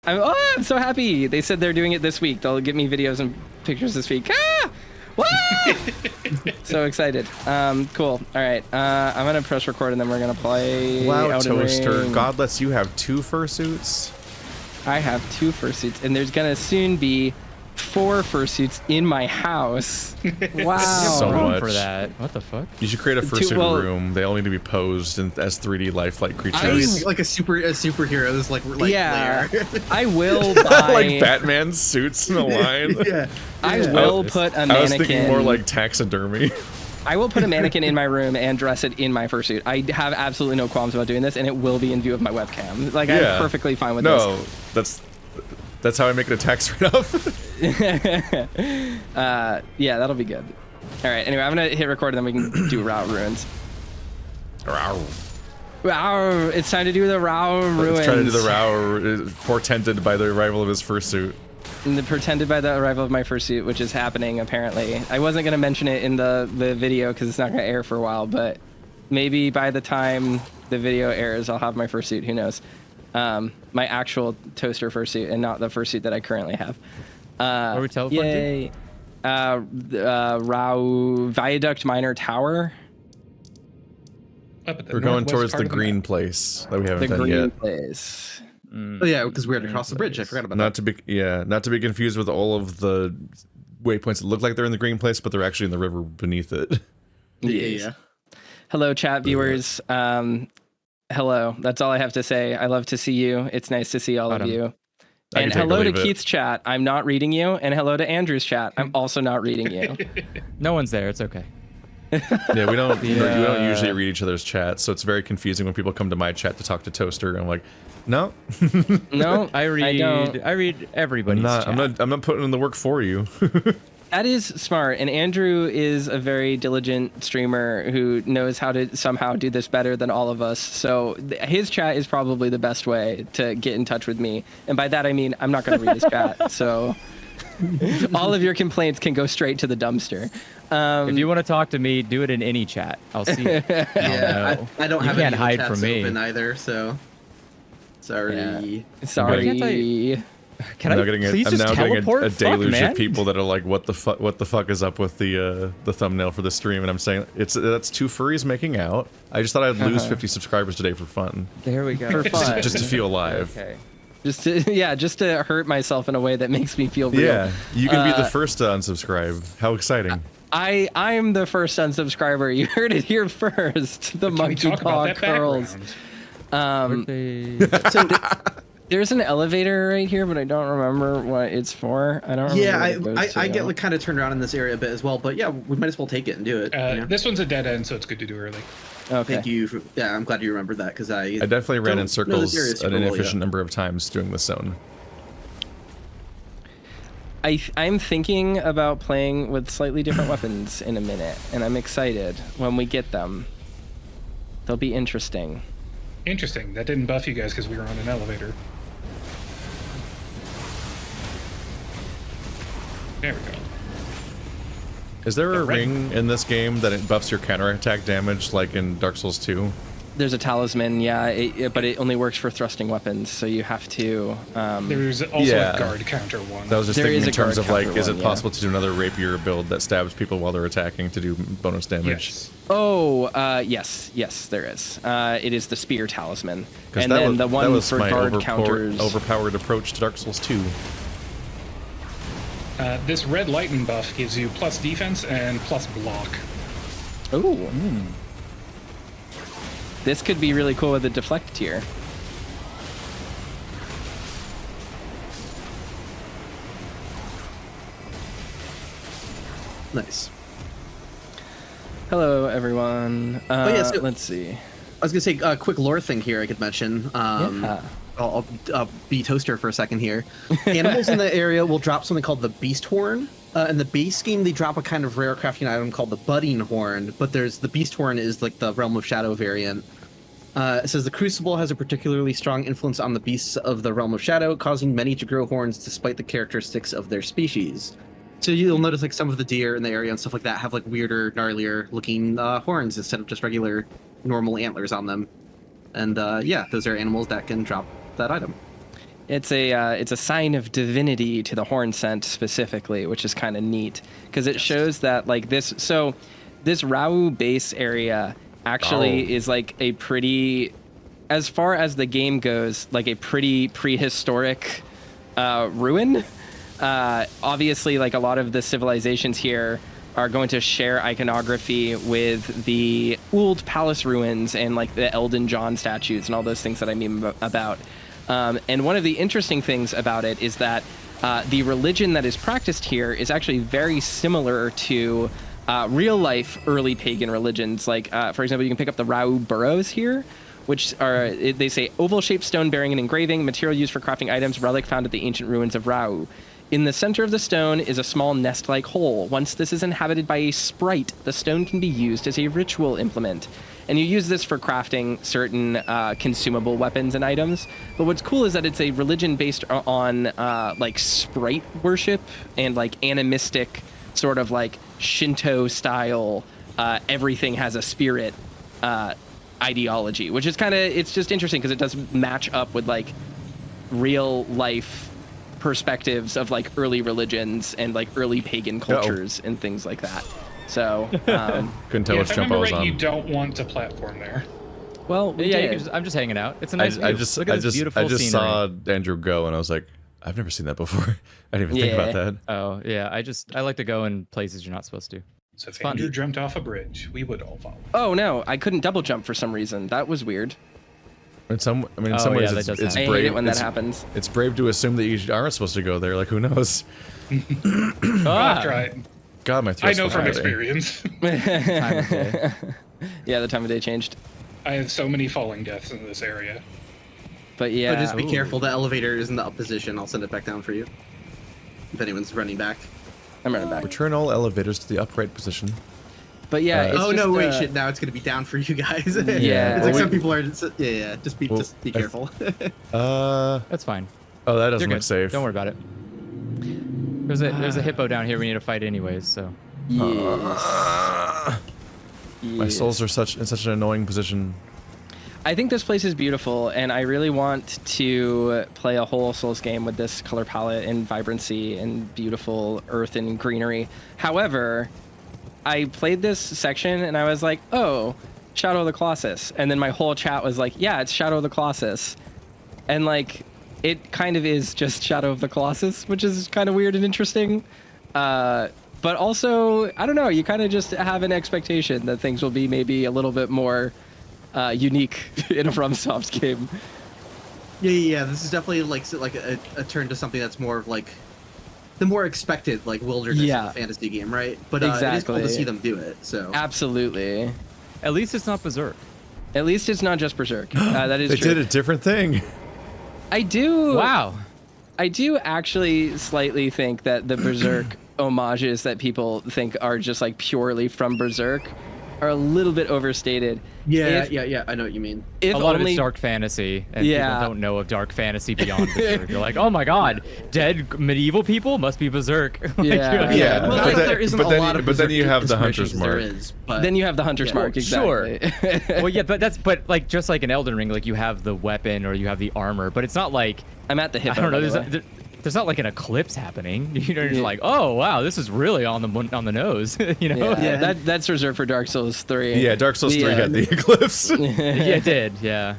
I'm so happy. They said they're doing it this week. They'll get me videos and pictures this week. Ah! So excited. Cool. All right. I'm gonna press record and then we're gonna play. Wow, Elden Toaster. Ring. God lets you have 2 fursuits. I have 2 fursuits, and there's gonna soon be 4 fursuits in my house. Wow. So much for that. What the fuck? You should create a fursuit room. They all need to be posed as 3D lifelike creatures. Like a superhero's like yeah. layer. I will buy like Batman suits in a line. Yeah. I will put a mannequin. I was thinking more like taxidermy. I will put a mannequin in my room and dress it in my fursuit. I have absolutely no qualms about doing this, and it will be in view of my webcam. Like, I'm perfectly fine with this. That's how I make it a tax write-off. Yeah, that'll be good. All right, anyway, I'm going to hit record, and then we can do Rauh Ruins. Rauh. Rauh, it's time to do the Rauh Ruins. Let's try to do the Rauh, portended by the arrival of his fursuit. Pretended by the arrival of my fursuit, which is happening, apparently. I wasn't going to mention it in the video because it's not going to air for a while, but maybe by the time the video airs, I'll have my fursuit. Who knows? My actual toaster fursuit and not the fursuit that I currently have. Where we teleport yay. Rauh Viaduct Minor Tower. We're going towards the green place that we haven't done yet. The green place. Oh yeah, because we had to cross the bridge. I forgot about that. Not to be confused with all of the waypoints that look like they're in the green place, but they're actually in the river beneath it. Yeah. Hello, chat viewers. Hello. That's all I have to say. I love to see you. It's nice to see all of you. And hello to Keith's chat. I'm not reading you. And hello to Andrew's chat. I'm also not reading you. No one's there. It's okay. Yeah, we don't usually read each other's chats, so it's very confusing when people come to my chat to talk to Toaster. And I'm like, no. No, I read everybody's chat. I'm not putting in the work for you. That is smart, and Andrew is a very diligent streamer who knows how to somehow do this better than all of us. So his chat is probably the best way to get in touch with me. And by that I mean I'm not going to read his chat. So all of your complaints can go straight to the dumpster. If you want to talk to me, do it in any chat. I'll see it. Yeah, I don't have any any hide chats from me open either, so sorry. Yeah. Sorry. Can I please just teleport? A deluge of people that are like, what the fuck is up with the thumbnail for the stream? And I'm saying that's 2 furries making out. I just thought I'd lose 50 subscribers today for fun. There we go. For fun. Just to feel alive. Okay. Just to hurt myself in a way that makes me feel real. Yeah, you can be the first to unsubscribe. How exciting. I'm the first unsubscriber. You heard it here first. The monkey paw curls. So there's an elevator right here, but I don't remember what it's for. I don't remember. Yeah, I get like kind of turned around in this area a bit as well, but yeah, we might as well take it and do it. This one's a dead end, so it's good to do early. Okay. Thank you. I'm glad you remembered that because I definitely ran in circles an inefficient number of times doing this zone. I'm thinking about playing with slightly different weapons in a minute, and I'm excited when we get them. They'll be interesting. Interesting. That didn't buff you guys because we were on an elevator. There we go. Is there a ring in this game that it buffs your counterattack damage like in Dark Souls 2? There's a talisman, yeah, but it only works for thrusting weapons, so you have to... There's also a guard counter one. That was just thinking in terms of like, is it possible to do another rapier build that stabs people while they're attacking to do bonus damage? Yes. Oh, yes, there is. It is the spear talisman. And that then was, the one for my guard counters... overpowered approach to Dark Souls 2. This red lightning buff gives you plus defense and plus block. Ooh. This could be really cool with a deflect tier. Nice. Hello, everyone. So let's see. I was gonna say a quick lore thing here I could mention. I'll be Toaster for a second here. Animals in the area will drop something called the Beast Horn. In the base game, they drop a kind of rare crafting item called the Budding Horn, but the Beast Horn is like the Realm of Shadow variant. It says the Crucible has a particularly strong influence on the beasts of the Realm of Shadow, causing many to grow horns despite the characteristics of their species. So you'll notice like some of the deer in the area and stuff like that have like weirder, gnarlier looking horns instead of just regular normal antlers on them. And yeah, those are animals that can drop that item. It's a sign of divinity to the Hornsent specifically, which is kind of neat because it shows that like this. So this Rauh base area actually is like a pretty, as far as the game goes, like a pretty prehistoric ruin. Obviously, like a lot of the civilizations here are going to share iconography with the Ould Palace ruins and like the Elden John statues and all those things that I mean about. And one of the interesting things about it is that the religion that is practiced here is actually very similar to real life early pagan religions. Like, for example, you can pick up the Rauh burrows here, which are, they say, oval-shaped stone bearing an engraving, material used for crafting items, relic found at the ancient ruins of Rauh. In the center of the stone is a small nest-like hole. Once this is inhabited by a sprite, the stone can be used as a ritual implement. And you use this for crafting certain consumable weapons and items. But what's cool is that it's a religion based on like sprite worship and like animistic sort of like Shinto style, everything has a spirit ideology, which is kind of, it's just interesting because it does match up with like real life perspectives of like early religions and like early pagan cultures and things like that. So couldn't tell Yeah, which if I jump I remember was right, on. you don't want to platform there. well, we Yeah, did. I'm just hanging out. It's a nice view. I just Look at this beautiful I just scenery. saw Andrew go and I was like, I've never seen that before. I didn't even think about Yeah. that. Oh yeah, I like to go in places you're not supposed to. So if fun. Andrew jumped off a bridge, we would all follow. Oh no, I couldn't double jump for some reason. That was weird. In some Oh, ways, yeah, that it's does brave. happen. I hate it when that it's- happens. It's brave to assume that you aren't supposed to go there. Like, who knows? Ah, After I God, my throat's know from fucking hurting. experience. time of day. Yeah, the time of day changed. I have so many falling deaths in this area. But yeah, But just be careful. The elevator is in the up position. I'll send it back down for you. If anyone's running back. I'm running back. Return all elevators to the upright position. But yeah, it's Oh no! just, Wait, shit! Now it's gonna be down for you guys. Yeah. it's like Well, some people are. Yeah. Just be Well, just be careful. That's fine. Oh, that You're doesn't good. look safe. Don't worry about it. There's a hippo down here we need to fight anyways. So yes. My souls are in such an annoying position. I think this place is beautiful, and I really want to play a whole Souls game with this color palette and vibrancy and beautiful earth and greenery. However, I played this section and I was like, oh, Shadow of the Colossus. And then my whole chat was like, yeah, it's Shadow of the Colossus. And like, it kind of is just Shadow of the Colossus, which is kind of weird and interesting. But also, I don't know, you kind of just have an expectation that things will be maybe a little bit more unique in a FromSoft game. Yeah. This is definitely like a turn to something that's more of like the more expected like wilderness Yeah. of a fantasy game, right? But it is cool Exactly. to see them do it. So Absolutely. at least it's not Berserk. At least it's not just Berserk. That is They true. did a different thing. I do. Wow. I do actually slightly think that the Berserk homages that people think are just like purely from Berserk are a little bit overstated. yeah, If- yeah. I know what you mean. If A lot of only, it's dark fantasy, and Yeah. people don't know of dark fantasy beyond Berserk. You're like, oh my god, dead medieval people must be Berserk. Like, Yeah. you're like, Yeah, Well, but like, then- there isn't but a then lot you- of but then Berserk you have the inspirations, Hunter's there Mark. is, but then you have the Hunter's Yeah. Mark. Sure. Exactly. well, yeah, but like just like in Elden Ring, like you have the weapon or you have the armor, but it's not like I'm at the Hippo. I don't know. by the way. There's not like an eclipse happening. You know, you're just Yeah. like, oh wow, this is really on the nose. You know? Yeah, that's reserved for Dark Souls 3. Yeah, Dark Souls 3 Yeah. had the eclipse. yeah, it did. Yeah.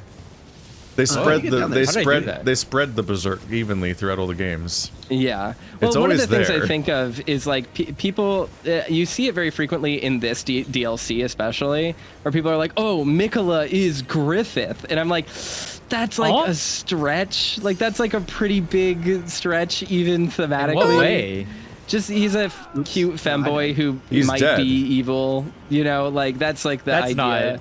They spread get the down there. How did I do that? they spread the Berserk evenly throughout all the games. Yeah. Well, It's one of the always things I there. think of is like people, you see it very frequently in this DLC especially, where people are like, oh, Mikola is Griffith. And I'm like, that's like Huh? a stretch. Like, that's like a pretty big stretch, even thematically. In what way? Just, he's a cute femboy who He's might dead. be evil, you know, like that's like the That's idea. not.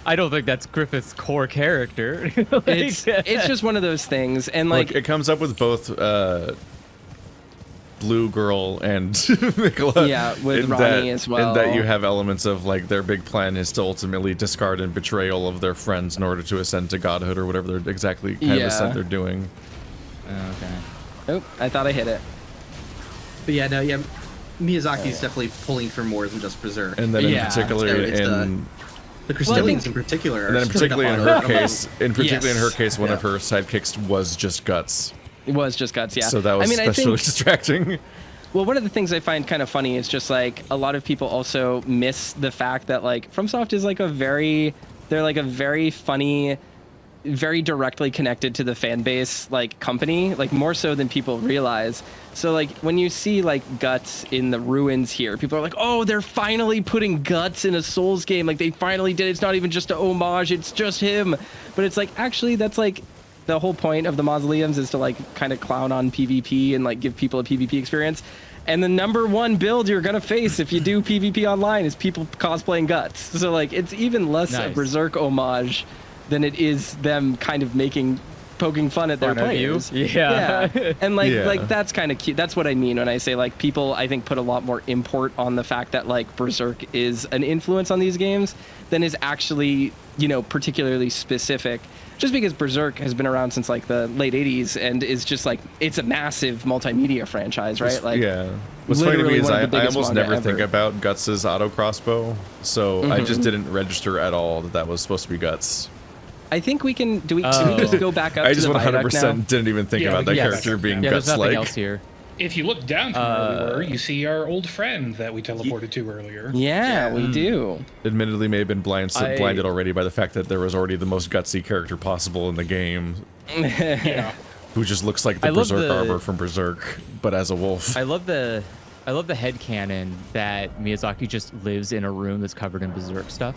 I don't think that's Griffith's core character. Like- It's just one of those things. And like, Like it comes up with both Blue Girl and Mikola. Yeah, with in Ronnie as well. And that you have elements of like their big plan is to ultimately discard and betray all of their friends in order to ascend to godhood or whatever they're exactly kind of Yeah. ascent they're doing. Okay. oh, I thought I hit it. But yeah, no, yeah. Miyazaki's definitely pulling for more than just Berserk. And then Yeah. in particular It's in the Well, I Crystallians think- in particular. and then are straight up particularly in on her our- case, in Yes. her case, one of Yeah. her sidekicks was just guts. It was just guts, yeah. So that was especially distracting. Well, one of the things I find kind of funny is just like a lot of people also miss the fact that like FromSoft is like they're like a very funny, very directly connected to the fan base like company, like more so than people realize. So like when you see like guts in the ruins here, people are like, oh, they're finally putting guts in a Souls game. Like they finally did. It's not even just a homage. It's just him. But it's like, actually, that's like the whole point of the mausoleums is to like kind of clown on PvP and like give people a PvP experience. And the #1 build you're gonna face if you do PvP online is people cosplaying guts. So like it's even less a Berserk homage than it is them kind of poking fun at their players. Yeah. And like that's kind of cute. That's what I mean when I say like people I think put a lot more import on the fact that like Berserk is an influence on these games than is actually, you know, particularly specific. Just because Berserk has been around since like the late 80s and is just like it's a massive multimedia franchise, right? Like What's funny to me is I almost never ever. think about Guts' auto crossbow, so I just didn't register at all that was supposed to be Guts. I think we can. Do we just go back up? I just to the 100% didn't even think about that character being there's nothing Guts-like. else here. If you look down from where we were, you see our old friend that we teleported to earlier. Yeah, we do. Admittedly, may have been blinded already by the fact that there was already the most gutsy character possible in the game. Yeah. Who just looks like the Berserk armor from Berserk, but as a wolf. I love the headcanon that Miyazaki just lives in a room that's covered in Berserk stuff.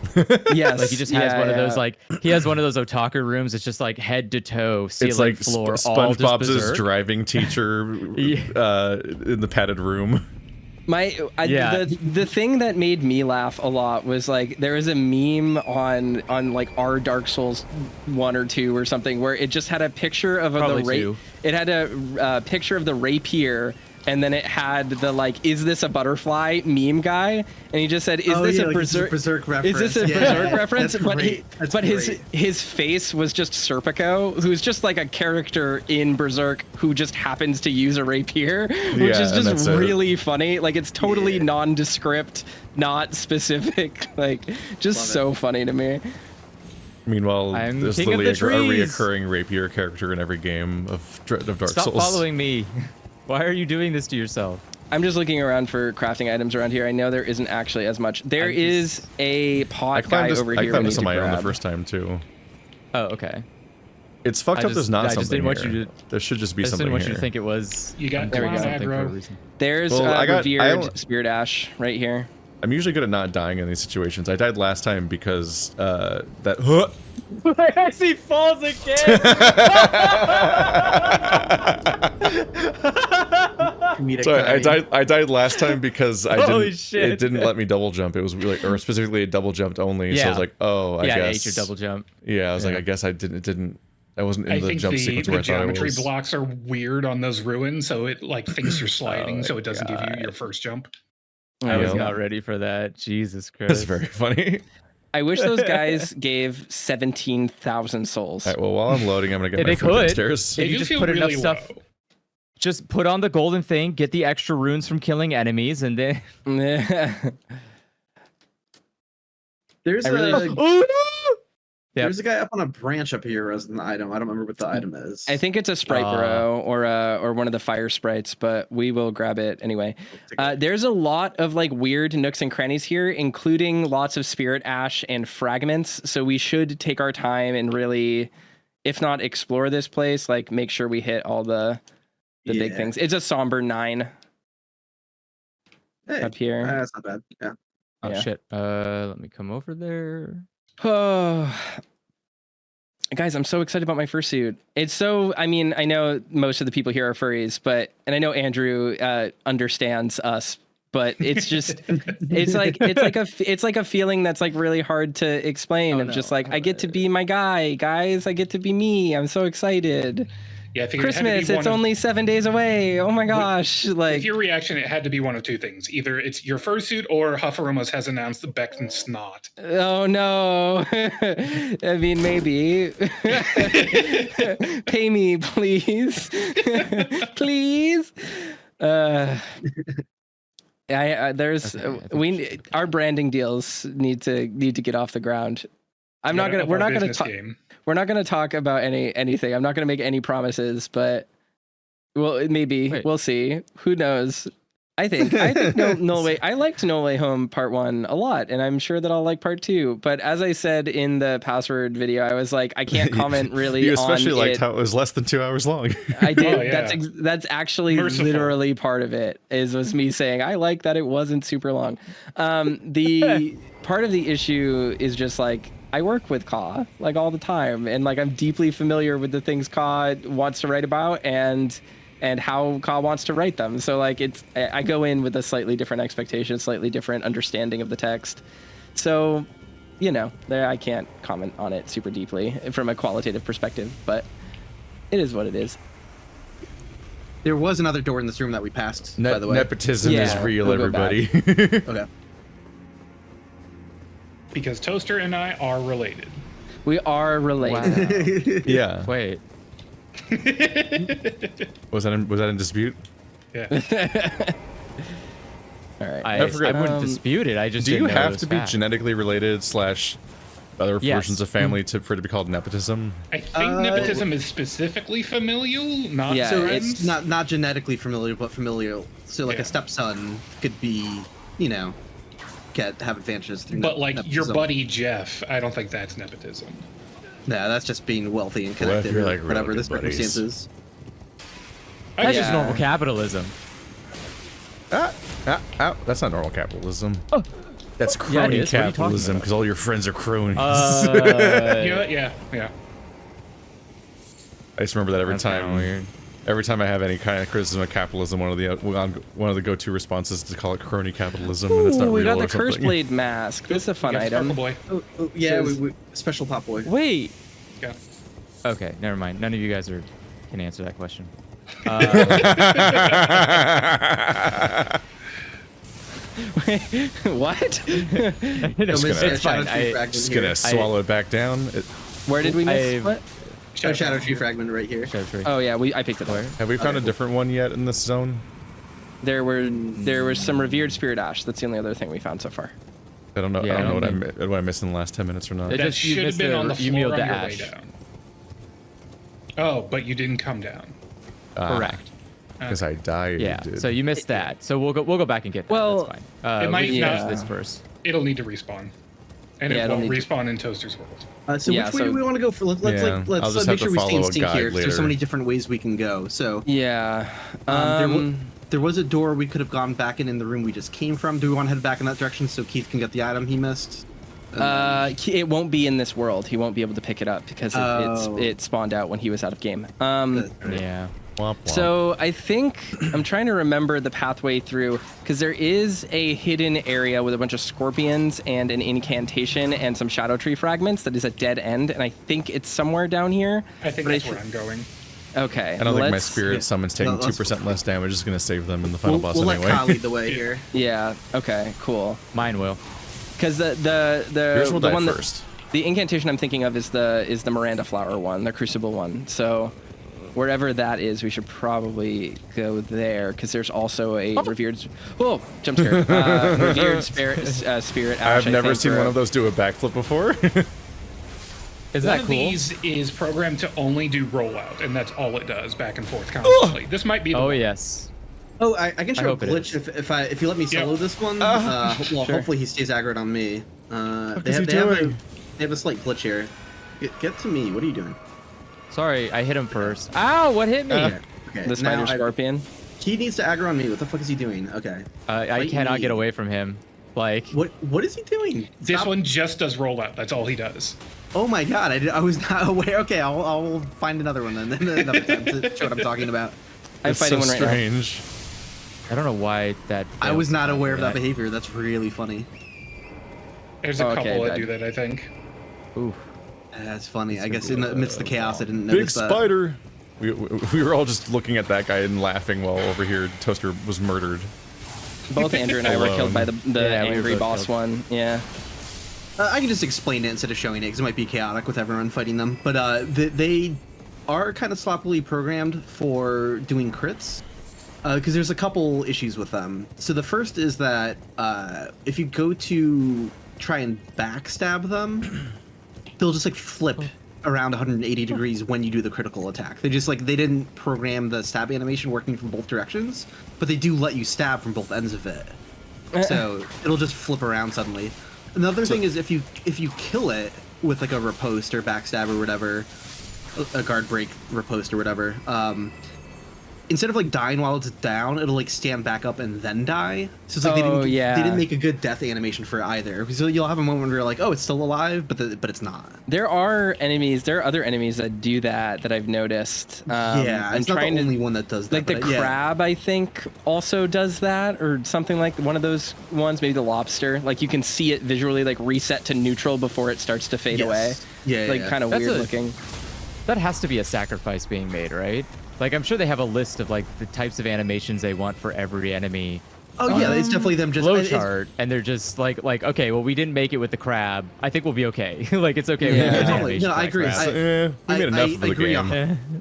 Yes. Like he just has one of those, like he has one of those otaku rooms. It's just like head to toe, ceiling, it's like floor, all just SpongeBob's Berserk. driving teacher in the padded room. The thing that made me laugh a lot was like there was a meme on like our Dark Souls 1 or 2 or something where it just had a picture of it had a picture of the rapier. And then it had the like, is this a butterfly meme guy? And he just said, is this a Berserk reference? Is this a Berserk reference? But his face was just Serpico, who's just like a character in Berserk who just happens to use a rapier, which is just really funny. Like it's totally nondescript, not specific. Like just funny to me. Meanwhile, there's literally a reoccurring rapier character in every game of Dark Souls. Stop following me. Why are you doing this to yourself? I'm just looking around for crafting items around here. I know there isn't actually as much. There is a pot guy over here. I climbed this on my own the first time too. Oh, okay. It's fucked up. There's not something here. There should just be something here. I didn't want you to think it was. You got there we go. something for a reason. There's revered spirit ash right here. I'm usually good at not dying in these situations. I died last time because that. I see falls again. Sorry, I died last time because it didn't let me double jump. It was like, or specifically it double jumped only. So I was like, oh, I guess. Yeah, I ate your double jump. Yeah, I was like, I guess I didn't. I wasn't in the jump sequence where I thought I was. I think the geometry blocks are weird on those ruins, so it like thinks you're sliding, so it doesn't give you your first jump. I was not ready for that. Jesus Christ. That's very funny. I wish those guys gave 17,000 souls. All right, well, while I'm loading, I'm going to get my foot upstairs. If you just put enough stuff... Just put on the golden thing, get the extra runes from killing enemies, and then... There's a guy up on a branch up here as an item. I don't remember what the item is. I think it's a sprite burrow or one of the fire sprites, but we will grab it anyway. There's a lot of like weird nooks and crannies here, including lots of spirit ash and fragments. So we should take our time and really, if not explore this place, like make sure we hit all the big things. It's a somber 9 up here. That's not bad. Yeah. Oh shit. Let me come over there. Oh, guys, I'm so excited about my fursuit. It's so, I mean, I know most of the people here are furries, and I know Andrew understands us, but it's just, it's like a feeling that's like really hard to explain. Just like, I get to be my guy, guys. I get to be me. I'm so excited. Yeah, I figured Christmas, it's only 7 days away. Oh my gosh. Like, if your reaction, it had to be one of two things. Either it's your fursuit or Hufferomas has announced the Beck and Snot. Oh no. I mean, maybe. Pay me, please. Please. Our branding deals need to get off the ground. We're not going to talk about anything. I'm not going to make any promises, but Well, maybe. Wait. We'll see. Who knows? I think No Way. I liked No Way Home Part 1 a lot, and I'm sure that I'll like Part 2. But as I said in the password video, I was like, I can't comment really. You especially on liked it. how it was less than 2 hours long. I did. Oh, yeah. That's actually Merciful. literally part of it. Was me saying I like that it wasn't super long. The part of the issue is just like I work with Ka like all the time, and like I'm deeply familiar with the things Ka wants to write about and how Ka wants to write them. So like I go in with a slightly different expectation, slightly different understanding of the text. So, there I can't comment on it super deeply from a qualitative perspective, but it is what it is. There was another door in this room that we passed, by the way. Nepotism is Yeah, real, we'll go everybody. Okay. Because Toaster and I are related. We are related. Yeah. Wait. Was that in dispute? Yeah. All right. I forgot. wouldn't dispute it. I just Do you didn't know it have was to be fact. genetically related / other Yes. versions of family for it to be called nepotism? I think nepotism is specifically familial, not Yeah, So friends. it's not genetically familial, but familial. So like Yeah. a stepson could be, have advantages through. But like your nepotism. buddy Jeff, I don't think that's nepotism. Yeah, that's just being wealthy and Well, if connected, you're, or like, whatever really the good buddies. circumstances. That's Yeah. just normal capitalism. That's not normal capitalism. Oh. That's Yeah, it crony is. What are you talking capitalism about? because all your friends are cronies. Yeah. I just remember that every That's time. kinda weird. Every time I have any kind of criticism of capitalism, one of the go-to responses is to call it crony capitalism, and it's not Ooh, we real got or the curse something. blade mask. This is a fun Yeah, item. Sparkle Boy. Oh, yeah, Says- special pop boy. Wait. Yeah. Okay, never mind. None of you guys can answer that question. What? It's fine. Just gonna swallow it back down. Where did we miss? I've- What? Scadutree Fragment right here. Oh yeah, I picked it up. Have we found a different one yet in this zone? There was some revered spirit ash. That's the only other thing we found so far. I don't know. Yeah, I don't know I what don't I missed in the last 10 minutes or not. It That just- you should have missed been the- on the you floor mealed on the your ash. way down. Oh, but you didn't come down. Correct. Because I died. Yeah. So you missed that. So we'll go back and get that. Well, That's fine. it might we can not- finish this first. It'll need to respawn. And Yeah, it it'll won't need to- respawn in Toaster's world. So Yeah, which way so- do we want to go for? Let's Yeah, I'll just make have sure to we stay in follow a sync guide here. 'Cause There's so later. many different ways we can go. So Yeah. there was a door we could have gone back in the room we just came from. Do we want to head back in that direction so Keith can get the item he missed? It won't be in this world. He won't be able to pick it up because Oh. it spawned out when he was out of game. Yeah. Womp womp. So I think I'm trying to remember the pathway through because there is a hidden area with a bunch of scorpions and an incantation and some Scadutree fragments that is a dead end, and I think it's somewhere down here. I think But that's where I'm going. Okay. I don't think my let's- spirit summons taking let's- 2% less damage is going to save them in the final boss We'll anyway. let Kyle lead the way here. Yeah. Okay. Cool. Mine will. Because the Yours will the die one first. the incantation I'm thinking of is the Miranda flower one, the Crucible one. So wherever that is, we should probably go there because there's also a revered. Oh, jump scare! Revered spirit. Ash, I've never think, seen for one a- of those do it backflip before. Is One that of cool? these is programmed to only do rollout, and that's all it does, back and forth constantly. This might be the Oh one. yes. Oh, I can share a hope it glitch is. if you let me solo Yeah. this one. Sure. Hopefully he stays aggroed on me. is he doing? They have a slight glitch here. Get to me. What are you doing? Sorry, I hit him first. Ow! What hit me? Okay. the spider now scorpion. He needs to aggro on me. What the fuck is he doing? Okay. I Fight cannot me. get away from him. Like, What is he doing? This Stop. one just does rollout. That's all he does. Oh my god! I was not aware. Okay, I'll find another one then another time to show what I'm talking about. I'm It's fighting so one right now. strange. I don't know why that. I failed was not so aware of that bad. behavior. That's really funny. There's a Okay, couple that bad. do that, I think. Oof. That's funny. I guess in the midst of the chaos, I didn't Big notice that. spider. We were all just looking at that guy and laughing while over here Toaster was murdered. Both Andrew and I were killed by the Yeah, we were angry both boss killed. one. Yeah. I can just explain it instead of showing it because it might be chaotic with everyone fighting them. But they are kind of sloppily programmed for doing crits because there's a couple issues with them. So the first is that if you go to try and backstab them, they'll just like flip around 180 degrees when you do the critical attack. They just they didn't program the stab animation working from both directions, but they do let you stab from both ends of it. So it'll just flip around suddenly. Another thing is if you kill it with a riposte or backstab or whatever, a guard break riposte or whatever, instead of dying while it's down, it'll stand back up and then die. So it's they didn't make a good death animation for either. So you'll have a moment where you're like, oh, it's still alive, but it's not. There are other enemies that do that I've noticed. Yeah, it's not the only one that does that. The crab, I think, also does that, or something like one of those ones. Maybe the lobster. You can see it visually, reset to neutral before it starts to fade away. Yeah, kind of weird looking. That has to be a sacrifice being made, right? I'm sure they have a list of the types of animations they want for every enemy. Oh yeah, it's definitely them just flowchart, and they're just okay, well, we didn't make it with the crab. I think we'll be okay. It's okay. Yeah. Totally. No, I agree. We made enough for the game.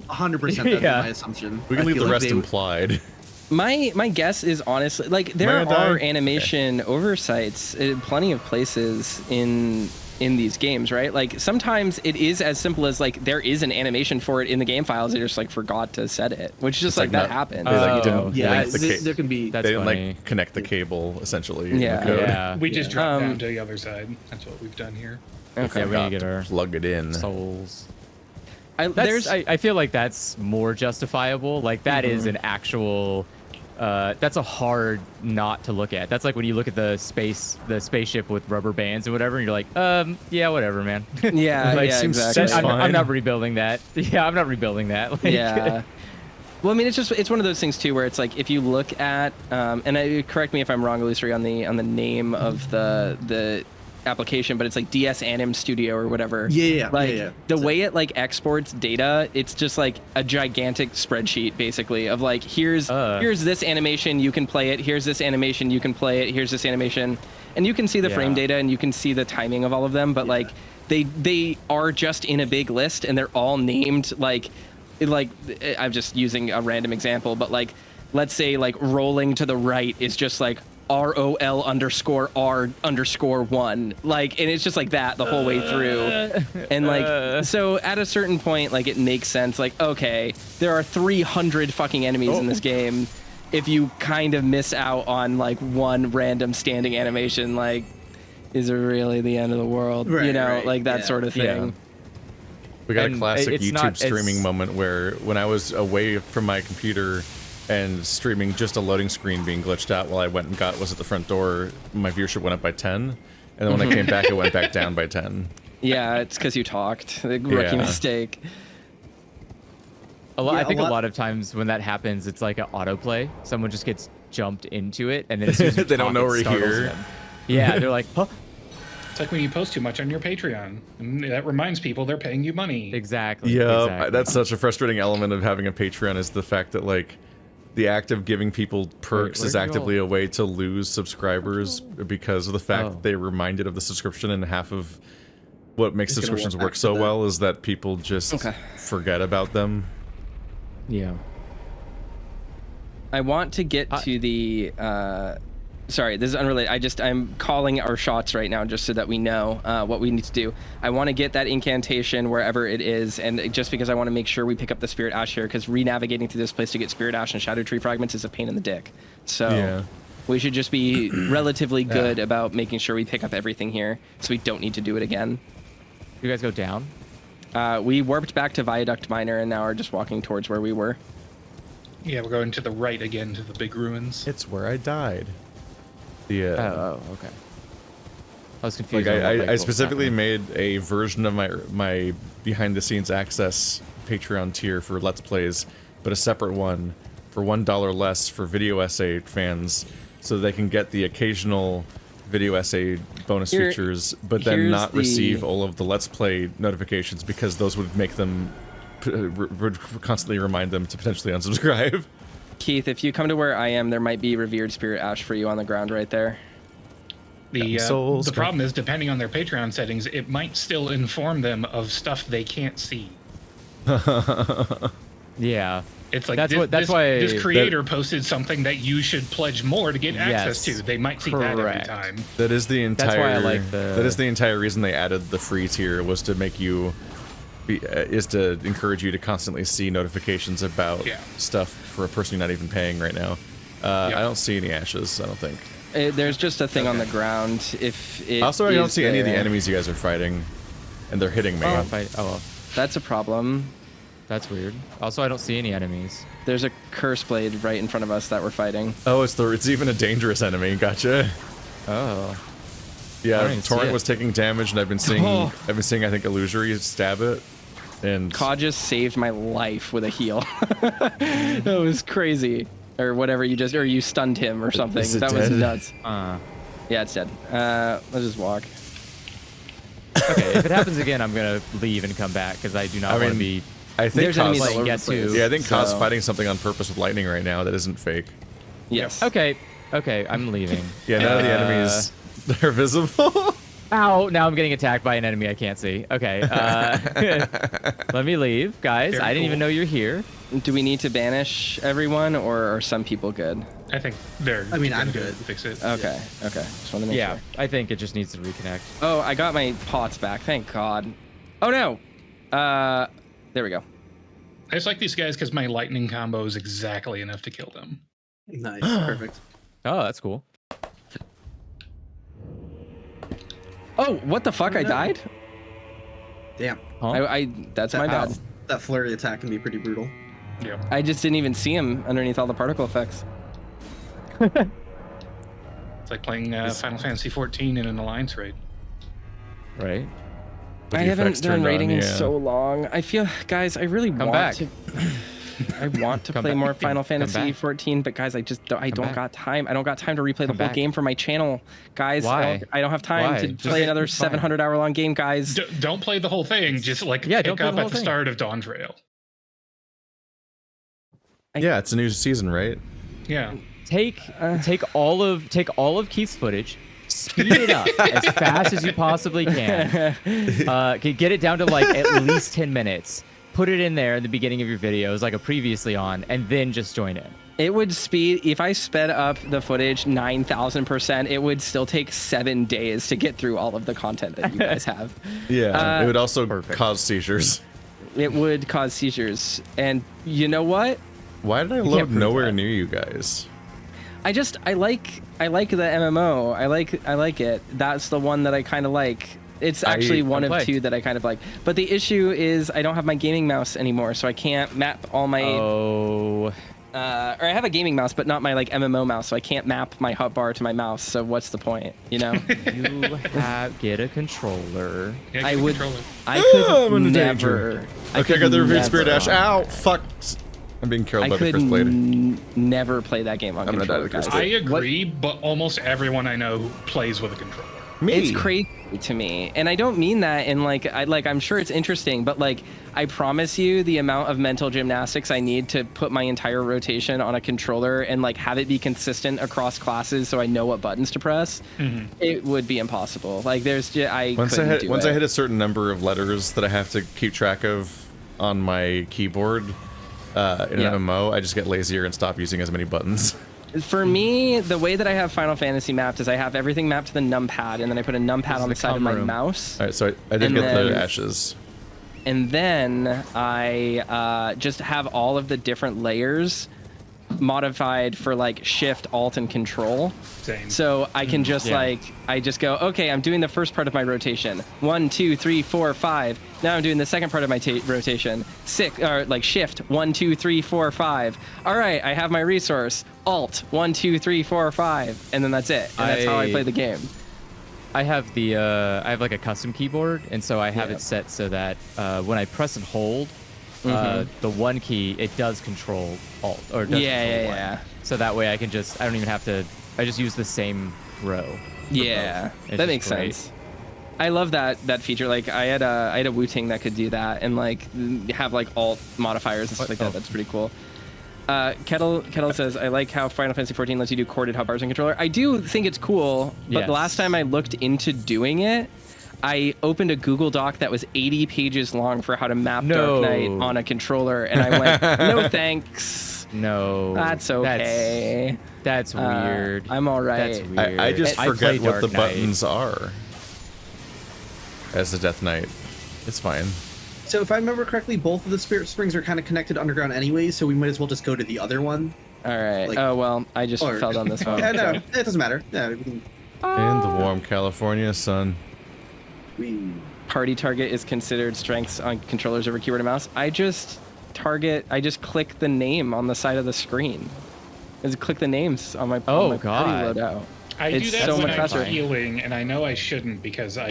100%. That's my assumption. We can leave the rest implied. My guess is honestly there are animation oversights in plenty of places in these games, right? Sometimes it is as simple as there is an animation for it in the game files. They just forgot to set it, which is just that happens. There can be. They didn't connect the cable essentially. Yeah. In the code. Yeah. We just dropped down to the other side. That's what we've done here. Okay, we need to get our plug it in. souls. I feel like that's more justifiable. That is an actual. That's a hard not to look at. That's when you look at the spaceship with rubber bands and whatever, and you're like, yeah, whatever, man. Yeah, exactly. I'm not rebuilding that. Yeah, I'm not rebuilding that. Yeah. Well, I mean, it's one of those things too, where it's if you look at, and correct me if I'm wrong, Illusory, on the name of the application, but it's DS Anim Studio or whatever. The way it exports data, it's just a gigantic spreadsheet basically of here's this animation, you can play it, here's this animation, you can play it, here's this animation, and you can see the frame data and you can see the timing of all of them, but they are just in a big list and they're all named I'm just using a random example, but let's say rolling to the right is just ROL_R_1, and it's just that the whole way through, and so at a certain point it makes sense, okay, there are 300 fucking enemies in this game. If you kind of miss out on one random standing animation, is it really the end of the world? That sort of thing. Yeah. We got a classic YouTube streaming moment where when I was away from my computer and streaming just a loading screen being glitched out while I went and was at the front door, my viewership went up by 10, and then when I came back, it went back down by 10. Yeah, it's because you talked. The rookie mistake. I think a lot of times when that happens, it's an autoplay. Someone just gets jumped into it, and then as soon as they don't know we're here. Yeah, they're like, huh? It's when you post too much on your Patreon. And that reminds people they're paying you money. Exactly. Yeah, exactly. That's such a frustrating element of having a Patreon, is the fact that the act of giving people perks is actively a way to lose subscribers because of the fact that they're reminded of the subscription, and half of what makes subscriptions work so well is that people just forget about them. Yeah. I want to get to the sorry, this is unrelated. I'm calling our shots right now just so that we know what we need to do. I want to get that incantation wherever it is, and just because I want to make sure we pick up the Spirit Ash here, because re-navigating through this place to get Spirit Ash and Scadutree Fragments is a pain in the dick. So we should just be relatively good about making sure we pick up everything here, so we don't need to do it again. You guys go down? We warped back to Viaduct Minor and now are just walking towards where we were. Yeah, we're going to the right again to the big ruins. It's where I died. Okay. I was confused. I specifically made a version of my behind-the-scenes access Patreon tier for Let's Plays, but a separate one for $1 less for video essay fans, so they can get the occasional video essay bonus features, but then not receive all of the Let's Play notifications, because those would make them would constantly remind them to potentially unsubscribe. Keith, if you come to where I am, there might be revered Spirit Ash for you on the ground right there. The problem is, depending on their Patreon settings, it might still inform them of stuff they can't see. Yeah. It's that's why this creator posted something that you should pledge more to get access to. They might see that every time. That is the entire. That's why I like That is the entire reason they added the free tier, was to make you is to encourage you to constantly see notifications about stuff for a person you're not even paying right now. I don't see any ashes, I don't think. There's just a thing on the ground. If it also, I don't see any of the enemies you guys are fighting, and they're hitting me. Oh well. That's a problem. That's weird. Also, I don't see any enemies. There's a curse blade right in front of us that we're fighting. Oh, it's even a dangerous enemy. Gotcha. Oh. Yeah, Torrent was taking damage, and I've been seeing I think Illusory stab it, and Ka just saved my life with a heal. That was crazy, or whatever you stunned him or something. That was nuts. Yeah, it's dead. Let's just walk. Okay, if it happens again, I'm gonna leave and come back because I do not want to be. I think I think Ka's fighting something on purpose with lightning right now that isn't fake. Yes. Okay, I'm leaving. Yeah, none of the enemies. They're visible. Ow! Now I'm getting attacked by an enemy I can't see. Okay. Let me leave, guys. I didn't even know you're here. Do we need to banish everyone, or are some people good? I think they're. I mean, I'm good. good. Fix it. Okay. Okay. Just want to make sure. I think it just needs to reconnect. Oh, I got my pots back. Thank God. Oh no. There we go. I just like these guys because my lightning combo is exactly enough to kill them. Nice. Perfect. Oh, that's cool. Oh, what the fuck? I died? Damn. Huh? That's my bad. That flurry attack can be pretty brutal. Yeah. I just didn't even see him underneath all the particle effects. It's like playing Final Fantasy 14 in an alliance raid. Right. I haven't done raiding in so long. I feel, guys, I really want to. I want to play more Final Fantasy 14, but guys, I don't got time. I don't got time to replay the whole game for my channel, guys. Why? I don't have time to play another 700-hour long game, guys. Don't play the whole thing. Just like pick up at the start of Dawn Trail. Yeah, it's a new season, right? Yeah. Take all of Keith's footage, speed it up as fast as you possibly can. Get it down to like at least 10 minutes. Put it in there in the beginning of your videos, like a previously on, and then just join in. It would speed, if I sped up the footage 9,000%, it would still take 7 days to get through all of the content that you guys have. Yeah, it would also cause seizures. It would cause seizures. And you know what? Why did I load nowhere near you guys? I like the MMO. I like it. That's the one that I kind of like. It's actually one of two that I kind of like. But the issue is I don't have my gaming mouse anymore, so I can't map all my... or I have a gaming mouse, but not my like MMO mouse, so I can't map my hotbar to my mouse, so what's the point, you know? Get a controller. Yeah, I could never... Okay, I got the Revered Spirit Dash. Ow! Fuck! I'm being killed by the Curse Blade. Never play that game on controller, guys. I agree, but almost everyone I know plays with a controller. It's crazy to me, and I don't mean that in I'm sure it's interesting, but like I promise you the amount of mental gymnastics I need to put my entire rotation on a controller and like have it be consistent across classes so I know what buttons to press, it would be impossible. Like once I hit a certain number of letters that I have to keep track of on my keyboard in an MMO, I just get lazier and stop using as many buttons. For me, the way that I have Final Fantasy mapped is I have everything mapped to the numpad, and then I put a numpad on the side of my mouse. All right, so I did get the ashes. And then I just have all of the different layers modified for like Shift, Alt, and Control. Same. So I can just I just go, okay, I'm doing the first part of my rotation. 1, 2, 3, 4, 5. Now I'm doing the second part of my rotation. Shift, 1, 2, 3, 4, 5. All right, I have my resource. Alt, 1, 2, 3, 4, 5. And then that's it. And that's how I play the game. I have I have like a custom keyboard, and so I have it set so that when I press and hold, the one key, it does control Alt or does control one. So that way I don't even have to. I just use the same row. Yeah, that makes sense. I love that feature. Like I had a Wu-Ting that could do that and like have like Alt modifiers and stuff like that. That's pretty cool. Kettle says, I like how Final Fantasy 14 lets you do corded hotbars and controller. I do think it's cool, but the last time I looked into doing it, I opened a Google Doc that was 80 pages long for how to map Dark Knight on a controller, and I went, no thanks. No. That's okay. That's weird. I'm all right. That's weird. I just forget what the buttons are as a Death Knight. It's fine. So if I remember correctly, both of the spirit springs are kind of connected underground anyway, so we might as well just go to the other one. All right. Like, oh well, I just fell down this one. Yeah, no, it doesn't matter. Yeah. We can... In the warm California sun. Party target is considered strengths on controllers over keyboard and mouse. I just click the name on the side of the screen. I just click the names on my, on my party loadout. I do that so when much I'm faster. healing, and I know I shouldn't because I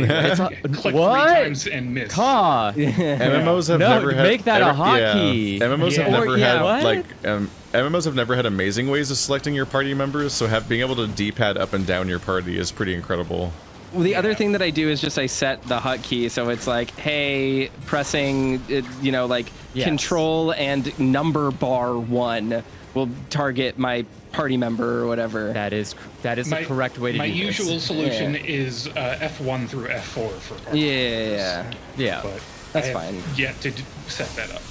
click what? 3 times and miss. MMOs have never had. Make that a hotkey. Yeah. MMOs have never had like MMOs have never had amazing ways of selecting your party members. So being able to D-pad up and down your party is pretty incredible. Well, the other thing that I do is just I set the hotkey, so it's like, hey, pressing, you know, like control and number bar 1 will target my party member or whatever. That is the correct way to do this. My usual solution is F1 through F4 for party members. Yeah. But that's I have fine. yet to set that up.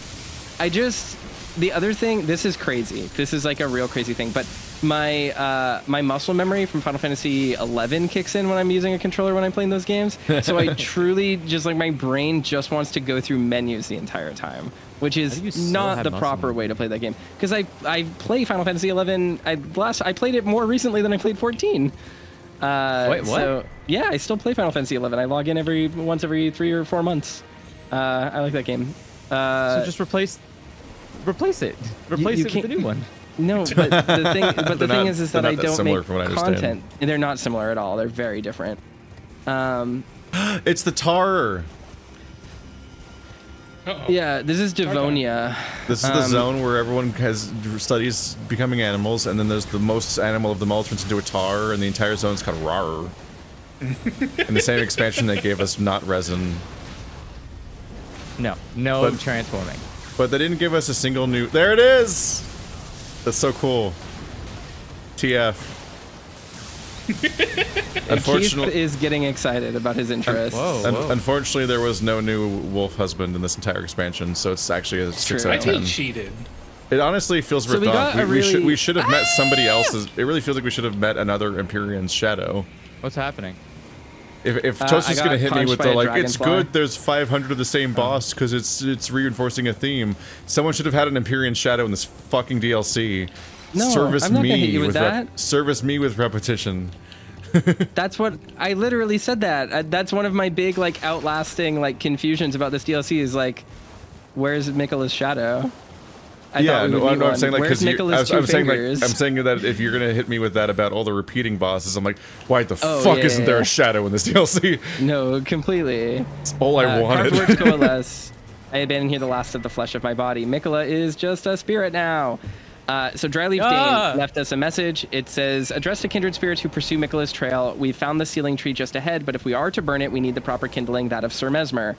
The other thing, this is crazy. This is like a real crazy thing, but my my muscle memory from Final Fantasy 11 kicks in when I'm using a controller when I'm playing those games. So I truly just like my brain just wants to go through menus the entire time, which is not the proper way to play that game. Because I play Final Fantasy 11. I played it more recently than I played 14. Wait, what? So yeah, I still play Final Fantasy 11. I log in once every 3 or 4 months. I like that game. So just replace it. Replace it with the new one. No, but the thing is that I don't make content. And they're not similar at all. They're very different. It's the tar. Yeah, this is Devonia. This is the zone where everyone studies becoming animals, and then there's the most animal of them all turns into a tar, and the entire zone's called Rauh. In the same expansion that gave us not resin. No transforming. But they didn't give us a single new. There it is. That's so cool. TF. Unfortunately, Keith is getting excited about his interest. Unfortunately, there was no new wolf husband in this entire expansion, so it's actually a 6 out of 10. I feel cheated. It honestly feels ripped off. We should have met somebody else's. It really feels like we should have met another Empyrean's shadow. What's happening? If Toast's gonna hit me with the like, it's good there's 500 of the same boss because it's reinforcing a theme. Someone should have had an Empyrean shadow in this fucking DLC. No, I'm not gonna hit you with that. Service me with repetition. That's what I literally said. That's one of my big like outlasting like confusions about this DLC is like, where's Miquella's shadow? I'm saying like because I'm saying that if you're gonna hit me with that about all the repeating bosses, I'm like, why the fuck isn't there a shadow in this DLC? No, completely. It's all I wanted. Cards coalesce. I abandon here the last of the flesh of my body. Miquella is just a spirit now. So Dryleaf Dane left us a message. It says, address to kindred spirits who pursue Miquella's trail. We found the sealing tree just ahead, but if we are to burn it, we need the proper kindling, that of Sir Mesmer.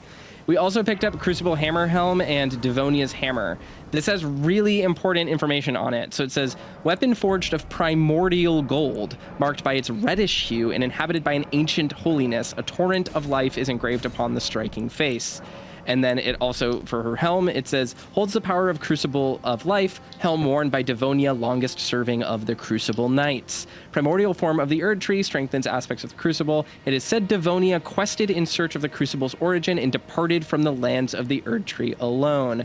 We also picked up Crucible Hammer Helm and Devonia's Hammer. This has really important information on it. So it says, weapon forged of primordial gold, marked by its reddish hue and inhabited by an ancient holiness. A torrent of life is engraved upon the striking face. And then it also, for her helm, it says, holds the power of Crucible of Life, helm worn by Devonia, longest serving of the Crucible Knights. Primordial form of the Erd Tree strengthens aspects of the Crucible. It is said Devonia quested in search of the Crucible's origin and departed from the lands of the Erd Tree alone.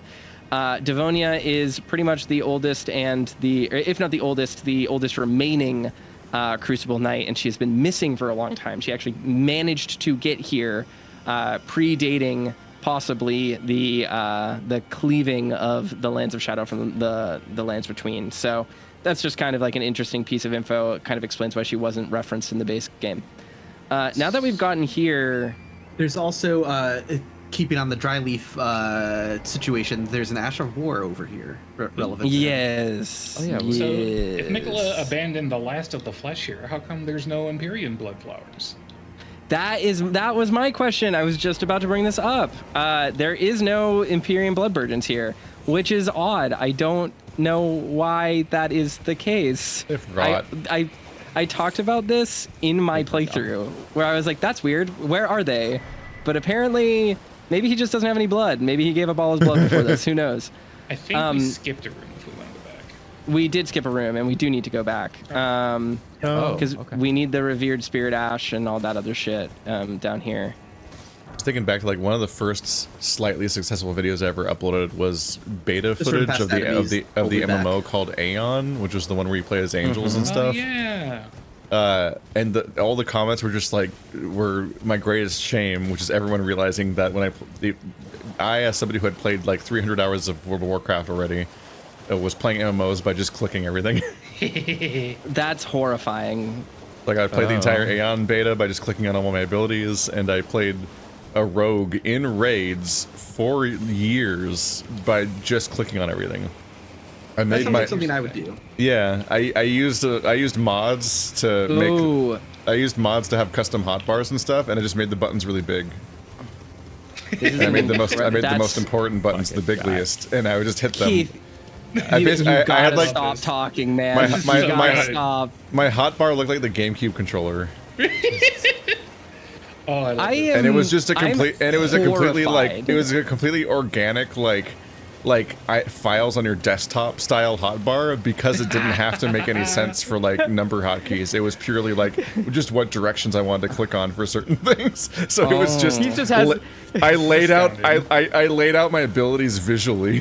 Devonia is pretty much the oldest and if not the oldest remaining Crucible Knight, and she's been missing for a long time. She actually managed to get here predating possibly the cleaving of the Lands of Shadow from the Lands Between. So that's just kind of like an interesting piece of info. It kind of explains why she wasn't referenced in the base game. Now that we've gotten here... There's also, keeping on the Dryleaf situation, there's an Ash of War over here relevant. Yes. Oh, yeah. So if Miquella abandoned the last of the flesh here, how come there's no Empyrean blood flowers? That was my question. I was just about to bring this up. There is no Empyrean blood virgins here, which is odd. I don't know why that is the case. I talked about this in my playthrough where I was like, that's weird. Where are they? But apparently, maybe he just doesn't have any blood. Maybe he gave up all his blood before this. Who knows? I think we skipped a room if we want to go back. We did skip a room, and we do need to go back. Because we need the revered spirit ash and all that other shit down here. thinking back to like one of the first slightly successful videos I ever uploaded was beta footage of the MMO called Aeon, which was the one where you play as angels and stuff. Oh, yeah. And all the comments were just like, were my greatest shame, which is everyone realizing that when I as somebody who had played like 300 hours of World of Warcraft already, was playing MMOs by just clicking everything. That's horrifying. Like I played the entire Aeon beta by just clicking on all my abilities, and I played a rogue in raids for years by just clicking on everything. I made That's something I would do. Yeah, I used mods to make. I used mods to have custom hotbars and stuff, and I just made the buttons really big. And I made the most important buttons the bigliest, and I would just hit them. Keith, I had like stop talking, man. My hotbar looked like the GameCube controller. Oh, I love it. And it was just a complete, and it was a completely like, it was a completely organic like files on your desktop style hotbar, because it didn't have to make any sense for like number hotkeys. It was purely like just what directions I wanted to click on for certain things. So it was just, I laid out my abilities visually.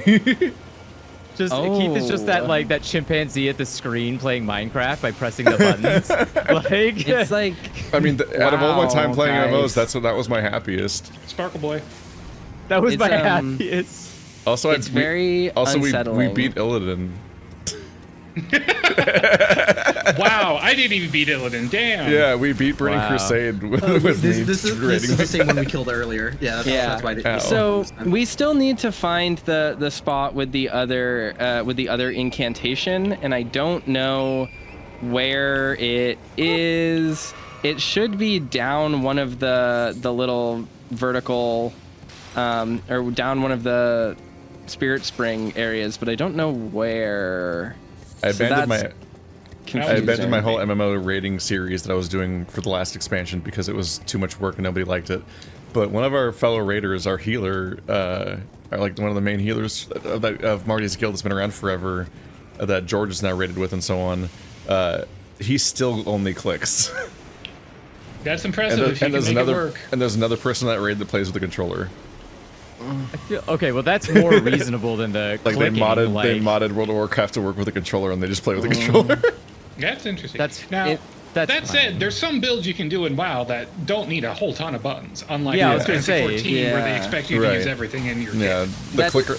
Keith is just that chimpanzee at the screen playing Minecraft by pressing the buttons. Like it's like, I mean, out of all my time playing MMOs, that was my happiest. Sparkle Boy. That was my happiest. Also, it's very unsettling. we beat Illidan. Wow, I didn't even beat Illidan. Damn. Yeah, we beat Burning Crusade with this is the same one we killed earlier. Yeah, that's why I did. So we still need to find the spot with the other incantation, and I don't know where it is. It should be down one of the little vertical, or down one of the Spirit Spring areas, but I don't know where. I abandoned my whole MMO raiding series that I was doing for the last expansion because it was too much work and nobody liked it. But one of our fellow raiders, our healer, like one of the main healers of Marty's guild that's been around forever, that George is now raided with and so on, he still only clicks. That's impressive. And there's another person in that raid that plays with the controller. I feel okay. Well, that's more reasonable than the like clicking, they modded World of Warcraft to work with a controller, and they just play with the controller. That's interesting. That said, there's some builds you can do in WoW that don't need a whole ton of buttons, unlike I was gonna say, 14, where they expect you to use everything in your kit. Yeah, the clicker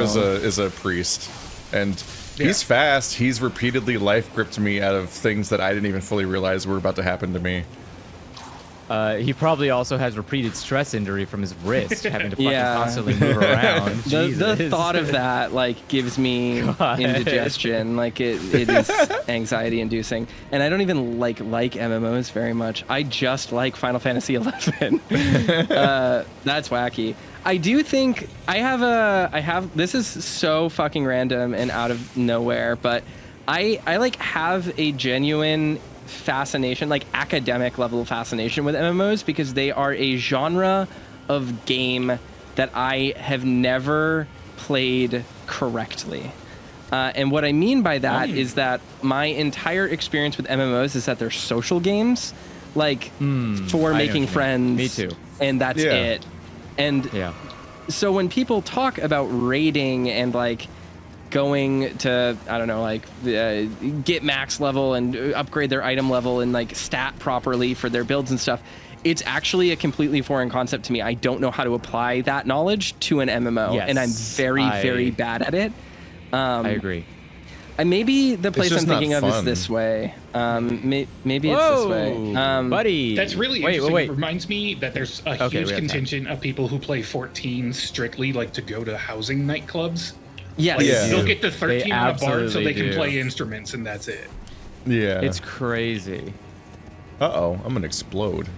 is a priest, and he's fast. He's repeatedly life gripped me out of things that I didn't even fully realize were about to happen to me. He probably also has repeated stress injury from his wrist, having to fucking constantly move around. The thought of that gives me indigestion. Like it is anxiety inducing, and I don't even like MMOs very much. I just like Final Fantasy XI. That's wacky. I do think I have this is so fucking random and out of nowhere, but I have a genuine fascination, like academic level fascination with MMOs, because they are a genre of game that I have never played correctly. And what I mean by that is that my entire experience with MMOs is that they're social games, like for making friends. Me too. And that's it. And so when people talk about raiding and like going to, I don't know, like get max level and upgrade their item level and like stat properly for their builds and stuff, it's actually a completely foreign concept to me. I don't know how to apply that knowledge to an MMO, and I'm very bad at it. I agree. Maybe the place I'm thinking of is this way. Maybe it's this way. Buddy. That's really interesting. It reminds me that there's a huge contingent of people who play 14 strictly like to go to housing nightclubs. Yes. They'll get the 13 on a bar so they can play instruments, and that's it. Yeah. It's crazy. Uh-oh, I'm gonna explode.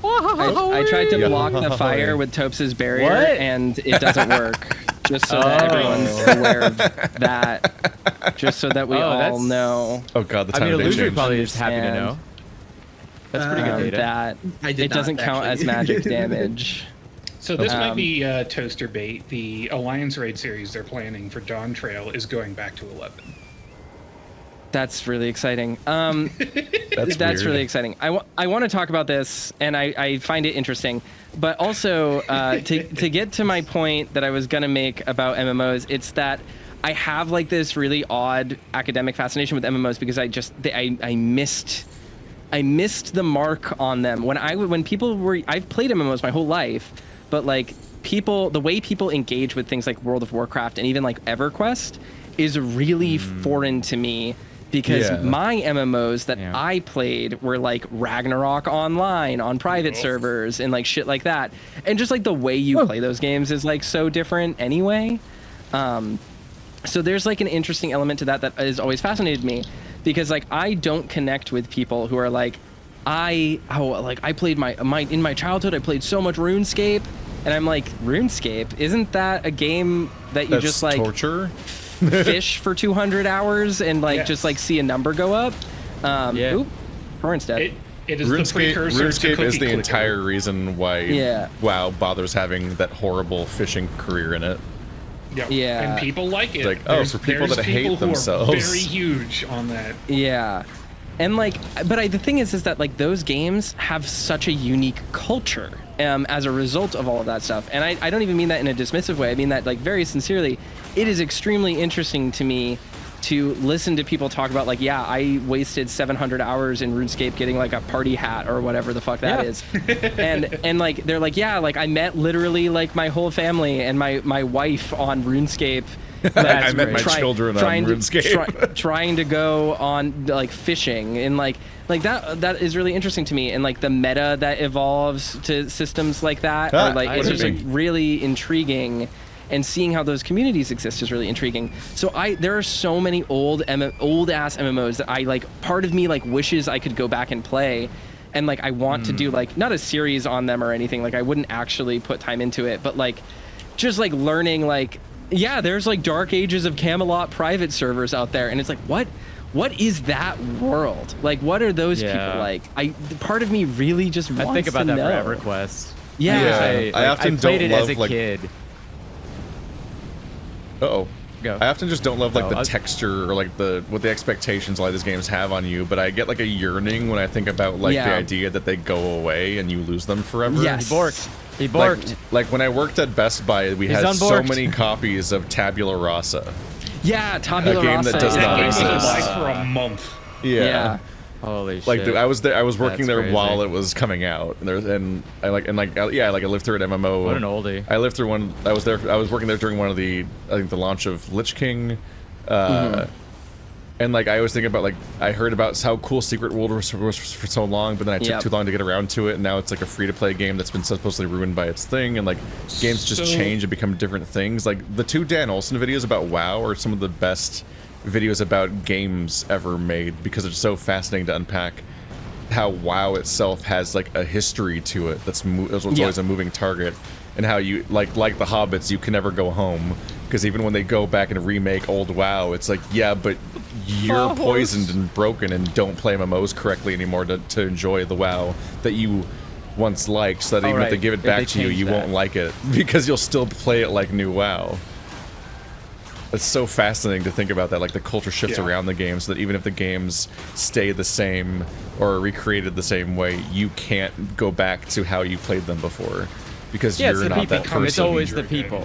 I tried to block the fire with Tops's barrier, and it doesn't work. Just so that everyone's aware of that. Just so that we all know. Oh god, the time Illusory probably is happy to know. That's pretty good data. That it doesn't count as magic damage. So this might be toaster bait. The Alliance Raid series they're planning for Dawn Trail is going back to 11. That's really exciting. That's really exciting. I want to talk about this, and I find it interesting. But also, to get to my point that I was going to make about MMOs, it's that I have like this really odd academic fascination with MMOs because I missed the mark on them. When people were, I've played MMOs my whole life, but like the way people engage with things like World of Warcraft and even like EverQuest is really foreign to me. Because my MMOs that I played were like Ragnarok Online on private servers and like shit like that. And just like the way you play those games is like so different anyway. So there's like an interesting element to that has always fascinated me, because like I don't connect with people who are like, I played in my childhood I played so much RuneScape, and I'm like, RuneScape, isn't that a game that you just like torture? Fish for 200 hours and like just like see a number go up? Oop, Hornsent dead. It is RuneScape, the precursor RuneScape to is the Clicker. entire reason why WoW bothers having that horrible fishing career in it. Yeah. And people like it. Like, for people that hate themselves. Who are very huge on that. Yeah. And like, but the thing is that like those games have such a unique culture as a result of all of that stuff. And I don't even mean that in a dismissive way. I mean that like very sincerely. It is extremely interesting to me to listen to people talk about like, I wasted 700 hours in RuneScape getting like a party hat or whatever the fuck that is. And like, they're like, like I met literally like my whole family and my wife on RuneScape. I met my children on RuneScape. Trying to go on like fishing and like that is really interesting to me. And like the meta that evolves to systems like that, or like it's just like really intriguing. And seeing how those communities exist is really intriguing. So there are so many old ass MMOs that I like. Part of me like wishes I could go back and play, and like I want to do like not a series on them or anything. Like I wouldn't actually put time into it, but like just like learning like there's like Dark Ages of Camelot private servers out there, and it's like what is that world? Like what are those people like? Part of me really just wants I think about to that know. for EverQuest. I often played don't it love as a kid. Go. I often just don't love like the I texture or like what the expectations a lot of these games have on you, but I get like a yearning when I think about like the idea that they go away and you lose them forever. Yes. He borked. Like when I worked at Best Buy, we had so many copies of Tabula Rasa. Yeah, Tabula Rasa. A game that does not That game was exist. alive for a month. Yeah. Holy shit. Like I was there. I was working That's there crazy. while it was coming out, and I lived through an MMO. What an oldie. I lived through one. I was working there during one of the the launch of Lich King, and like I was thinking about like I heard about how cool Secret World was for so long, but then I took too long to get around to it, and now it's like a free-to-play game that's been supposedly ruined by its thing, and like games just change and become different things. Like the 2 Dan Olsen videos about WoW are some of the best videos about games ever made, because it's so fascinating to unpack how WoW itself has like a history to it that's always a moving target, and how you like the Hobbits, you can never go home, because even when they go back and remake old WoW, it's like but you're poisoned and broken and don't play MMOs correctly anymore to enjoy the WoW that you once liked, so that even if they give it back to you, you won't like it because you'll still play it like new WoW. It's so fascinating to think about that, like the culture shifts around the game, so that even if the games stay the same or recreated the same way, you can't go back to how you played them before, because you're not that person. It's always the people.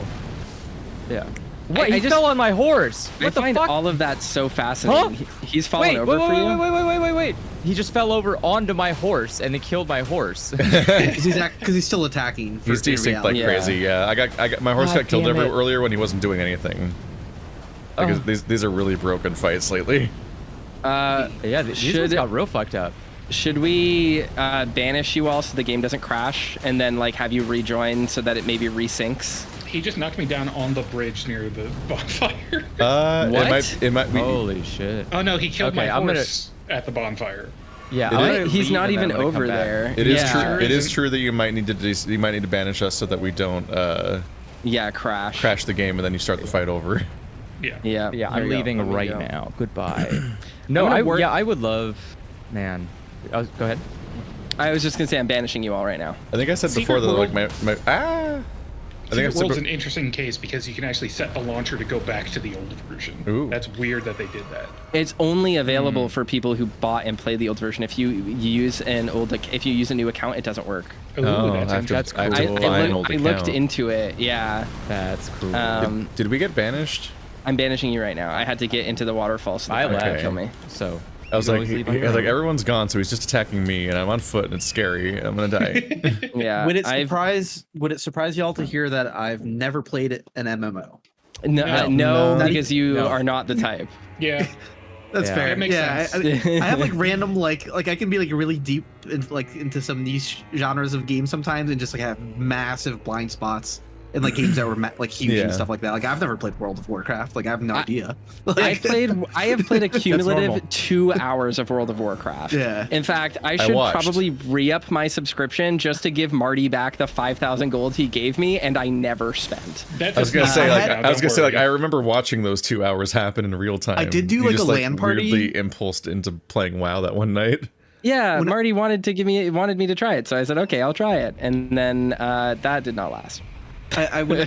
Yeah. Wait, he fell on my horse. What the find fuck? all of that so fascinating. He's fallen over for you? Wait. He just fell over onto my horse and then killed my horse. Because he's still attacking. He's desynced like crazy. Yeah, I got my horse got killed earlier when he wasn't doing anything. Like these are really broken fights lately. These ones got real fucked up. Should we banish you all so the game doesn't crash, and then like have you rejoin so that it maybe resyncs? He just knocked me down on the bridge near the bonfire. What? It might be. Holy shit. Oh no, he killed my horse at the bonfire. Yeah, he's not even over there. It is true. It is true that you might need to banish us so that we don't crash the game and then you start the fight over. Yeah. I'm leaving right now. Goodbye. No, I would love. Man, go ahead. I was just gonna say I'm banishing you all right now. I think I said before that like my think World's an interesting case because you can actually set the launcher to go back to the old version. Ooh. That's weird that they did that. It's only available for people who bought and played the old version. If you use if you use a new account, it doesn't work. Ooh, that's cool. I looked into it. Yeah. That's cool. Did we get banished? I'm banishing you right now. I had to get into the waterfall so they couldn't kill me. So I was like, everyone's gone, so he's just attacking me, and I'm on foot, and it's scary. I'm gonna die. Yeah. Would it surprise y'all to hear that I've never played an MMO? No, because you are not the type. Yeah. That's fair. That makes sense. I have like random like I can be like really deep into some niche genres of games sometimes, and just like have massive blind spots in like games that were like huge and stuff like that. Like I've never played World of Warcraft. Like I have no idea. Like, I have played a cumulative 2 hours of World of Warcraft. Yeah. In fact, I should probably re-up my subscription just to give Marty back the 5,000 gold he gave me, and I never spent. I was gonna say I remember watching those 2 hours happen in real time. I did do like a LAN party. Weirdly impulsed into playing WoW that one night. Yeah, Marty wanted me to try it, so I said okay, I'll try it, and then that did not last.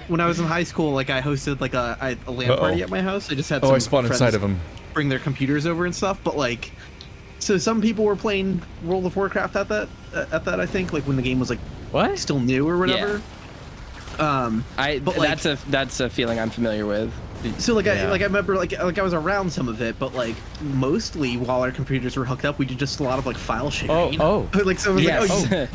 When I was in high school, like I hosted like a LAN party at my house. I just had some I spawned inside of him. Bring their computers over and stuff. But like, so some people were playing World of Warcraft at that I think like when the game was like still new or whatever. Yeah. That's a feeling I'm familiar with. So like I remember like I was around some of it, but like mostly while our computers were hooked up, we did just a lot of like file sharing. Like someone was like,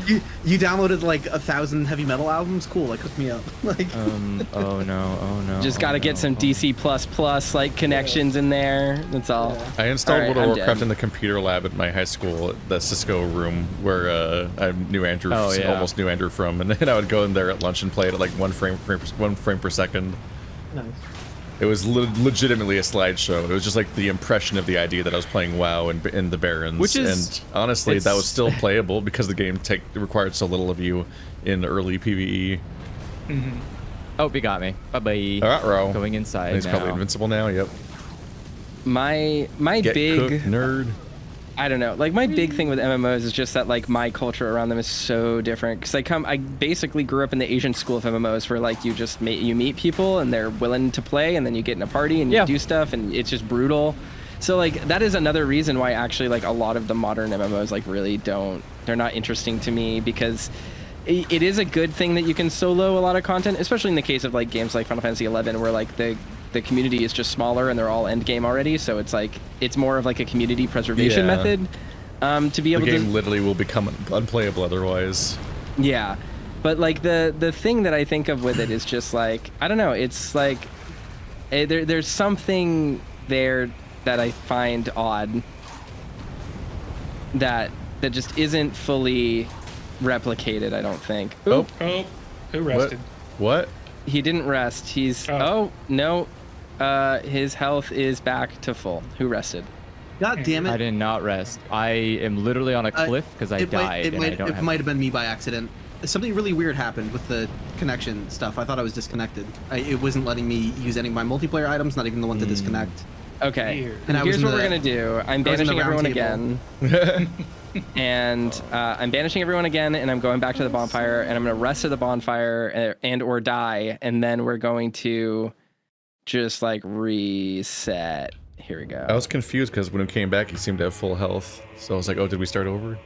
you downloaded like 1,000 heavy metal albums, cool, like hook me up. Like oh no. Just gotta get some DC++ like connections in there. That's all. Yeah. I installed World of Warcraft in the computer lab at my high school, the Cisco room where I knew Andrew, almost knew Andrew from, and then I would go in there at lunch and play it at like one frame per second. Nice. It was legitimately a slideshow. It was just like the impression of the idea that I was playing WoW in the Barrens. And honestly, that was still playable because the game required so little of you in early PvE. Mm-hmm. Oh, he got me. Bye-bye. All right, Rauh. Going inside He's probably invincible now, yep. My Get big... cooked, nerd. I don't know. Like my big thing with MMOs is just that like my culture around them is so different. Because I basically grew up in the Asian school of MMOs where like you just you meet people and they're willing to play, and then you get in a party and you do stuff, and it's just brutal. So like that is another reason why actually like a lot of the modern MMOs like really they're not interesting to me, because it is a good thing that you can solo a lot of content, especially in the case of like games like Final Fantasy 11 where like the community is just smaller and they're all end game already, so it's like it's more of like a community preservation method to be able to. The game literally will become unplayable otherwise. Yeah, but like the thing that I think of with it is just like I don't know. It's like there's something there that I find odd that just isn't fully replicated. I don't think. Oh, who rested? What? He didn't rest. He's no. His health is back to full. Who rested? God damn it! I did not rest. I am literally on a cliff because I died. It might have been me by accident. Something really weird happened with the connection stuff. I thought I was disconnected. It wasn't letting me use any of my multiplayer items, not even the one to disconnect. Okay. And here's what we're gonna do. I'm banishing everyone again. And I'm banishing everyone again, and I'm going back to the bonfire, and I'm gonna rest at the bonfire and or die, and then we're going to just like reset. Here we go. I was confused because when he came back, he seemed to have full health. So I was like, oh, did we start over?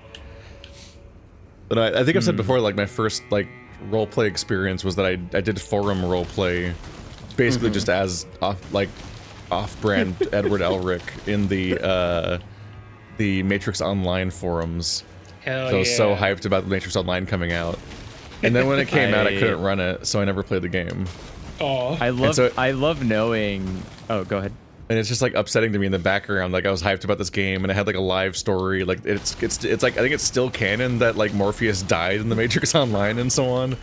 But I think I've said before, like my first like roleplay experience was that I did forum roleplay, basically just as off-brand Edward Elric in the Matrix Online forums. Hell so I was so hyped about the Matrix Online coming out, and then when it came out, I couldn't run it, so I never played the game. Oh, I love knowing. Oh, go ahead. And it's just like upsetting to me in the background. Like I was hyped about this game, and it had like a live story. Like it's like I think it's still canon that like Morpheus died in the Matrix Online and so on,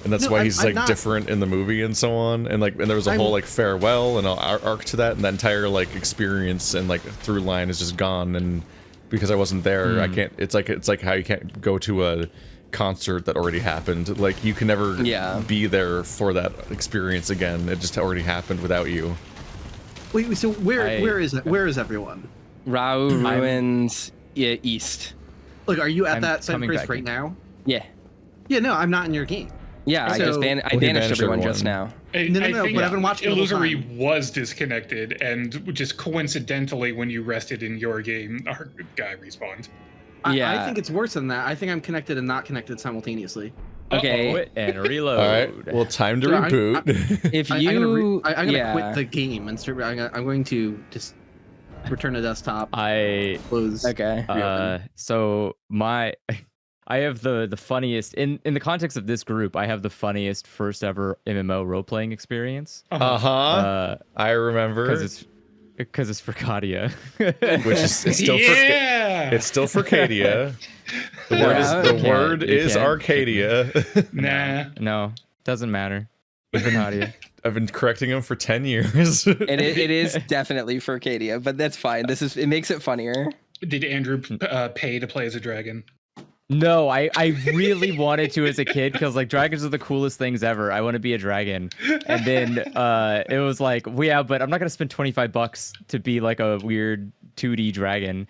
and that's why he's like different in the movie and so on. And like there was a whole like farewell and an arc to that, and that entire like experience and like through line is just gone. And because I wasn't there, I can't. It's like how you can't go to a concert that already happened. Like you can never be there for that experience again. It just already happened without you. Wait, so where is everyone? Rauh Ruins east. Like, are you at that side of Chris right now? Yeah. Yeah, no, I'm not in your game. Yeah, I banished everyone just now. No, but I've been watching Illusory was disconnected, and just coincidentally, when you rested in your game, our guy respawned. I think it's worse than that. I think I'm connected and not connected simultaneously. Okay. Quit and reload. All right. Well, time to reboot. I'm gonna quit the game and start. I'm going to just return to desktop. Close. Okay. So I have the funniest in the context of this group. I have the funniest first ever MMO role playing experience. I remember because it's Furocity, which is still it's still Furocity. The word is Arcadia. No, doesn't matter. Furocity. I've been correcting him for 10 years. It is definitely Furocity, but that's fine. It makes it funnier. Did Andrew pay to play as a dragon? No, I really wanted to as a kid because like dragons are the coolest things ever. I want to be a dragon, and then it was like, well, yeah, but I'm not gonna spend $25 to be like a weird 2D dragon.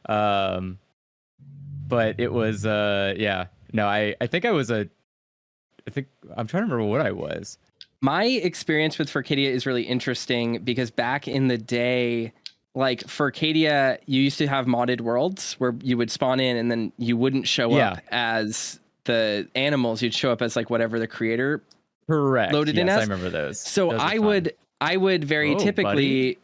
But it was yeah. No, I think I'm trying to remember what I was. My experience with Furocity is really interesting because back in the day, like Furocity, you used to have modded worlds where you would spawn in and then you wouldn't show up as the animals. You'd show up as like whatever the creator loaded in as. I remember those. So those I would very typically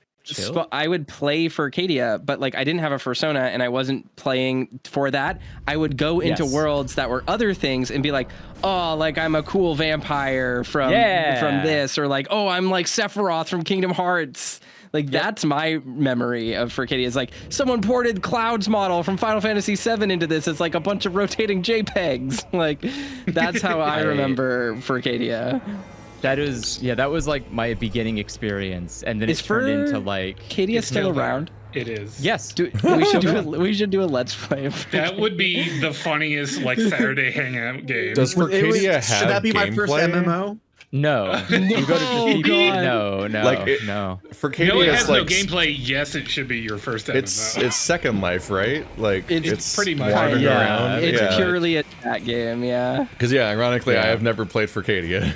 I would play Furocity, but like I didn't have a persona and I wasn't playing for that. I would go into worlds that were other things and be like, oh, like I'm a cool vampire from this, or like, oh, I'm like Sephiroth from Kingdom Hearts. Like that's my memory of Furocity. Is like someone ported Cloud's model from Final Fantasy VII into this. It's like a bunch of rotating JPEGs. Like that's how I remember Furocity. That was like my beginning experience, and then it turned into like. Furocity still around? It is. Yes. We should do a let's play. That would be the funniest like Saturday hangout game. Does Furocity have Should that be my first MMO? No. You go to GP. No. Furocity it has like, no gameplay. Yes, it should be your first MMO. It's Second Life, right? Like it's pretty much wandering around. It's purely a chat game, yeah. Because ironically, I have never played Furocity.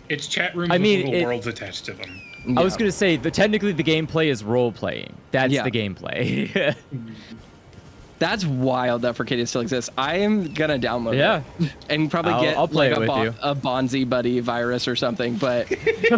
It's chat rooms with little worlds attached to them. I was gonna say technically the gameplay is role playing. That's the gameplay. That's wild that Furocity still exists. I am gonna download it and probably I'll play like a Bonzi Buddy virus or something. But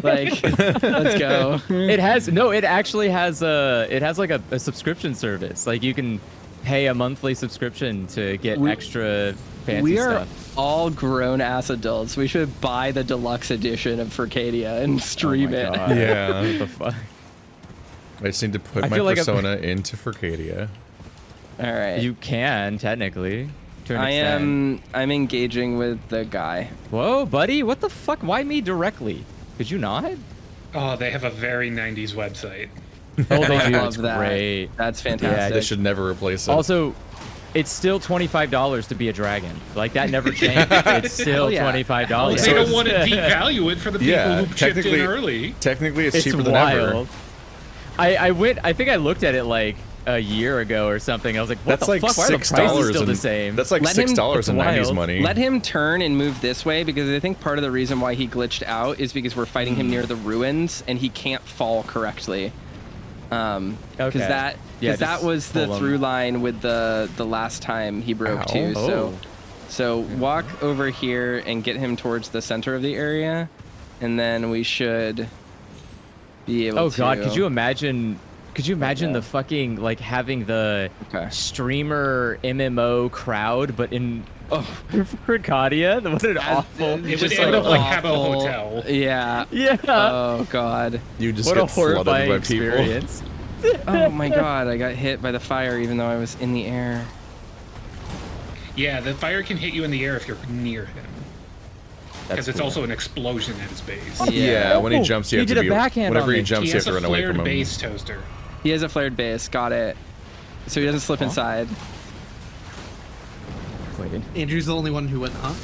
like, let's go. It actually has like a subscription service. Like you can pay a monthly subscription to get extra fancy stuff. All grown-ass adults. We should buy the deluxe edition of Furocity and stream it. God. Yeah. What the fuck? I just need to put my persona into Furocity. All right. You can technically. I'm engaging with the guy. Whoa, buddy! What the fuck? Why me directly? Could you not? Oh, they have a very 90s website. Oh, they do. Love that. Great. That's fantastic. Yeah, they should never replace it. Also, it's still $25 to be a dragon. Like that never changed. It's still $25. They don't want to devalue it for the people who chipped in early. Technically, it's cheaper than ever. I think I looked at it like a year ago or something. I was like, what the fuck? Why are the prices still the same? That's like $6 in 90s money. Let him turn and move this way, because I think part of the reason why he glitched out is because we're fighting him near the ruins and he can't fall correctly. Because that was the through line with the last time he broke too. So walk over here and get him towards the center of the area, and then we should be able to. Oh god, could you imagine the fucking like having the streamer MMO crowd, but in Furocity? What an awful. It would end up like Habbo Hotel. Yeah. Yeah. Oh god. You just what get a horrifying flooded by experience. Oh my god, I got hit by the fire even though I was in the air. Yeah, the fire can hit you in the air if you're near him. Because it's also an explosion at his base. Yeah, when he jumps, you have to be. Whenever he jumps, you have to run away from him. He has a flared base toaster. He has a flared base. Got it. So he doesn't slip inside. Wait. Andrew's the only one who went, huh?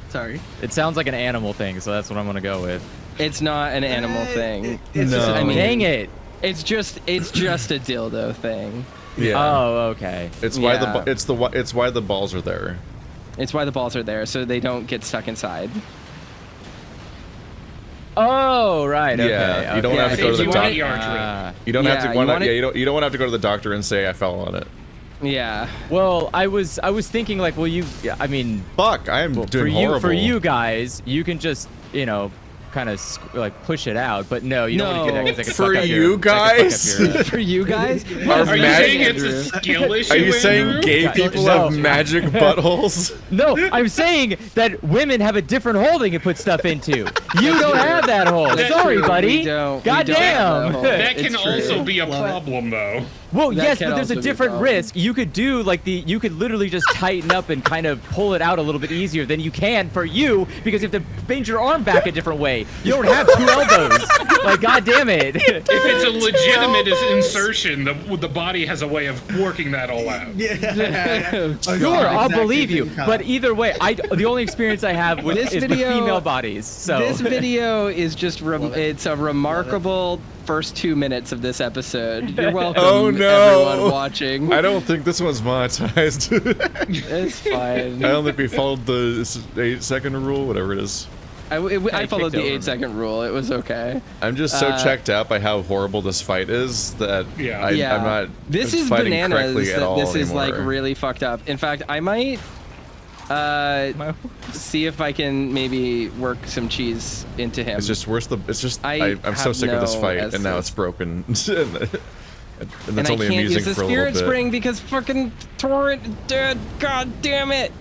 Sorry. It sounds like an animal thing, so that's what I'm gonna go with. It's not an animal thing. Dang it! It's just a dildo thing. Yeah. Oh, okay. It's why the balls are there. It's why the balls are there, so they don't get stuck inside. Oh, right. Okay. Yeah, you don't have to go to the doctor. You don't have to. You don't want to have to go to the doctor and say I fell on it. Yeah. Well, I was thinking like, well, I mean, fuck, I am doing horrible. For you guys, you can just, you know, kind of like push it out, but no, you don't want to do that. Like, for you guys? For you guys? Are you saying it's a skill issue? Are you saying gay people have magic buttholes? No, I'm saying that women have a different hole they can put stuff into. You don't have that hole. Sorry, buddy. God damn. That can also be a problem, though. Well, yes, but there's a different risk. You could do like you could literally just tighten up and kind of pull it out a little bit easier than you can for you, because you have to bend your arm back a different way. You don't have 2 elbows. Like, god damn it. If it's a legitimate insertion, the body has a way of working that all out. Yeah. Sure, I'll believe you. But either way, the only experience I have with is with female bodies. So this video is just it's a remarkable first 2 minutes of this episode. You're welcome, everyone watching. I don't think this one's monetized. It's fine. I don't think we followed the 8-second rule, whatever it is. I followed the 8-second rule. It was okay. I'm just so checked out by how horrible this fight is that I'm not. This is bananas. This is like really fucked up. In fact, I might see if I can maybe work some cheese into him. It's just worse. I'm so sick of this fight, and now it's broken. And that's only amusing for a little bit. I can't use the spirit spring because fucking Torrent dead. God damn it.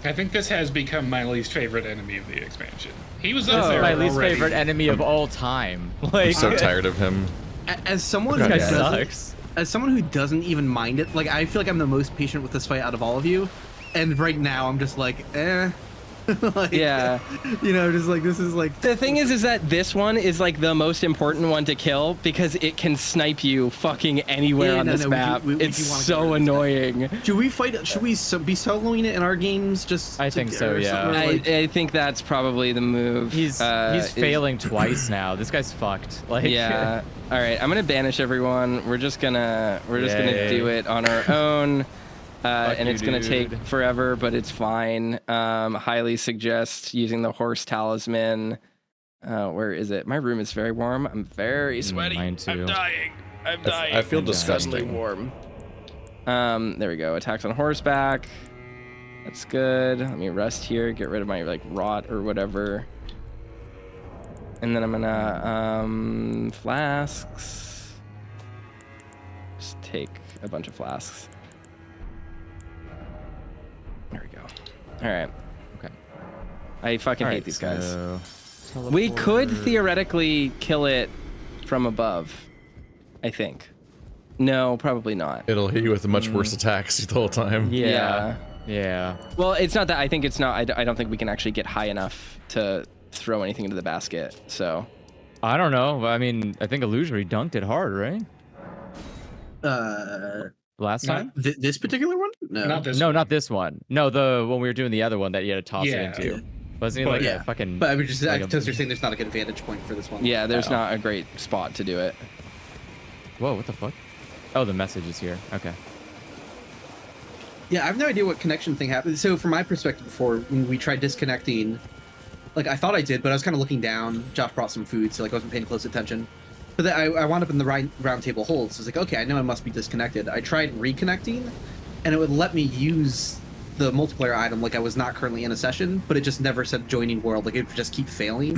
I think this has become my least favorite enemy of the expansion. He was up there my least favorite enemy of all time. Like, I'm so tired of him. As someone who doesn't even mind it, like, I feel like I'm the most patient with this fight out of all of you, and right now I'm just like, like, yeah, you know, just like, this is like, the thing is that this one is like the most important one to kill because it can snipe you fucking anywhere on this map. It's so annoying. Should we fight? Should we be soloing it in our games? Just I think so. Yeah, I think that's probably the move. He's failing twice now. This guy's fucked. Like, yeah. All right, I'm gonna banish everyone. We're just gonna do it on our own. And it's going to take forever, but it's fine. Highly suggest using the horse talisman. Where is it? My room is very warm. I'm very sweaty. Mine too. I'm dying. I feel disgusting. Warm. There we go. Attacks on horseback. That's good. Let me rest here. Get rid of my like rot or whatever. And then I'm gonna flasks. Just take a bunch of flasks. There we go. All right. Okay. I fucking hate these guys. We could theoretically kill it from above, I think. No, probably not. It'll hit you with much worse attacks the whole time. Yeah. Well, it's not that. I think it's not. I don't think we can actually get high enough to throw anything into the basket. So. I don't know. I mean, I think Illusory dunked it hard, right? Last time? This particular one? No. Not this one. Not this one. No, the when we were doing the other one that you had to toss it into. Wasn't he like a fucking... But I was just, Toaster's saying there's not a good vantage point for this one. Yeah, there's not a great spot to do it. Whoa, what the fuck? Oh, the message is here. Okay. Yeah, I have no idea what connection thing happened. So from my perspective before, when we tried disconnecting, like I thought I did, but I was kind of looking down. Josh brought some food, so like I wasn't paying close attention. But then I wound up in the round table hold, so I was like, okay, I know I must be disconnected. I tried reconnecting, and it would let me use the multiplayer item like I was not currently in a session, but it just never said joining world. Like it would just keep failing.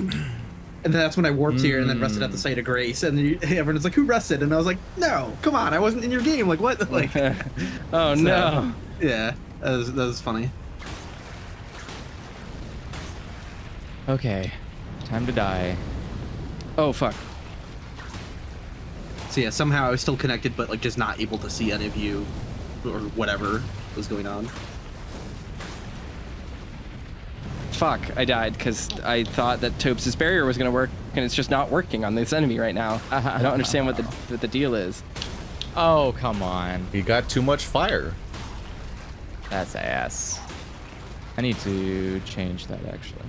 And then that's when I warped here and then rested at the site of grace. And then everyone's like, who rested? And I was like, no, come on, I wasn't in your game. Like what? Like, oh no. Yeah, that was funny. Okay, time to die. Oh fuck. So yeah, somehow I was still connected, but like just not able to see any of you or whatever was going on. Fuck, I died because I thought that Topes' barrier was going to work, and it's just not working on this enemy right now. I don't understand what the deal is. Oh, come on. He got too much fire. That's ass. I need to change that, actually.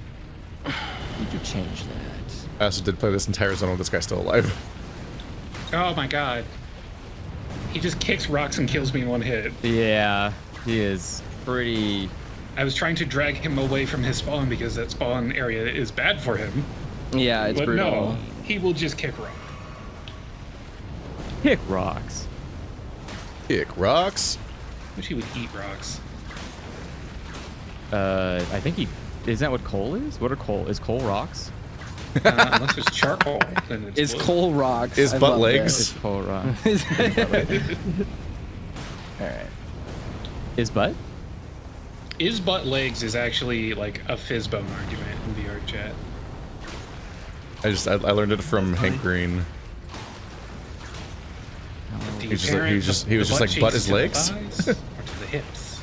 Need to change that. I also did play this entire zone with this guy still alive. Oh my god. He just kicks rocks and kills me in one hit. Yeah, he is pretty I was trying to drag him away from his spawn because that spawn area is bad for him. Yeah, it's but brutal. No, he will just kick rock. Kick rocks. Kick rocks. Wish he would eat rocks. I think he... Isn't that what coal is? What are coal? Is coal rocks? Unless it's charcoal, then It's wood. coal rocks. Is I butt love legs? Is coal rocks. All right. Is butt? Is butt legs is actually like a fizzbone argument in VR chat. I learned it from Hank Green. Do He you just like- parent he just- the he was just butt like, butt cheeks his to the legs? thighs or to the hips?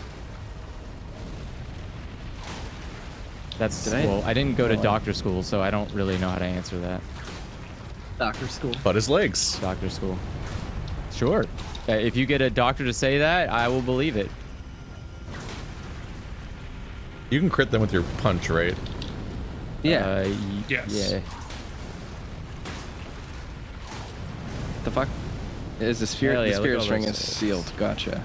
That's... Did I- Well, I didn't go to doctor school, so I don't really know how to answer that. Doctor school. Butt his legs. Doctor school. Sure. If you get a doctor to say that, I will believe it. You can crit them with your punch, right? Yeah. Yes. Yeah. The fuck? Is the spirit? Hell yeah, the look spirit at all string those is souls. sealed. Gotcha.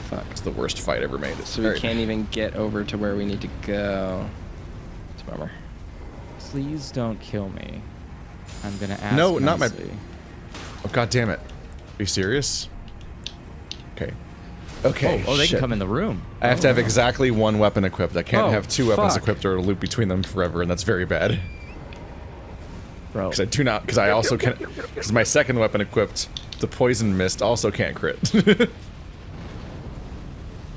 Fuck. It's the worst fight ever made. So we Alright. can't even get over to where we need to go. It's a bummer. Please don't kill me. I'm gonna ask. No, not my- nicely. Oh, god damn it. Are you serious? Okay. Okay. Oh, they shit. can come in the room. I have to have exactly one weapon equipped. I can't Oh, have two weapons fuck. equipped or it'll loop between them forever, and that's very bad. Bro. Because I do not. Because I also can't. Because my second weapon equipped, the poison mist, also can't crit.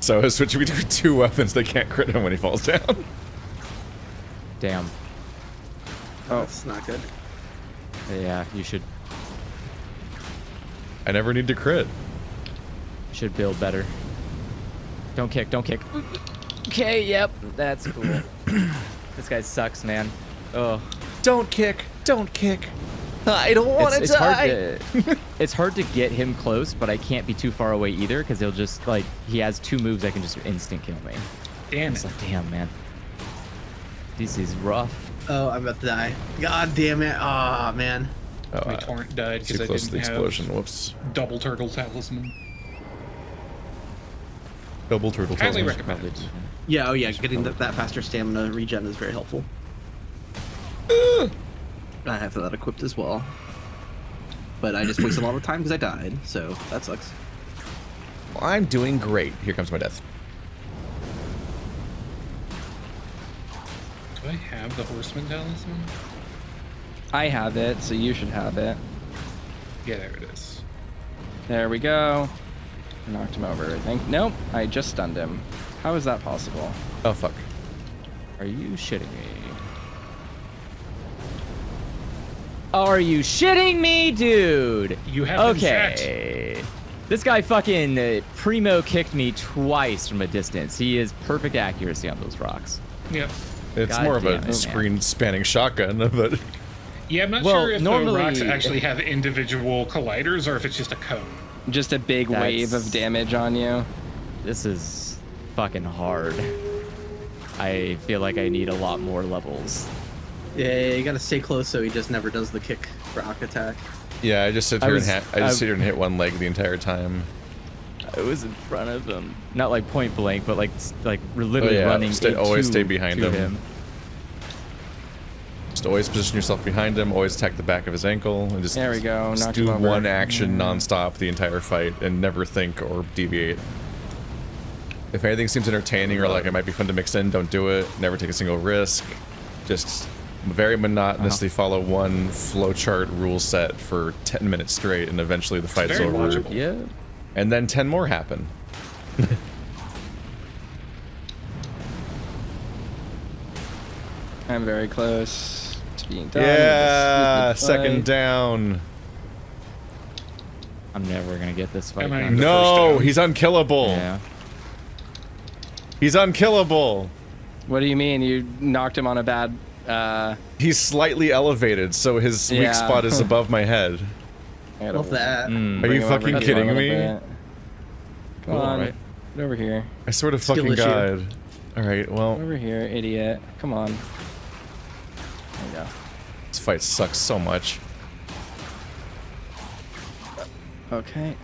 So I switch between two weapons. They can't crit him when he falls down. Damn. Oh, that's not good. Yeah, you should I never need to crit. build better. Don't kick, don't kick. Okay, yep, that's cool. This guy sucks, man. Oh. Don't kick. Don't kick. I don't want to It's die. hard to it's hard to get him close, but I can't be too far away either because he'll just like he has two moves that can just instant kill me. Damn It's it. like, damn, man. This is rough. Oh, I'm about to die. God damn it. Oh, man. My torrent died Too because I close to the didn't explosion. have Whoops. double turtle talisman. Double turtle. Highly Talisman. recommend Probably it. Yeah, oh yeah, getting that faster stamina regen is very helpful. I have that equipped as well. But I just wasted a lot of time because I died, so that sucks. Well, I'm doing great. Here comes my death. Do I have the horseman talisman? I have it, so you should have it. Yeah, there it is. There we go. Knocked him over, I think. Nope, I just stunned him. How is that possible? Oh fuck. Are you shitting me? Are you shitting me, dude? You have been Okay. This guy fucking primo kicked me twice from a distance. He is perfect accuracy on those rocks. Yep. It's God more of damn a it, man. screen spanning shotgun, but Yeah, I'm not Well, sure if normally- the rocks actually have individual colliders or if it's just a cone. Just a big wave That's- of damage on you. This is fucking hard. I feel like I need a lot more levels. Yeah, you gotta stay close so he just never does the kick rock attack. yeah, I just sit I here was- and sit here and hit one leg the entire time. I was in front of him, not like point blank, but like literally yeah, running. always into- stay behind to him. Just always position yourself behind him. Always attack the back of his ankle, and just There we go, Just knocked do him over. one action nonstop the entire fight, and never think or deviate. If anything seems entertaining or like it might be fun to mix in, don't do it. Never take a single risk. Just very monotonously follow one flowchart rule set for 10 minutes straight, and eventually the fight's very over. watchable. Yeah. And then 10 more happen. I'm very close to being done. Yeah, with this second fight. down. I'm never gonna get this fight Am I- done. The No, first he's unkillable. Yeah. He's unkillable. What do you mean? You knocked him on a bad. He's slightly elevated, so his Yeah. weak spot is above my head. I gotta Love that. Are bring you him over fucking here kidding a me? little bit. Come Cool, on, right? get over here. I swear to Skill fucking issue. God. Alright, well, Over here, idiot. Come on. There we go. this fight sucks so much. Okay.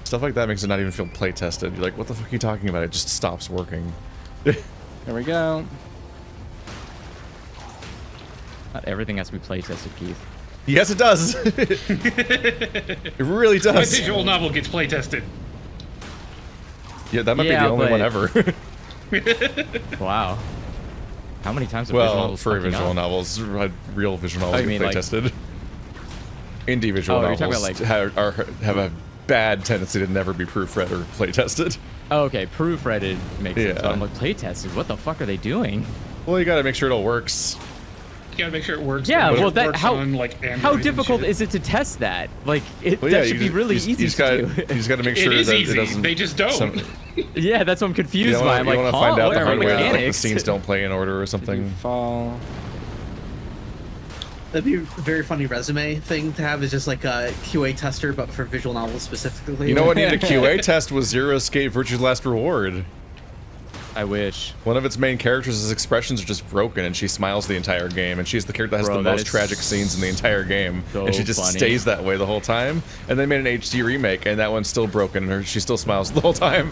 Stuff like that makes it not even feel play tested. You're like, what the fuck are you talking about? It just stops working. There we go. Not everything has to be play tested, Keith. Yes, it does. It really My does. visual novel gets play tested. Yeah, that might be the only one ever. Wow. How many times have Well, visual novels for fucking visual up? novels, real visual novels you get mean, play like- tested. Indie visual Oh, you're talking novels about, have a bad tendency to never be proofread or play tested. Oh, okay, proofreaded makes sense. Yeah. But I'm like, play tested? What the fuck are they doing? Well, you gotta make sure it all works. You gotta make sure it works. Yeah, but well, it that works how on, like, Android how and difficult shit. is it to test that? Like, Well, that should be really you easy just to gotta, do. You just gotta make It sure is that easy. it doesn't. They just don't. Yeah, that's what I'm You confused don't by. I'm like, want to huh? find out What the are hard way that like, the mechanics? scenes don't play in order or something. Fall. That'd be a very funny resume thing to have, is just like a QA tester, but for visual novels specifically. You know what needed a QA test was Zero Escape Virtue's Last Reward. I wish. One of its main characters' expressions are just broken, and she smiles the entire game, and she's the character that has Bro, the that most is tragic scenes in the entire game, so and she just funny. stays that way the whole time. And they made an HD remake, and that one's still broken, and she still smiles the whole time.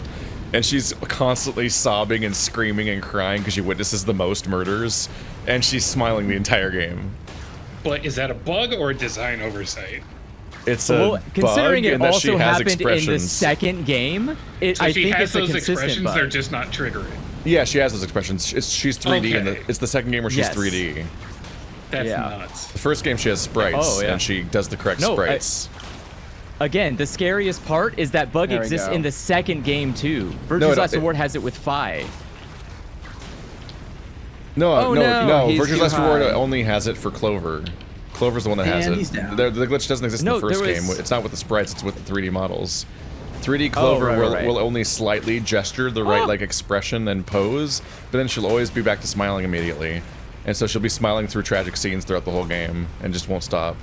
And she's constantly sobbing and screaming and crying because she witnesses the most murders, and she's smiling the entire game. But is that a bug or a design oversight? It's a Well, considering bug it in that she also has happened in the expressions. second game, So I she think has it's a those consistent expressions, bug. they're just not triggering. Yeah, she has those expressions. She's 3D, and Okay. it's the second game where she's Yes. 3D. That's Yeah. nuts. The first game she has sprites, Oh, yeah. and she does the correct No, sprites. Again, the scariest part is that bug There we exists go. in the second game too. No, Virtue's no, Last Reward has it with Fi. No, Oh, no, no. he's Virtue's too Last Reward high. only has it for Clover. Clover's the one that has And it. he's down. The glitch doesn't exist No, in the first there was- game. It's not with the sprites, it's with the 3D models. 3D Clover right, will, right. will only slightly gesture the right like expression and pose, but then she'll always be back to smiling immediately. And so she'll be smiling through tragic scenes throughout the whole game and just won't stop.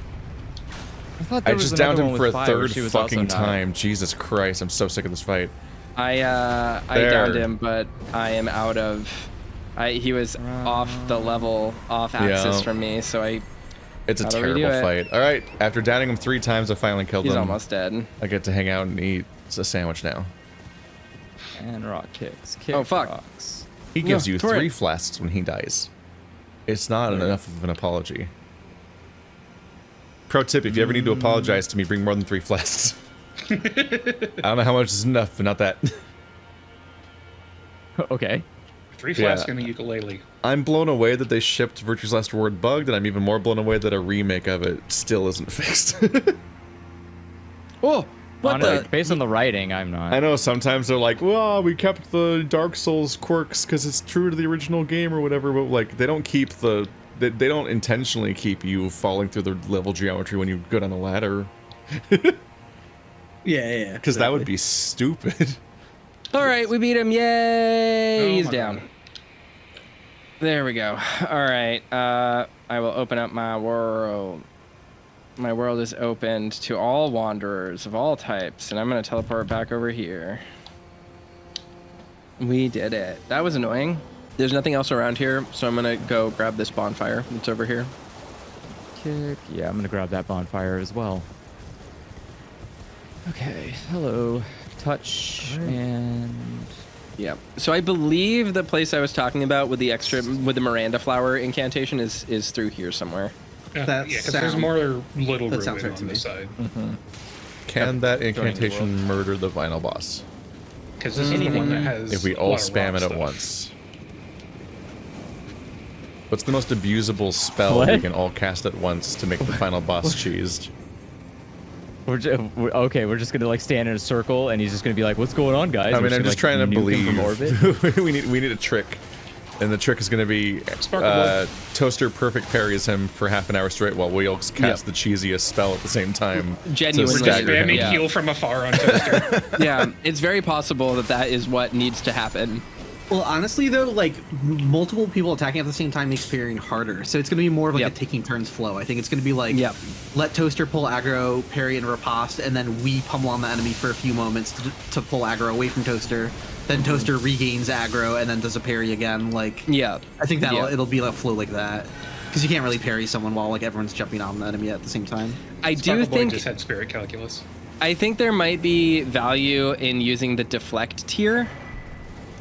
I thought I there was just downed another him one for a with Fi where third she was also fucking not. time. Jesus Christ, I'm so sick of this fight. I There. downed him, but I am out of. He was off the level, off axis Yeah. from me, so It's a Gotta terrible redo it. fight. All right, after downing him 3 times, I finally killed he's him. almost dead. I get to hang out and eat a sandwich now. And rock kicks. Oh, fuck. Rocks. He gives No, you turret. 3 flasks when he dies. It's not enough of an apology. Pro tip, if you ever need to apologize to me, bring more than 3 flasks. I don't know how much is enough, but not that. Okay. 3 flasks Yeah. and a ukulele. I'm blown away that they shipped Virtue's Last Reward bugged, and I'm even more blown away that a remake of it still isn't fixed. Oh, what Honestly, the? based on the writing, I'm not. I know sometimes they're like, well, we kept the Dark Souls quirks because it's true to the original game or whatever, but like they don't keep the they don't intentionally keep you falling through the level geometry when you go down a ladder, Yeah. because that would be stupid. All right, we beat him. Yay! Oh He's my down. God. There we go. All right. I will open up my world. My world is opened to all wanderers of all types, and I'm going to teleport back over here. We did it. That was annoying. There's nothing else around here, so I'm going to go grab this bonfire that's over here. Kick. Yeah, I'm gonna grab that bonfire as well. Okay. Hello. Touch and. Yeah. So I believe the place I was talking about with the extra, with the Miranda flower incantation is through here somewhere. That Yeah, because there's sound- more little that sounds ruin right to on the me. side. Can that the incantation murder the final boss Because this is the one that has. if we a all lot of spam rock it at stuff. once? What's the most abusable spell What? we can all cast at once to make the final boss cheesed? Okay, we're just gonna like stand in a circle, and he's just gonna be like, "What's going on, guys?" I mean, We're I'm just like, trying to nuke him believe. from orbit. we need a trick, and the trick is going to be Sparkle Toaster perfect parries him for half an hour straight while we all cast the cheesiest spell at the same time. Genuinely. to Just stagger spamming him. Yeah. heal from afar on Toaster. Yeah, it's very possible that that is what needs to happen. Well, honestly, though, like multiple people attacking at the same time makes parrying harder. So it's going to be more of like Yep. a taking turns flow. I think it's going to be like, Yep. let Toaster pull aggro, parry and riposte, and then we pummel on the enemy for a few moments to pull aggro away from Toaster. Then Toaster regains aggro and then does a parry again. Like, Yeah. I think Yeah. it'll be a flow like that. Because you can't really parry someone while like everyone's jumping on the enemy at the same time. I do Sparkle Boy think just had spirit calculus. I think there might be value in using the deflect tier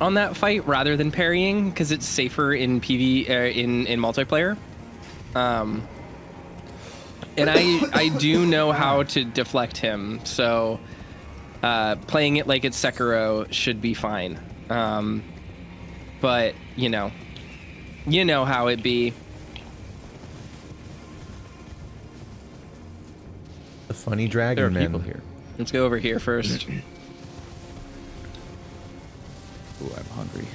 on that fight rather than parrying, because it's safer in PV in multiplayer. And I do know how to deflect him, so playing it like it's Sekiro should be fine. But you know how it be. The funny dragon There are man. people here. Let's go over here first. Ooh, I'm hungry.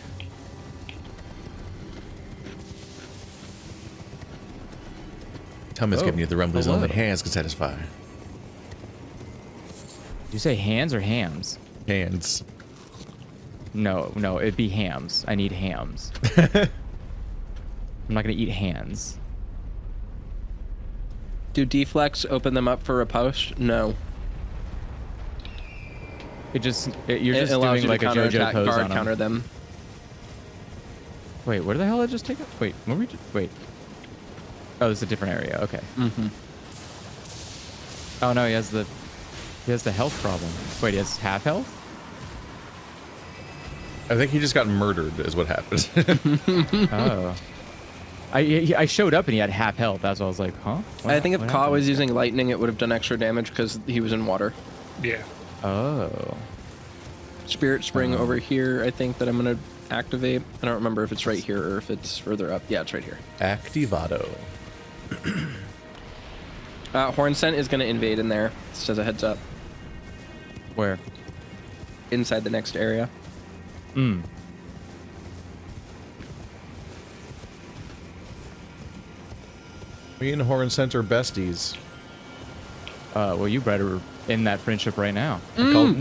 Tummy's Oh, giving you the rumblies hello. only hands can satisfy. Did you say hands or hams? Hands. No, it'd be hams. I need hams. I'm not gonna eat hands. Do deflects open them up for a post? No. You're just It doing allows you like to a JoJo counterattack pose guard on 'em. counter them. Wait, where the hell did I just take it? Wait, where we just, wait. Oh, this is a different area. Okay. Mm-hmm. Oh no, he has the health problem. Wait, he has half health? I think he just got murdered is what happened. Oh. I showed up and he had half health. That's why I was like, huh? I think if What Ka happened? was using lightning, it would have done extra damage because he was in water. Yeah. Oh. Spirit Spring over here, I think that I'm going to activate. I don't remember if it's right here or if it's further up. Yeah, it's right here. Activado. Hornsent is going to invade in there, just as a heads up, Where? inside the next area. Hmm. Me and Hornsent are besties. Well, you better end that friendship right now. I called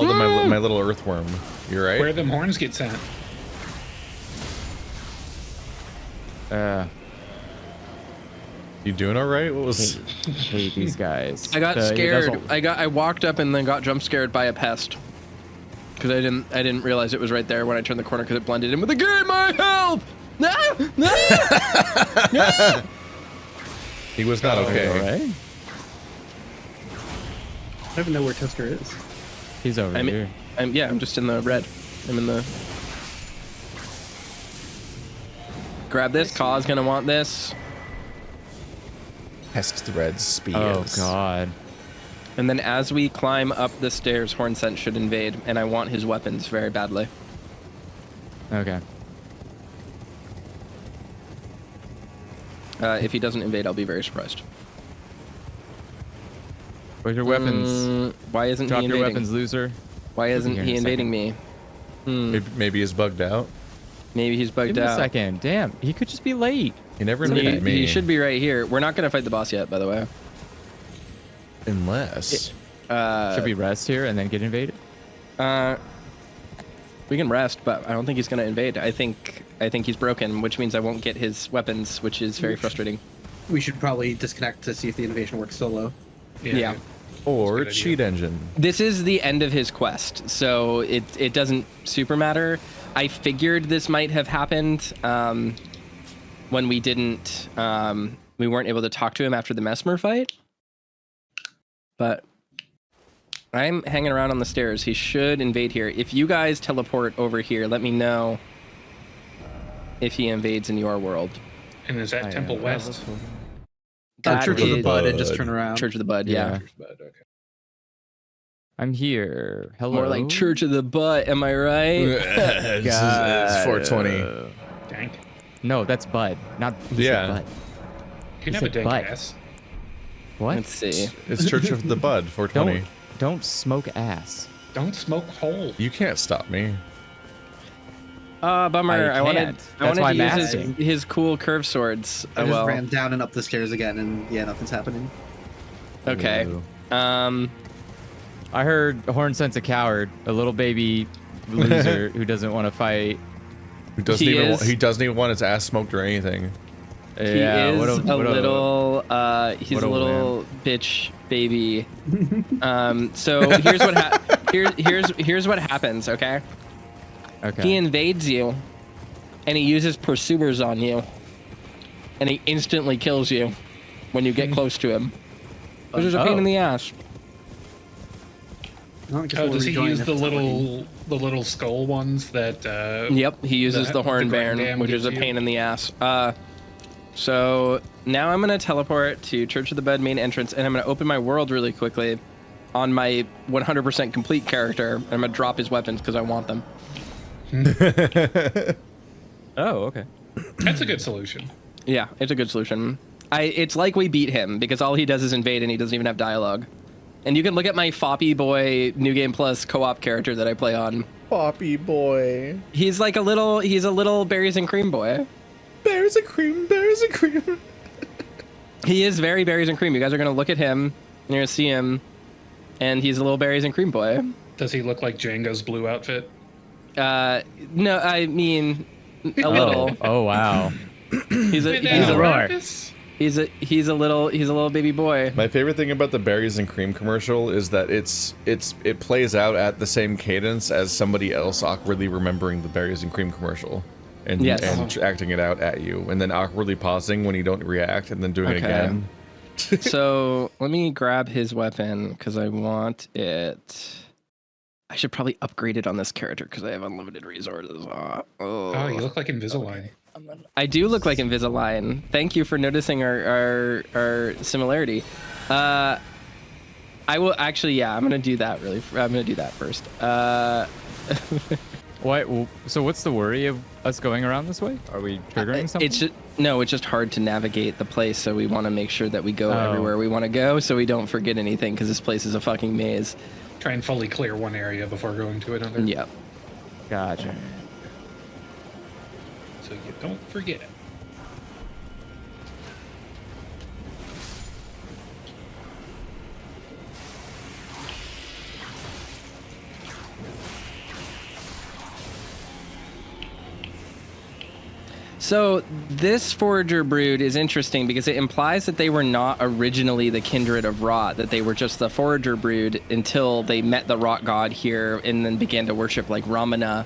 him my little earthworm. You right? Where them horns get sent? You doing all right? What was? Hate these guys. I got He scared. doesn't- I walked up and then got jump scared by a pest. Because I didn't realize it was right there when I turned the corner because it blended in with the game. My health! No! No! No! He was not okay. All right. I don't even know where Toaster is. He's over here. I'm just in the red. I'm in the. Grab this. Ka's gonna want this. Pest threads spears. Oh god. And then as we climb up the stairs, Hornsent should invade, and I want his weapons very badly. Okay. If he doesn't invade, I'll be very surprised. Where's your weapons? Why isn't Drop he your invading? weapons, loser. Why isn't Here in he a invading second. me? Maybe he's bugged out. Maybe he's bugged Give me a out. second. Damn, he could just be late. He never invaded me. He should be right here. We're not gonna fight the boss yet, by the way. Unless. Should we rest here and then get invaded? We can rest, but I don't think he's gonna invade. I think he's broken, which means I won't get his weapons, which is very frustrating. We should probably disconnect to see if the invasion works solo. Yeah. Or That's a good cheat engine. This is the end of his quest, so it doesn't super matter. I figured this might have happened when we didn't we weren't able to talk to him after the Mesmer fight. But I'm hanging around on the stairs. He should invade here. If you guys teleport over here, let me know if he invades in your world. And is that Temple West? That Church of the is Bud and just turn around. Church of the Bud, yeah. Okay. I'm here. Hello. More like Church of the Butt, am I right? It's 420. Dang. No, that's Bud. Not he said Yeah. Bud. You can He have a said dank butt. ass. What? Let's see. It's Church of the Bud, 420. Don't smoke ass. Don't smoke hole. You can't stop me. Bummer. I wanted can't. I That's why wanted I'm to use asking. his cool curve swords. I Oh just well. ran down and up the stairs again, and yeah, nothing's happening. Okay. Ooh. Um I heard Hornsent's a coward, a little baby loser who doesn't want to fight. He doesn't He even. is- He doesn't even want his ass smoked or anything. he Yeah, is what a what little he's what a a little bitch baby. So here's what happens, okay? Okay. He invades you and he uses pursuers on you. And he instantly kills you when you get close to him. Which is a pain in the ass. Does he use the little skull ones that? Yep, he uses the horn baron, which is a pain in the ass. So now I'm gonna teleport to Church of the Bed main entrance, and I'm gonna open my world really quickly on my 100% complete character. And I'm gonna drop his weapons because I want them. Oh, okay. That's a good solution. Yeah, it's a good solution. It's like we beat him because all he does is invade and he doesn't even have dialogue. And you can look at my Foppy Boy New Game Plus co-op character that I play on. Poppy boy. He's like a little berries and cream boy. Berries and cream, berries and cream. He is very berries and cream. You guys are gonna look at him and you're gonna see him, and he's a little berries and cream boy. Does he look like Django's blue outfit? No, I mean a little. Oh wow. He's a little baby boy. My favorite thing about the berries and cream commercial is that it plays out at the same cadence as somebody else awkwardly remembering the berries and cream commercial and acting it out at you, and then awkwardly pausing when you don't react and then doing it again. So let me grab his weapon because I want it. I should probably upgrade it on this character because I have unlimited resources. Oh, you look like Invisalign. Okay. I do look like Invisalign. Thank you for noticing our similarity. I will actually, yeah, I'm gonna do that. I'm gonna do that first. What? So what's the worry of us going around this way? Are we triggering something? It's just hard to navigate the place, so we want to make sure that we go everywhere we want to go, so we don't forget anything, because this place is a fucking maze. Try and fully clear one area before going to another. Yep. Gotcha. So you don't forget. So this forager brood is interesting because it implies that they were not originally the kindred of rot, that they were just the forager brood until they met the rot god here and then began to worship like Ramina,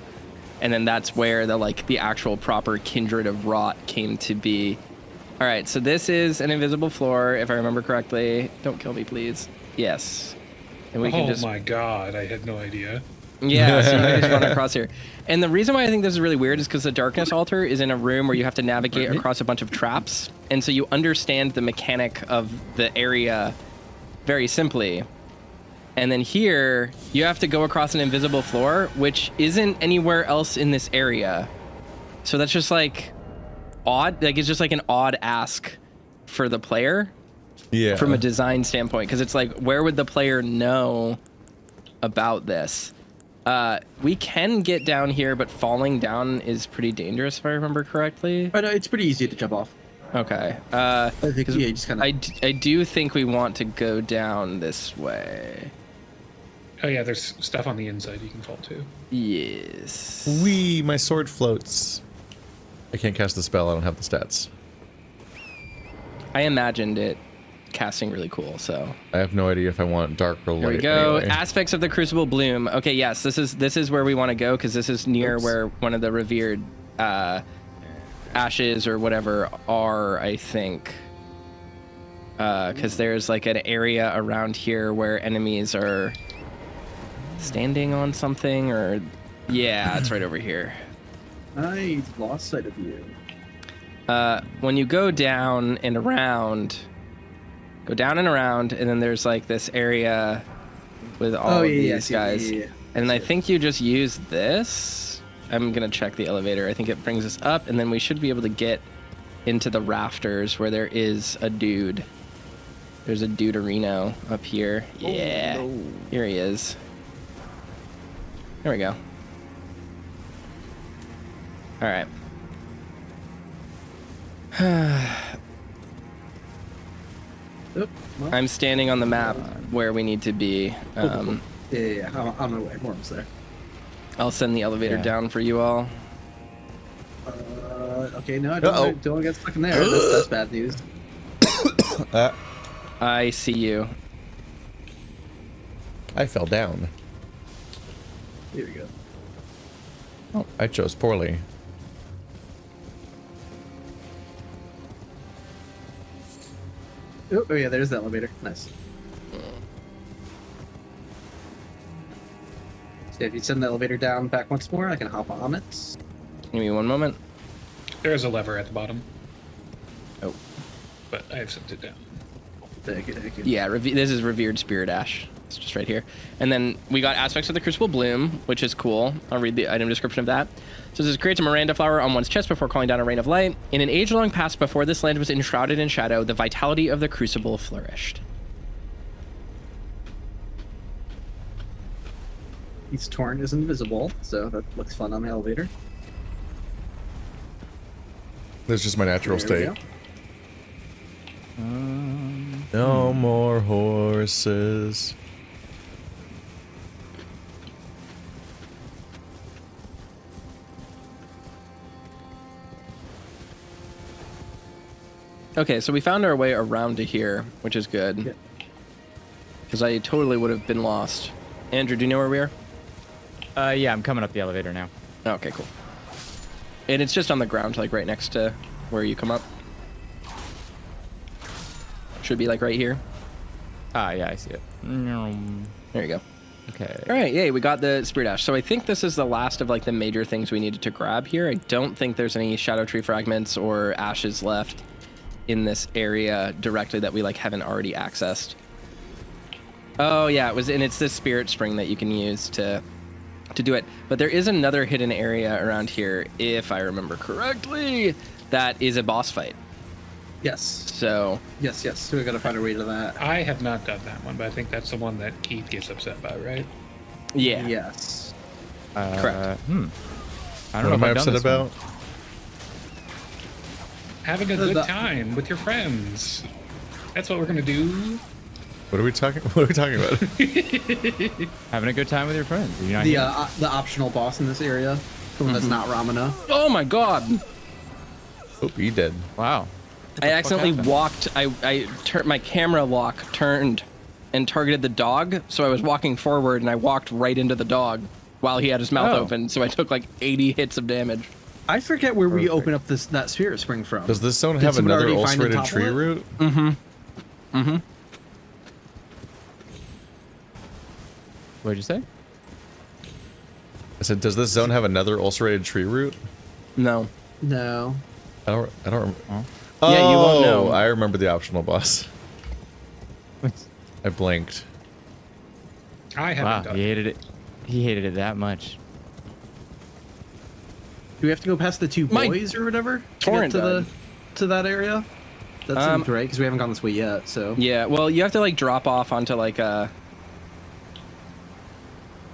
and then that's where the actual proper kindred of rot came to be. All right, so this is an invisible floor, if I remember correctly. Don't kill me, please. Yes. And we can just... my god, I had no idea. Yeah, so I just run across here. And the reason why I think this is really weird is because the darkness altar is in a room where you have to navigate across a bunch of traps. And so you understand the mechanic of the area very simply. And then here, you have to go across an invisible floor, which isn't anywhere else in this area. So that's just like odd. Like, it's just like an odd ask for the player. Yeah. From a design standpoint. Because it's like, where would the player know about this? We can get down here, but falling down is pretty dangerous, if I remember correctly. But it's pretty easy to jump off. Okay. I think you just kind of... I do think we want to go down this way. Oh yeah, there's stuff on the inside you can fall to. Yes. Wee, my sword floats. I can't cast the spell, I don't have the stats. I imagined it casting really cool, so I have no idea if I want dark or light. here we go. Anyway. Aspects of the Crucible Bloom. Okay, yes, this is where we want to go, because this is near where one of the revered ashes or whatever are, I think. Because there's like an area around here where enemies are standing on something, or yeah, it's right over here. I lost sight of you. When you go down and around, and then there's like this area with all of these guys. Yeah. And I think you just use this. I'm gonna check the elevator. I think it brings us up, and then we should be able to get into the rafters where there is a dude. There's a duderino up here. Yeah, oh, no. Here he is. There we go. All right. I'm standing on the map where we need to be. Yeah, on my way. We're almost there. I'll send the elevator down for you all. Okay, no, I don't want to get stuck in there. That's bad news. I see you. I fell down. Here we go. Oh, I chose poorly. Oh yeah, there's the elevator. Nice. If you send the elevator down back once more, I can hop on it. Give me one moment. There's a lever at the bottom. Oh. But I have sent it down. Thank you. Yeah, this is Revered Spirit Ash. It's just right here. And then we got aspects of the Crucible Bloom, which is cool. I'll read the item description of that. So this creates a Miranda flower on one's chest before calling down a rain of light. In an age-long past before this land was enshrouded in shadow, the vitality of the Crucible flourished. Each torn is invisible, so that looks fun on the elevator. That's just my natural There we state. No more horses. Okay, so we found our way around to here, which is good. Because I totally would have been lost. Andrew, do you know where we are? Yeah, I'm coming up the elevator now. Okay, cool. And it's just on the ground, like right next to where you come up. Should be like right here. Ah, yeah, I see it. There you go. Okay. All right, yay, we got the Spirit Ash. So I think this is the last of like the major things we needed to grab here. I don't think there's any Scadutree Fragments or ashes left in this area directly that we like haven't already accessed. Oh yeah, it was, and it's this Spirit Spring that you can use to do it. But there is another hidden area around here, if I remember correctly, that is a boss fight. Yes. So Yes. So we gotta find a way to that. I have not done that one, but I think that's the one that Keith gets upset by, right? yeah, Yes. correct. I don't What know am if I I've done upset this one. about? Having a good time with your friends. That's what we're gonna do. What are we talking about? Having a good time with your friends. You're not The here. the optional boss in this area, the one that's not Ramina. Oh my god! Oh, he did. Wow. I accidentally happened? walked. I turned my camera lock turned and targeted the dog. So I was walking forward and I walked right into the dog while he had his mouth Oh. open. So I took like 80 hits of damage. I forget where we Perfect. open up that spirit spring from. Does this zone Did have someone another already find and ulcerated topple tree it? root? What'd you say? I said, does this zone have another ulcerated tree root? No. No. I don't remember. Huh? Oh, Yeah, you won't know. I remember the optional boss. I blinked. I haven't Wow, done he it. hated it. He hated it that much. Do we have to go past the two My boys or whatever to torrent get to died. to that area? That seems right because we haven't gone this way yet. So Yeah. Well, you have to like drop off onto like a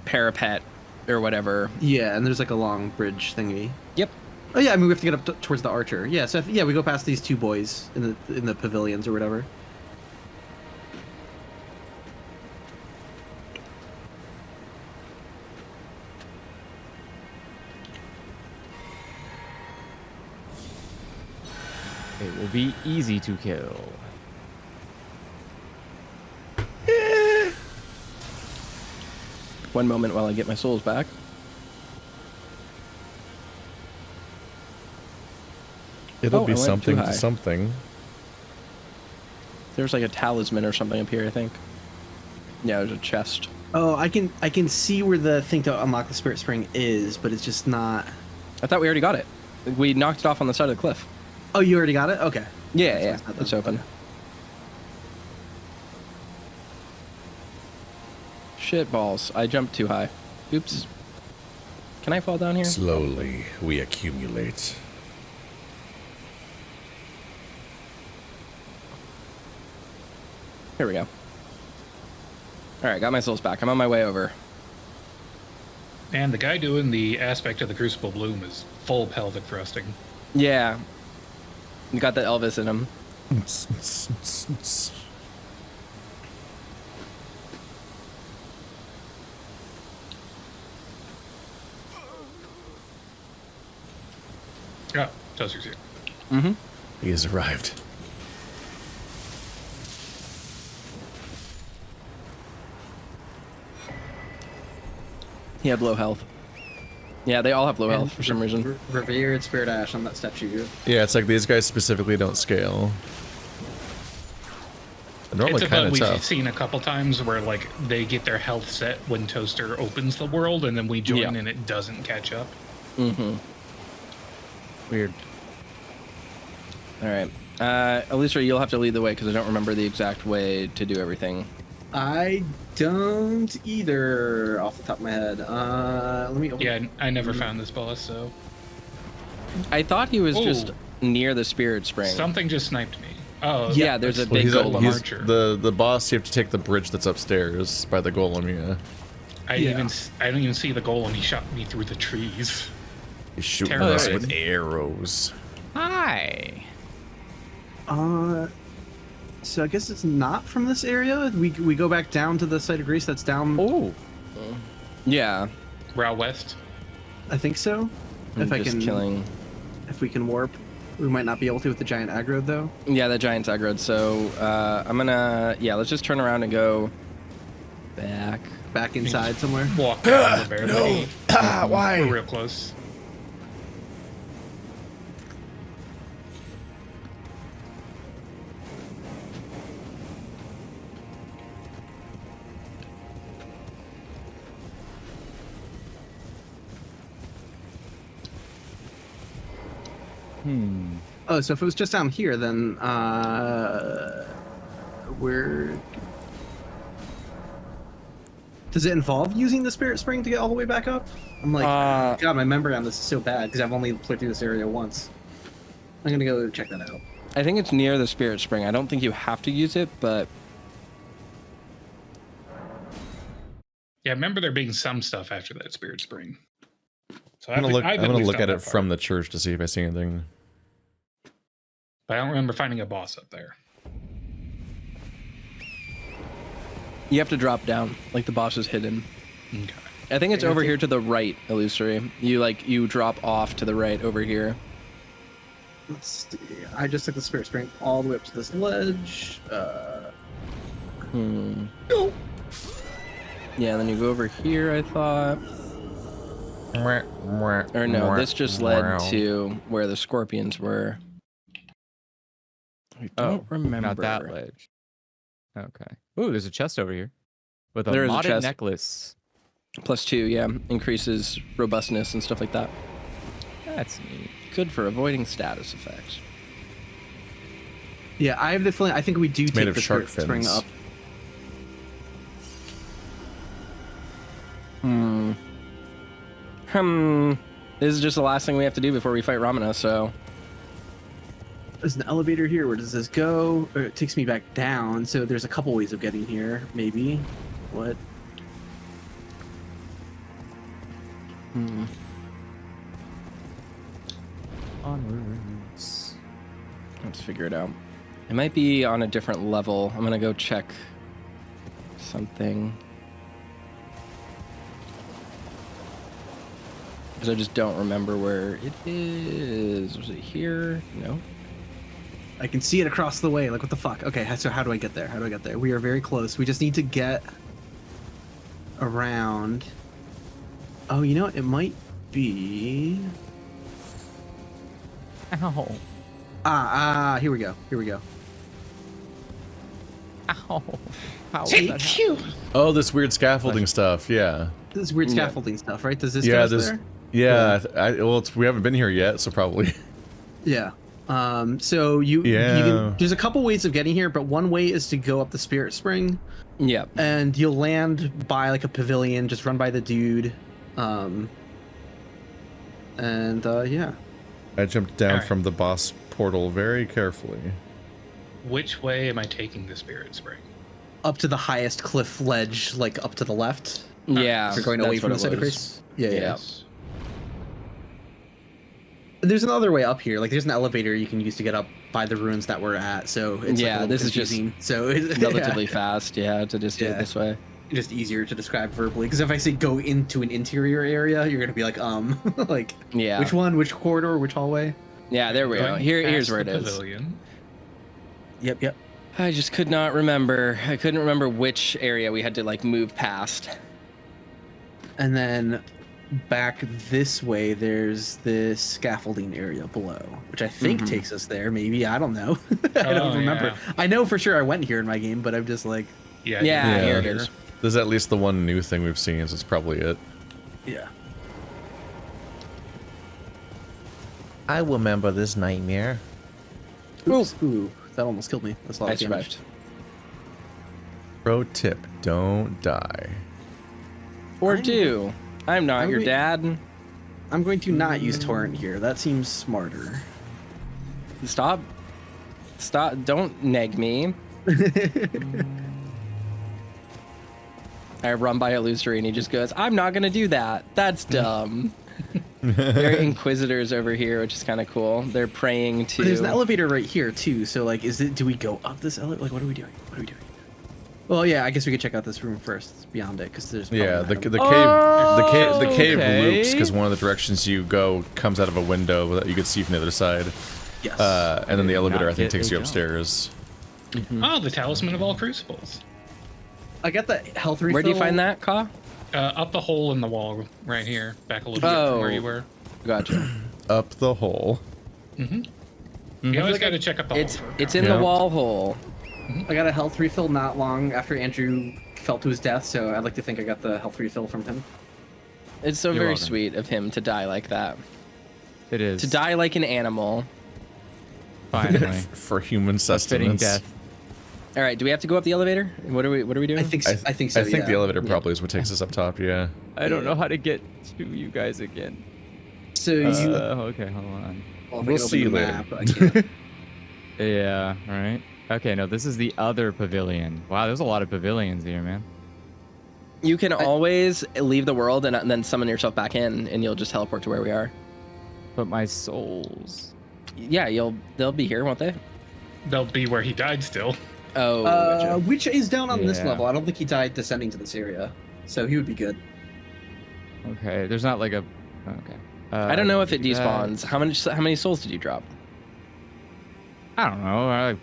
parapet or whatever. yeah, and there's like a long bridge thingy. Yep. Oh yeah, I mean we have to get up towards the archer. Yeah, so yeah, we go past these two boys in the pavilions or whatever. It will be easy to kill. One moment while I get my souls back. It'll Oh, I be went too something high. to something. There's like a talisman or something up here, I think. Yeah, there's a chest. Oh, I can see where the thing to unlock the spirit spring is, but it's just not. I thought we already got it. We knocked it off on the side of the cliff. Oh, you already got it? Okay. Yeah, yeah, it's not it's done. open. Shit balls. I jumped too high. Oops. Can I fall down here? Slowly, we accumulate. Here we go. Alright, got my souls back. I'm on my way over. And the guy doing the aspect of the Crucible Bloom is full pelvic thrusting. Yeah. You got the Elvis in him. Oh, Tuzzer's here. Mm-hmm. He has arrived. He had low health. Yeah, they all have low health for some reason. Revered spirit ash on that statue. Yeah, it's like these guys specifically don't scale. normally It's a kind bug of we've tough. seen a couple times where like they get their health set when Toaster opens the world, and then we join and it doesn't catch up. Mm-hmm. Weird. All right. Alicia, you'll have to lead the way because I don't remember the exact way to do everything. I don't either, off the top of my head. Let me open. Yeah, I never found this boss, so I thought he was just near the spirit spring. something just sniped me. Oh, Yeah, there's a big golem. archer. The boss. You have to take the bridge that's upstairs by the golem. Yeah. I don't even see the golem. He shot me through the trees. He's shooting Terrible. us with arrows. Hi. So I guess it's not from this area. We go back down to the site of Greece. That's down. Oh. Yeah. Rauh West. I think so. I'm just killing. If we can warp, we might not be able to with the giant aggro though. Yeah, the giant's aggroed. So I'm gonna. Yeah, let's just turn around and go back inside somewhere. Walk down the barricade. Why? We're real close. Oh, so if it was just down here, then where does it involve using the spirit spring to get all the way back up? I'm like, God, my memory on this is so bad because I've only played through this area once. I'm gonna go check that out. I think it's near the spirit spring. I don't think you have to use it, but Yeah, I remember there being some stuff after that spirit spring. So I'm gonna look at it from the church to see if I see anything. But I don't remember finding a boss up there. you have to drop down. Like the boss is hidden. Okay. I think it's over here to the right, Illusory. You drop off to the right over here. Let's see. I just took the spirit spring all the way up to this ledge. Yeah, then you go over here, I thought. Or no, this just led to where the scorpions were. I don't remember. Not that ledge. Okay. Ooh, there's a chest over here with a There is a modded chest. necklace. +2, yeah. Increases robustness and stuff like that. That's neat. Good for avoiding status effects. Yeah, I have the feeling. I think we do made take of the shark spirit spring fins. up. This is just the last thing we have to do before we fight Ramina, so... There's an elevator here. Where does this go? Or it takes me back down. So there's a couple ways of getting here, maybe. What? Onwards. Let's figure it out. It might be on a different level. I'm gonna go check something. Because I just don't remember where it is. Was it here? No. I can see it across the way. Like, what the fuck? Okay, so how do I get there? How do I get there? We are very close. We just need to get around. Oh, you know what? It might be... Ow. Here we go. Here we go. Ow. How was that happen? Oh, this weird scaffolding stuff. Yeah. This is weird scaffolding stuff, right? Does this Yeah. get us This. there? Yeah. We haven't been here yet, so probably. Yeah. So you can, there's a couple ways of getting here, but one way is to go up the spirit spring. Yeah. And you'll land by like a pavilion, just run by the dude. Yeah. I jumped down Alright. from the boss portal very carefully. Which way am I taking the spirit spring? Up to the highest cliff ledge, like up to the left. Yeah. If you're going away that's from the what side it of was. Grace. Yeah. Yes. There's another way up here. Like there's an elevator you can use to get up by the ruins that we're at. So it's Yeah, like this is just confusing. So it's Relatively fast, yeah, to just do it this way. just easier to describe verbally. Because if I say go into an interior area, you're gonna be like, like, Yeah. which one, which corridor, which hallway? Yeah, there we go. Going Here's past where it the is. Pavilion. Yep. I just could not remember. I couldn't remember which area we had to like move past. And then back this way, there's this scaffolding area below, which I think takes us there. Maybe, I don't know. I don't remember. Yeah. I know for sure I went here in my game, but I'm just like, Yeah, Here it is. There's at least the one new thing we've seen, so it's probably it. yeah. I remember this nightmare. Oops. Ooh, that almost killed me. That's a lot I of damage. survived. Pro tip: don't die. Or do. I'm not I'm your re- dad. I'm going to not use torrent here. That seems smarter. Stop. Stop. Don't neg me. I run by Illusory and he just goes, I'm not going to do that. That's dumb. They're inquisitors over here, which is kind of cool. They're praying to... But there's an elevator right here too. So like, do we go up this elevator? Like, what are we doing? What are we doing? Well, yeah, I guess we could check out this room first beyond it, because there's The probably cave okay. loops because one of the directions you go comes out of a window that you could see from the other side. yes. And then the elevator not I think get takes a you jump. upstairs. Oh, the talisman of all crucibles. I got the health refill. Where do you find that, Ka? Up the hole in the wall right here, back a little bit from where you were. Gotcha. Up the hole. You always got to check up the It's hole. it's in Yeah. the wall hole. I got a health refill not long after Andrew fell to his death, so I'd like to think I got the health refill from him. It's so You're very welcome. sweet of him to die like that. It is. To die like an animal. Finally. For human A fitting sustenance. death. All right, do we have to go up the elevator? What are we doing? I think so. I think so. I think the yeah. elevator probably is what takes us up top. Yeah. I don't know how to get to you guys again. So you. Okay, hold on. Well, if I we'll can open see the you later. map, I can't. Yeah, right. Okay, no, this is the other pavilion. Wow, there's a lot of pavilions here, man. You can always leave the world and then summon yourself back in, and you'll just teleport to where we are. But my souls. Yeah, they'll be here, won't they? They'll be where he died still. Oh, gotcha. Which is down on this Yeah. level. I don't think he died descending to this area, so he would be good. Okay, there's not like a. Okay. I don't know if it that- despawns. How many souls did you drop? I don't know.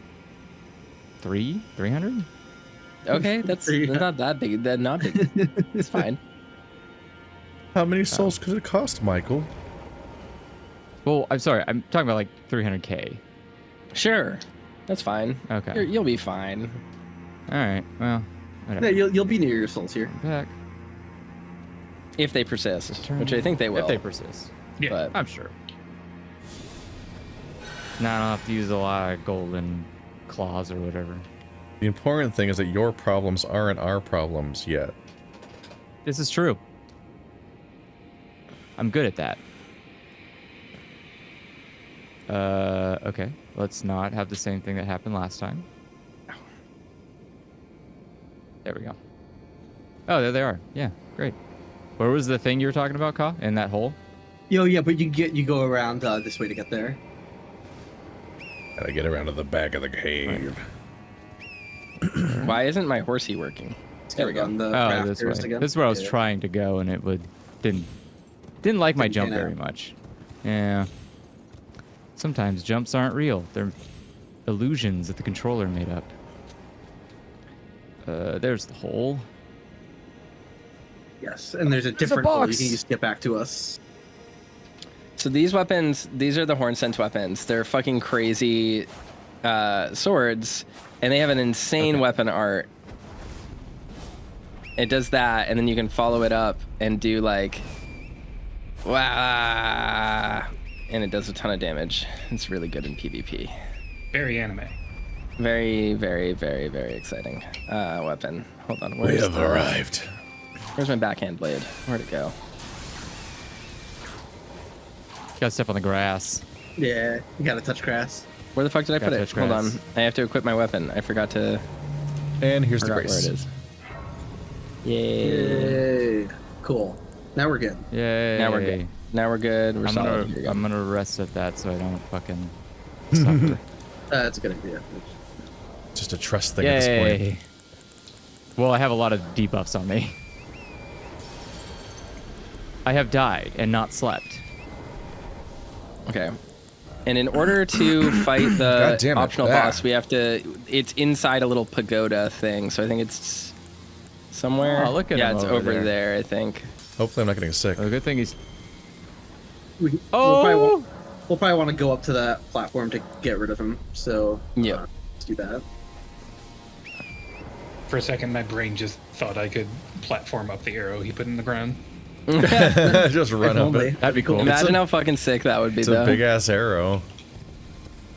300? Okay, that's not that big. That's not big. It's fine. How many souls could it cost, Michael? Well, I'm sorry. I'm talking about like 300k. Sure, that's fine. Okay. You'll be fine. All right. Well, whatever. Yeah, you'll be near your souls here. Back. If they persist, which I think they will. If they persist. Yeah. But I'm sure. Now I don't have to use a lot of golden claws or whatever. The important thing is that your problems aren't our problems yet. This is true. I'm good at that. Okay. Let's not have the same thing that happened last time. There we go. Oh, there they are. Yeah, great. Where was the thing you were talking about, Ka? In that hole? Yeah, but you go around this way to get there. Gotta get around to the back of the cave. why isn't my horsey working? There we go. On the Oh, this way. rafters again. This is where I was Yeah. trying to go, and it didn't like my Didn't jump pan out. very much. Yeah. Sometimes jumps aren't real. They're illusions that the controller made up. There's the hole. Yes, and there's a a different hole. You box. can just get back to us. So these weapons, these are the Hornsent weapons. They're fucking crazy swords, and they have an insane weapon art. It does that, and then you can follow it up and do like, wow, and it does a ton of damage. It's really good in PvP. Very anime. Very, very, very, very exciting weapon. Hold on, We have arrived. Where's my backhand blade? Where'd it go? Gotta step on the grass. Yeah, you gotta touch grass. Where the fuck did I put Gotta it? touch Hold on, grass. I have to equip my weapon. I forgot to. And here's the Forgot grace. where it is. Yay! Yay. Cool. Now we're good. Yay. Now we're good. Now we're good. We're solid. Here we go. I'm gonna rest at that so I don't fucking suffer. That's a good idea. Just a trust thing at this point. Yay. Well, I have a lot of debuffs on me. I have died and not slept. Okay. And in order to fight God the damn it. optional Ah. boss, we have to. It's inside a little pagoda thing, so I think it's somewhere. Oh, look at yeah, him it's over there, I think. Hopefully I'm not getting sick. The good thing he's. We'll probably want to go up to that platform to get rid of him. So yeah, let's do that. For a second, my brain just thought I could platform up the arrow he put in the ground. Just run up it. That'd be cool. Imagine how fucking sick that would be, It's though. a big ass arrow.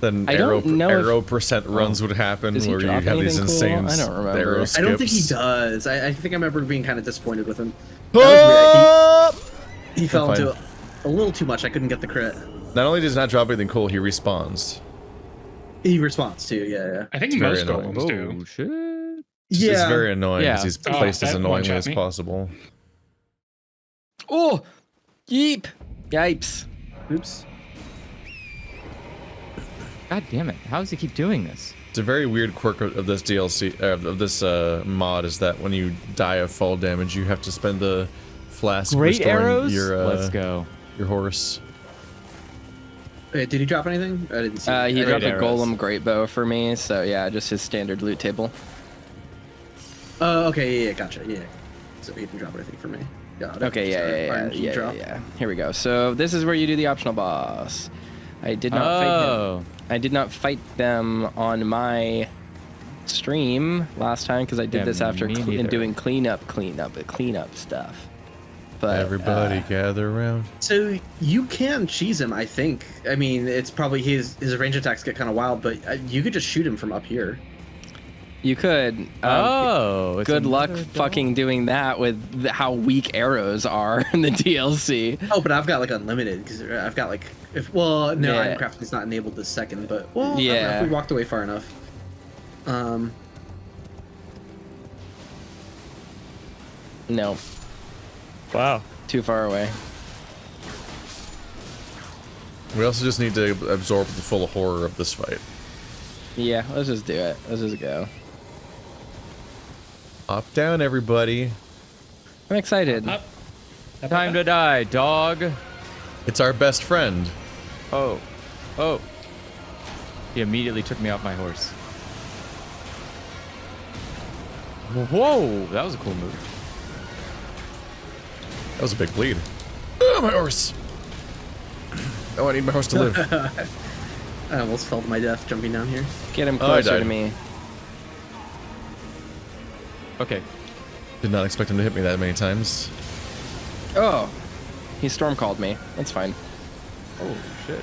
Then I don't know arrow percent runs would happen does he where you drop have these anything cool? insane I don't remember. arrow skips. I don't think he does. I think I remember being kind of disappointed with him. That was weird. He fell into a little too much. I couldn't get the crit. Not only does he not drop anything cool, he respawns. He responds too. Yeah. I think It's most very annoying. golems do. Oh shit! It's very annoying because he's Oh, placed as that annoyingly one-shot as me. possible. Oh, yeep, yipes. Oops. God damn it! How does he keep doing this? It's a very weird quirk of this DLC, of this mod, is that when you die of fall damage, you have to spend the flask Great restoring arrows. your Let's go. your horse. Wait, did he drop anything? I didn't see. He dropped a arrows. golem great bow for me, so yeah, just his standard loot table. Oh, okay. Yeah, gotcha. Yeah. So he didn't drop anything for me. Got it. Okay, Sorry, RNG drop. yeah. Here we go. So this is where you do the optional boss. I did not fight him. I did not fight them on my stream last time because I did this after doing cleanup stuff. But Everybody gather around. So you can cheese him, I think. I mean, it's probably his range attacks get kind of wild, but you could just shoot him from up here. you could. It's Good luck another fucking doing that with how weak arrows are in the DLC. Oh, but I've got like unlimited because I've got like no, Yeah. item crafting's not enabled this second, but well, I don't know Yeah. if we walked away far enough. No, Wow. too far away. We also just need to absorb the full horror of this fight. Yeah, let's just do it. Let's just go. Up, down, everybody. I'm excited. Up. Time to die, dog. It's our best friend. Oh. He immediately took me off my horse. Whoa, that was a cool move. That was a big bleed. Oh, my horse. Oh, I need my horse to live. I almost fell to my death jumping down here. Get him I closer died. to me. Okay. Did not expect him to hit me that many times. Oh, he storm called me. That's fine. Oh shit.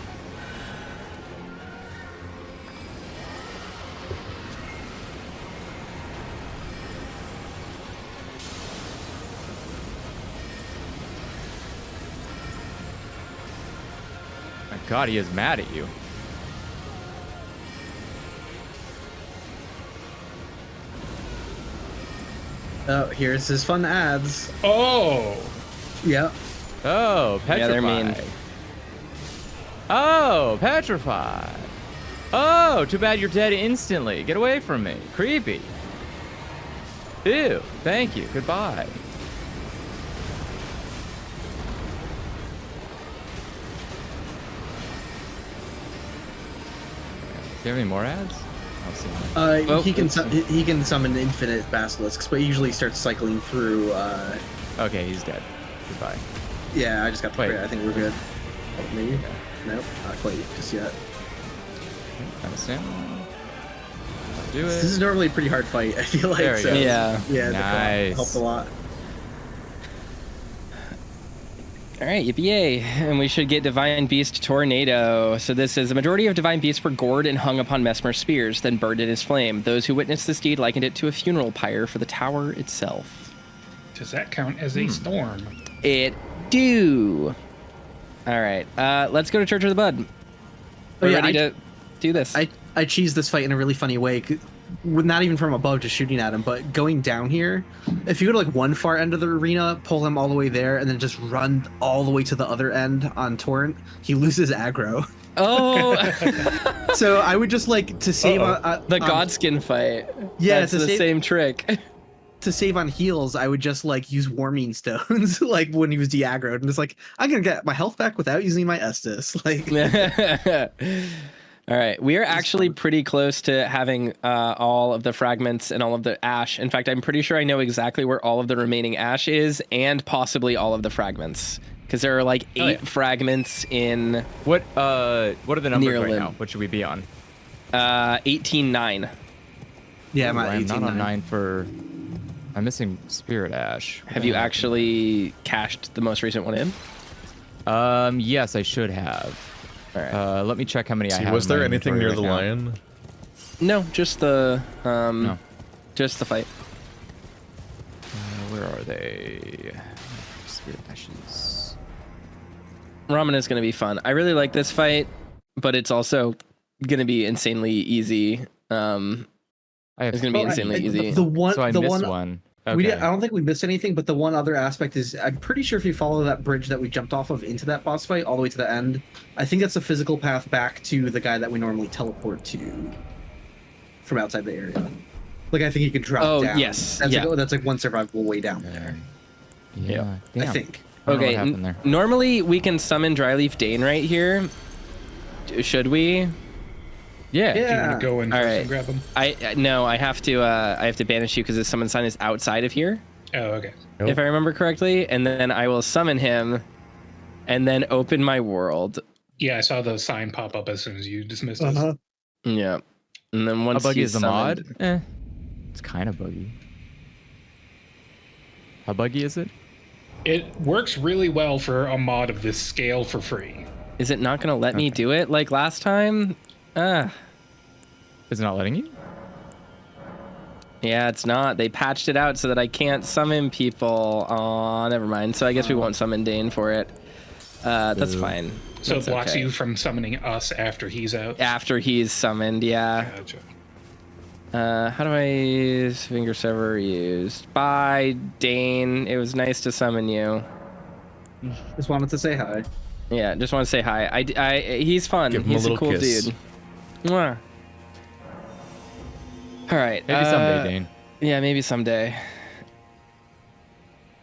My God, he is mad at you. Oh, here's his fun ads. Oh, Yeah. Oh, petrify. Yeah, they're mean. Oh, petrify. Oh, too bad you're dead instantly. Get away from me. Creepy. Ew. Thank you. Goodbye. Do you have any more ads? I'll see. Oh, He can summon infinite basilisks, but he usually starts cycling through. Okay, he's dead. Goodbye. Yeah, I just got the Wait. crit. I think we're good. Oh, maybe. Nope, not quite just yet. Kind of snap. Do This it. is normally a pretty hard fight. I feel like. There he So, goes. Yeah. Yeah. Nice. Helped a lot. All right, yippee! And we should get Divine Beast Tornado. So this is: the majority of Divine Beasts were gored and hung upon Messmer's spears, then burned in his flame. Those who witnessed this deed likened it to a funeral pyre for the tower itself. does that count as a storm? It do. All right, let's go to Church of the Bud. We're yeah, ready to do this. I cheesed this fight in a really funny way. With not even from above, just shooting at him, but going down here. If you go to like one far end of the arena, pull him all the way there, and then just run all the way to the other end on Torrent, he loses aggro. Oh, So I would just like to save the Godskin fight. Yeah, that's to the save- same trick. to save on heals. I would just like use warming stones, like when he was de-aggroed, and it's like I'm gonna get my health back without using my Estus. Like All right, we are actually pretty close to having all of the fragments and all of the ash. In fact, I'm pretty sure I know exactly where all of the remaining ash is, and possibly all of the fragments, because there are like 8 fragments in. What are the numbers right Enir-Ilim. now? What should we be on? 18-9. Yeah, I'm at I'm 18. not on 9 for. I'm missing Spirit Ash. Have you actually cashed the most recent one in? Yes, I should have. All right. Let me check how many I have. Was in my there anything near inventory the right now. lion? No, just the No. just the fight. Where are they? Spirit Ashes. Ramina is going to be fun. I really like this fight, but it's also going to be insanely easy. It's going to be insanely easy. The one, So I the missed one. one. I Okay. don't think we missed anything, but the one other aspect is I'm pretty sure if you follow that bridge that we jumped off of into that boss fight all the way to the end, I think that's a physical path back to the guy that we normally teleport to from outside the area. Like I think you can drop down. Yes. That's Yeah. that's like one survivable way down there. Yeah. I Damn. think. I don't know Okay. what happened there. Normally we can summon Dryleaf Dane right here. Should we? Yeah. Do you want to go in All first right. and grab him? No. I have to banish you because the summon sign is outside of here, Oh, okay. Nope. if I remember correctly, and then I will summon him, and then open my world. Yeah, I saw the sign pop up as soon as you dismissed us. Yeah. And then How once buggy he's is the summoned- mod? It's kind of buggy. How buggy is it? It works really well for a mod of this scale for free. Is it not going to let me do it like last time? Is it not letting you? Yeah, it's not. They patched it out so that I can't summon people. Aw, never mind. So I guess we won't summon Dane for it. That's fine. So That's it blocks okay. you from summoning us after he's out. After he's summoned, yeah. Gotcha. How do I finger server used? Bye, Dane. It was nice to summon you. Just wanted to say hi. Yeah, just want to say hi. He's fun. Give him a He's a little cool kiss. dude. Mwah. All right. Maybe someday, Dane. Yeah, maybe someday.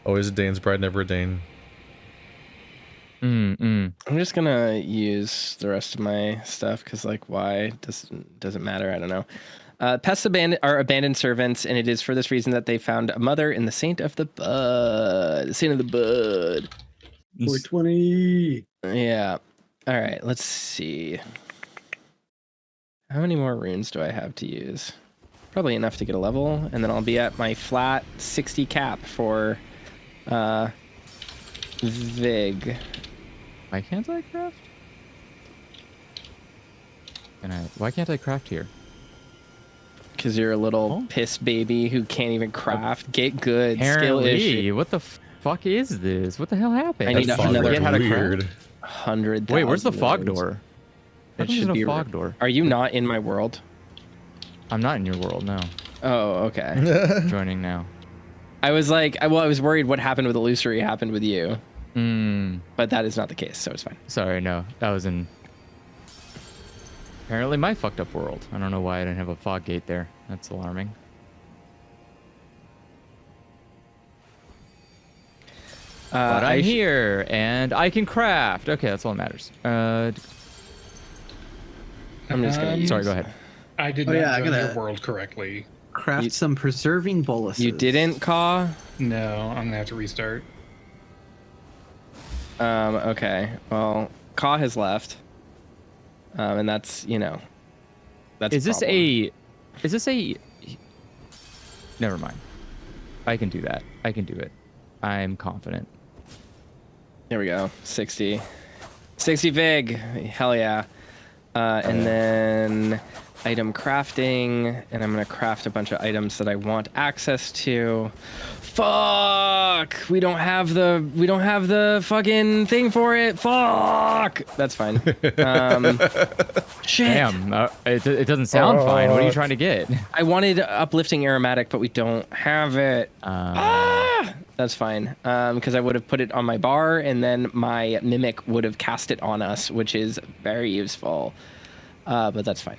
Always a Dane's bride, never a Dane. I'm just gonna use the rest of my stuff because, like, why doesn't matter. I don't know. Pests are abandoned servants, and it is for this reason that they found a mother in the Saint of the Bud. The Saint of the Bud. 420. Yeah. All right. Let's see. How many more runes do I have to use? Probably enough to get a level, and then I'll be at my flat 60 cap for Vig. Why can't I craft? Why can't I craft here? Because you're a little piss baby who can't even craft. Get good. Skill issue. Apparently, what the fuck is this? What the hell happened? I need That's another Forget how to weird. craft? 100,000. Wait, where's the fog runes. door? It There's should a be fog door. Are you not in my world? I'm not in your world, no. Oh, okay. Joining now. I was like, I was worried what happened with Illusory happened with you, but that is not the case, so it's fine. Sorry, no. That was in... Apparently my fucked up world. I don't know why I didn't have a fog gate there. That's alarming. But I'm here, and I can craft. Okay, that's all that matters. I'm just gonna. Sorry, go ahead. I did Oh, not yeah, I join gotta- your world correctly. Craft some preserving boluses. You didn't, Caw? No, I'm gonna have to restart. Okay. Well, Caw has left. And that's, that's Is a this problem. Is this a... Never mind. I can do that. I can do it. I'm confident. There we go. 60. 60 Vig. Hell yeah. And then item crafting, and I'm gonna craft a bunch of items that I want access to. Fuck! We don't have the fucking thing for it. Fuck! That's fine. Shit. Damn, it doesn't sound fine. What are you trying to get? I wanted uplifting aromatic, but we don't have it. That's fine. Because I would have put it on my bar, and then my mimic would have cast it on us, which is very useful. But that's fine.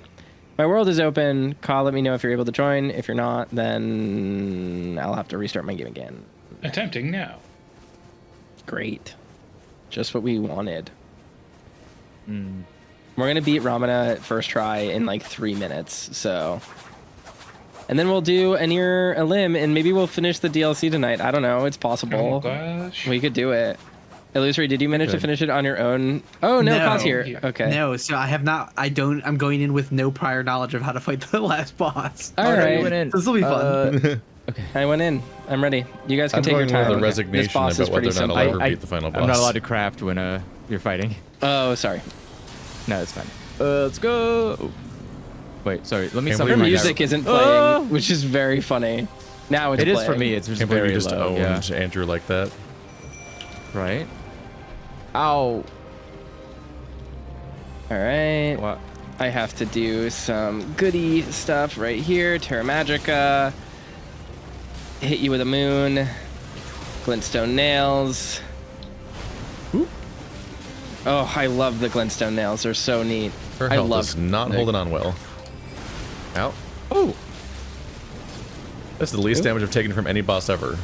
My world is open. Caw, let me know if you're able to join. If you're not, then I'll have to restart my game again. Attempting now. Great. Just what we wanted. We're gonna beat Ramina first try in like 3 minutes, so. And then we'll do Enir-Ilim, and maybe we'll finish the DLC tonight. I don't know. It's possible. Oh gosh. We could do it. Illusory, did you manage to finish it on your own? Oh, no, Kaz here. Yeah. Okay. No, so I have not. I'm going in with no prior knowledge of how to fight the last boss. All right. This will be fun. Okay. I went in. I'm ready. You guys can take your time. I'm going with a This resignation boss is about whether pretty or not simple. I'll ever beat the final boss. I'm not allowed to craft when you're fighting. Oh, sorry. No, it's fine. Let's go. Wait, sorry. Let me Can't summon Her believe my music guy. isn't playing, which is very funny. Now it's It is playing. for me. It's just Can't believe very you just low. owned Yeah. Andrew like that. Right. Ow. All right. What? I have to do some goody stuff right here. Terra Magica. Hit you with a moon. Glintstone nails. Ooh. Oh, I love the glintstone nails. They're so neat. Her I health love is not holding on well. Ow. Oh. That's the least damage I've taken from any boss ever.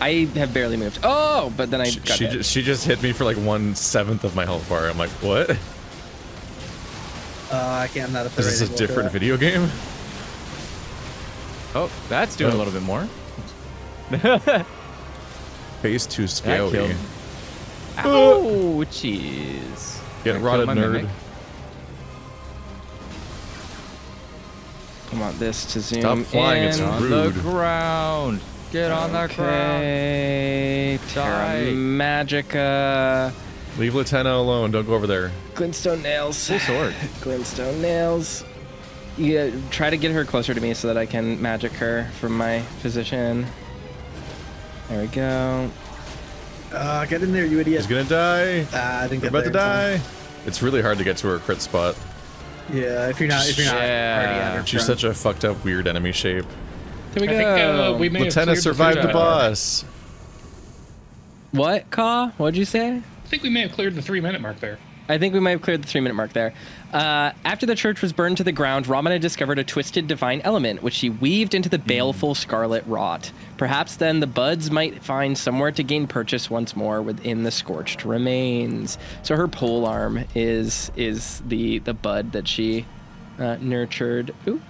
I have barely moved. Oh, but then I got hit. She just hit me for like 1/7 of my health bar. I'm like, what? I can't. I'm not a Is this a different video game? Oh, that's doing a little bit more. Phase 2 That scary. killed. Oh, jeez. Get That rotted, killed my nerd. mimic. I want this to zoom Stop flying, it's in. On rude. the ground. Get on the ground. Okay. Terra Die. Magica. Leave Latenna alone. Don't go over there. Glintstone nails. Full sword. Glintstone nails. Yeah, try to get her closer to me so that I can magic her from my position. There we go. Get in there, you idiot. He's gonna die. I think We're about to die. It's really hard to get to her crit spot. Yeah, if you're not already at her. She's such a fucked up, weird enemy shape. Here we I go. think we may have Latenna cleared survived the first boss. What, Ka? What'd you say? I think we may have cleared the 3-minute mark there. I think we might have cleared the 3-minute mark there. After the church was burned to the ground, Ramina discovered a twisted divine element, which she weaved into the baleful scarlet rot. Perhaps then the buds might find somewhere to gain purchase once more within the scorched remains. So her pole arm is the bud that she nurtured. Ooh,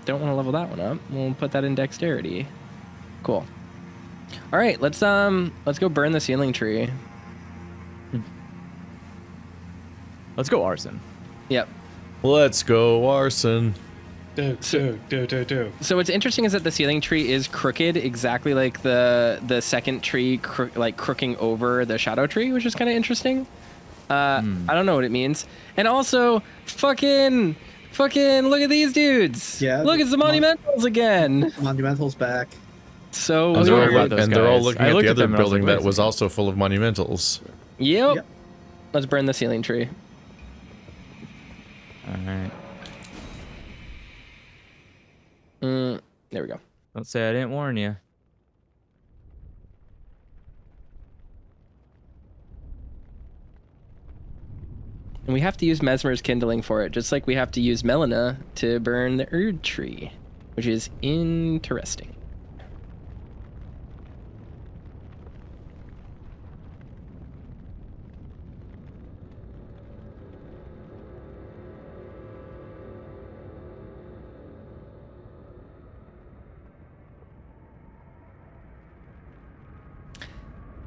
don't want to level that one up. We'll put that in dexterity. Cool. All right, let's go burn the ceiling tree. Let's go arson. Yep. Let's go, arson. Do. So what's interesting is that the ceiling tree is crooked, exactly like the second tree, crooking over the shadow tree, which is kind of interesting. I don't know what it means. And also, fucking, look at these dudes. Yeah, Look, it's the monumentals again. Monumental's back. So And worried they're, about those they're all guys. looking I at looked the at them other and I was building like, that wait a was also full of monumentals. Yep. Yep. Let's burn the ceiling tree. All right. There we go. Don't say I didn't warn you. And we have to use Mesmer's kindling for it, just like we have to use Melina to burn the Erd tree, which is interesting.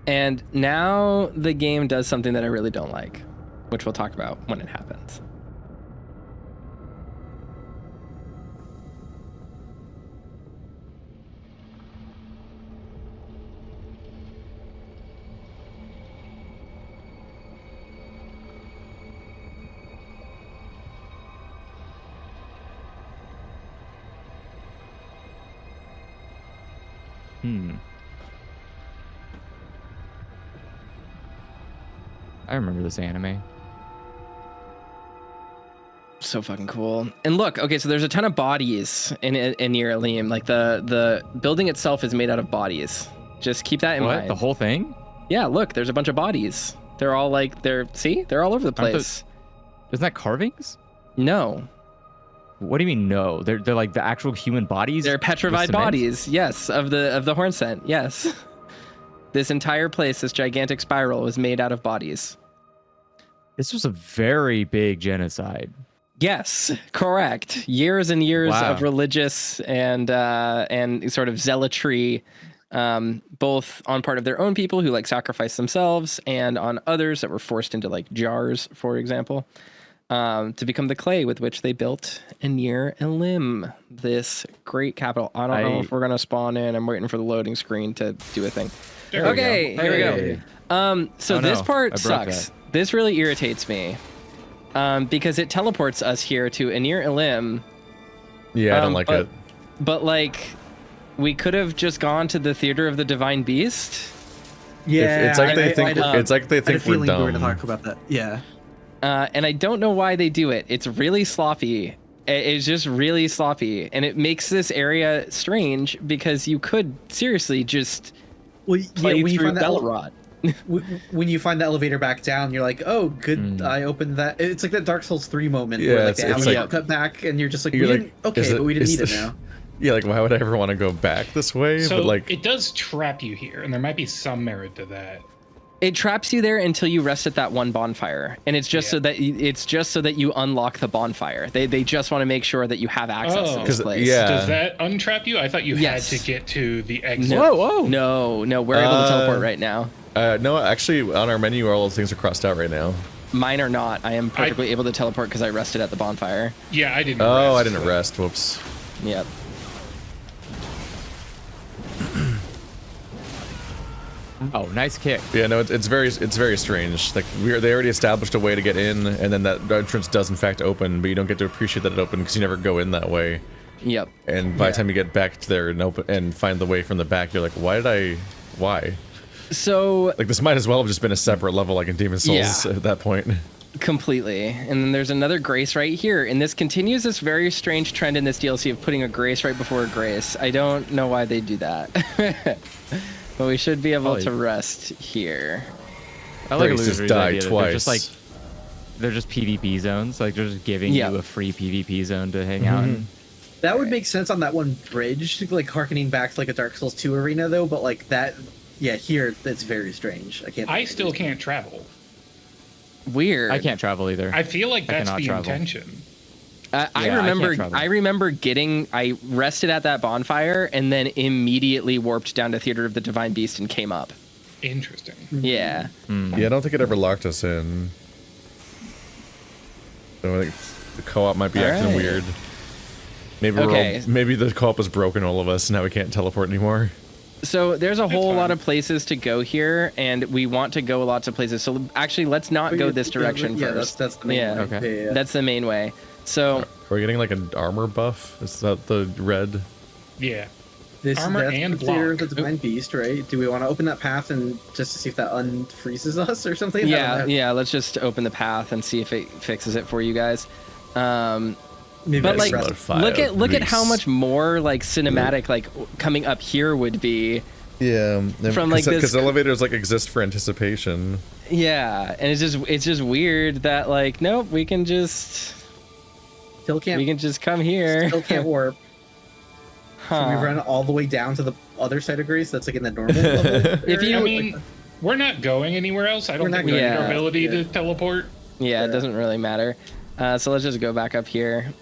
And now the game does something that I really don't like, which we'll talk about when it happens. I remember this anime. So fucking cool. And look, okay, so there's a ton of bodies in Enir-Ilim. Like the building itself is made out of bodies. Just keep that in What? mind. The whole thing? Yeah, look, there's a bunch of bodies. They're all like they're all over the place. Isn't that carvings? No. What do you mean no? They're like the actual human bodies? They're with petrified cement? bodies. Yes, of the Hornsent. Yes. This entire place, this gigantic spiral, was made out of bodies. This was a very big genocide. Yes, correct. Years and years of religious and sort of zealotry, both on part of their own people who like sacrificed themselves, and on others that were forced into like jars, for example, to become the clay with which they built Enir-Ilim, this great capital. I don't know if we're gonna spawn in. I'm waiting for the loading screen to do a thing. Okay, here we go. So this part sucks. This really irritates me. Because it teleports us here to Enir-Ilim. Yeah, I don't like it. But like, we could have just gone to the Theater of the Divine Beast. Yeah, it's like they think we're dumb. We were to talk about that. Yeah. And I don't know why they do it. It's really sloppy. It's just really sloppy, and it makes this area strange because you could seriously just play through Ballard. When you find the elevator back down, you're like, oh, good, I opened that. It's like that Dark Souls 3 moment where like they have a cut back, and you're just like, but we didn't need it now. Yeah, like why would I ever want to go back this way? So but like, it does trap you here, and there might be some merit to that. It traps you there until you rest at that one bonfire, and it's just so that you unlock the bonfire. They just want to make sure that you have access to this place. Yeah. Does that untrap you? I thought you had to get to the exit. No, we're able to teleport right now. No, actually, on our menu, all those things are crossed out right now. Mine are not. I am perfectly able to teleport because I rested at the bonfire. Yeah, I didn't. Oh, I didn't rest. Whoops. Yep. Oh, nice kick. Yeah, no, it's very strange. Like they already established a way to get in, and then that entrance does in fact open, but you don't get to appreciate that it opened because you never go in that way. Yep. And by the time you get back to there and find the way from the back, you're like, why? So like this might as well have just been a separate level, like in Demon's Souls at that point. Completely. And then there's another grace right here, and this continues this very strange trend in this DLC of putting a grace right before a grace. I don't know why they do that. But we should be able to rest here. I like Grace just died twice. They're just PvP zones. Like they're just giving you a free PvP zone to hang out in. That would make sense on that one bridge, like harkening back to like a Dark Souls 2 arena though, but like that, here that's very strange. I still can't travel. Weird. I can't travel either. I feel like that's the intention. I rested at that bonfire and then immediately warped down to Theater of the Divine Beast and came up. Interesting. Yeah. Yeah, I don't think it ever locked us in. So I think the co-op might be acting weird. Maybe the co-op was broken, all of us, now we can't teleport anymore. So there's a whole lot of places to go here, and we want to go lots of places. So actually, let's not go this direction first. That's the main way. Okay. That's the main way. So are we getting like an armor buff? Is that the red? Yeah. Armor and block. The Divine Beast, right? Do we want to open that path and just to see if that unfreezes us or something? Yeah. Let's just open the path and see if it fixes it for you guys. Maybe but like, look at how much more like cinematic like coming up here would be. Yeah, from like this, because elevators like exist for anticipation. Yeah, and it's just weird that like nope, we can just come here. Still can't warp. Should we run all the way down to the other side of Greece? That's like in the normal level. We're not going anywhere else. I don't think we have the ability to teleport. Yeah, it doesn't really matter. So let's just go back up here.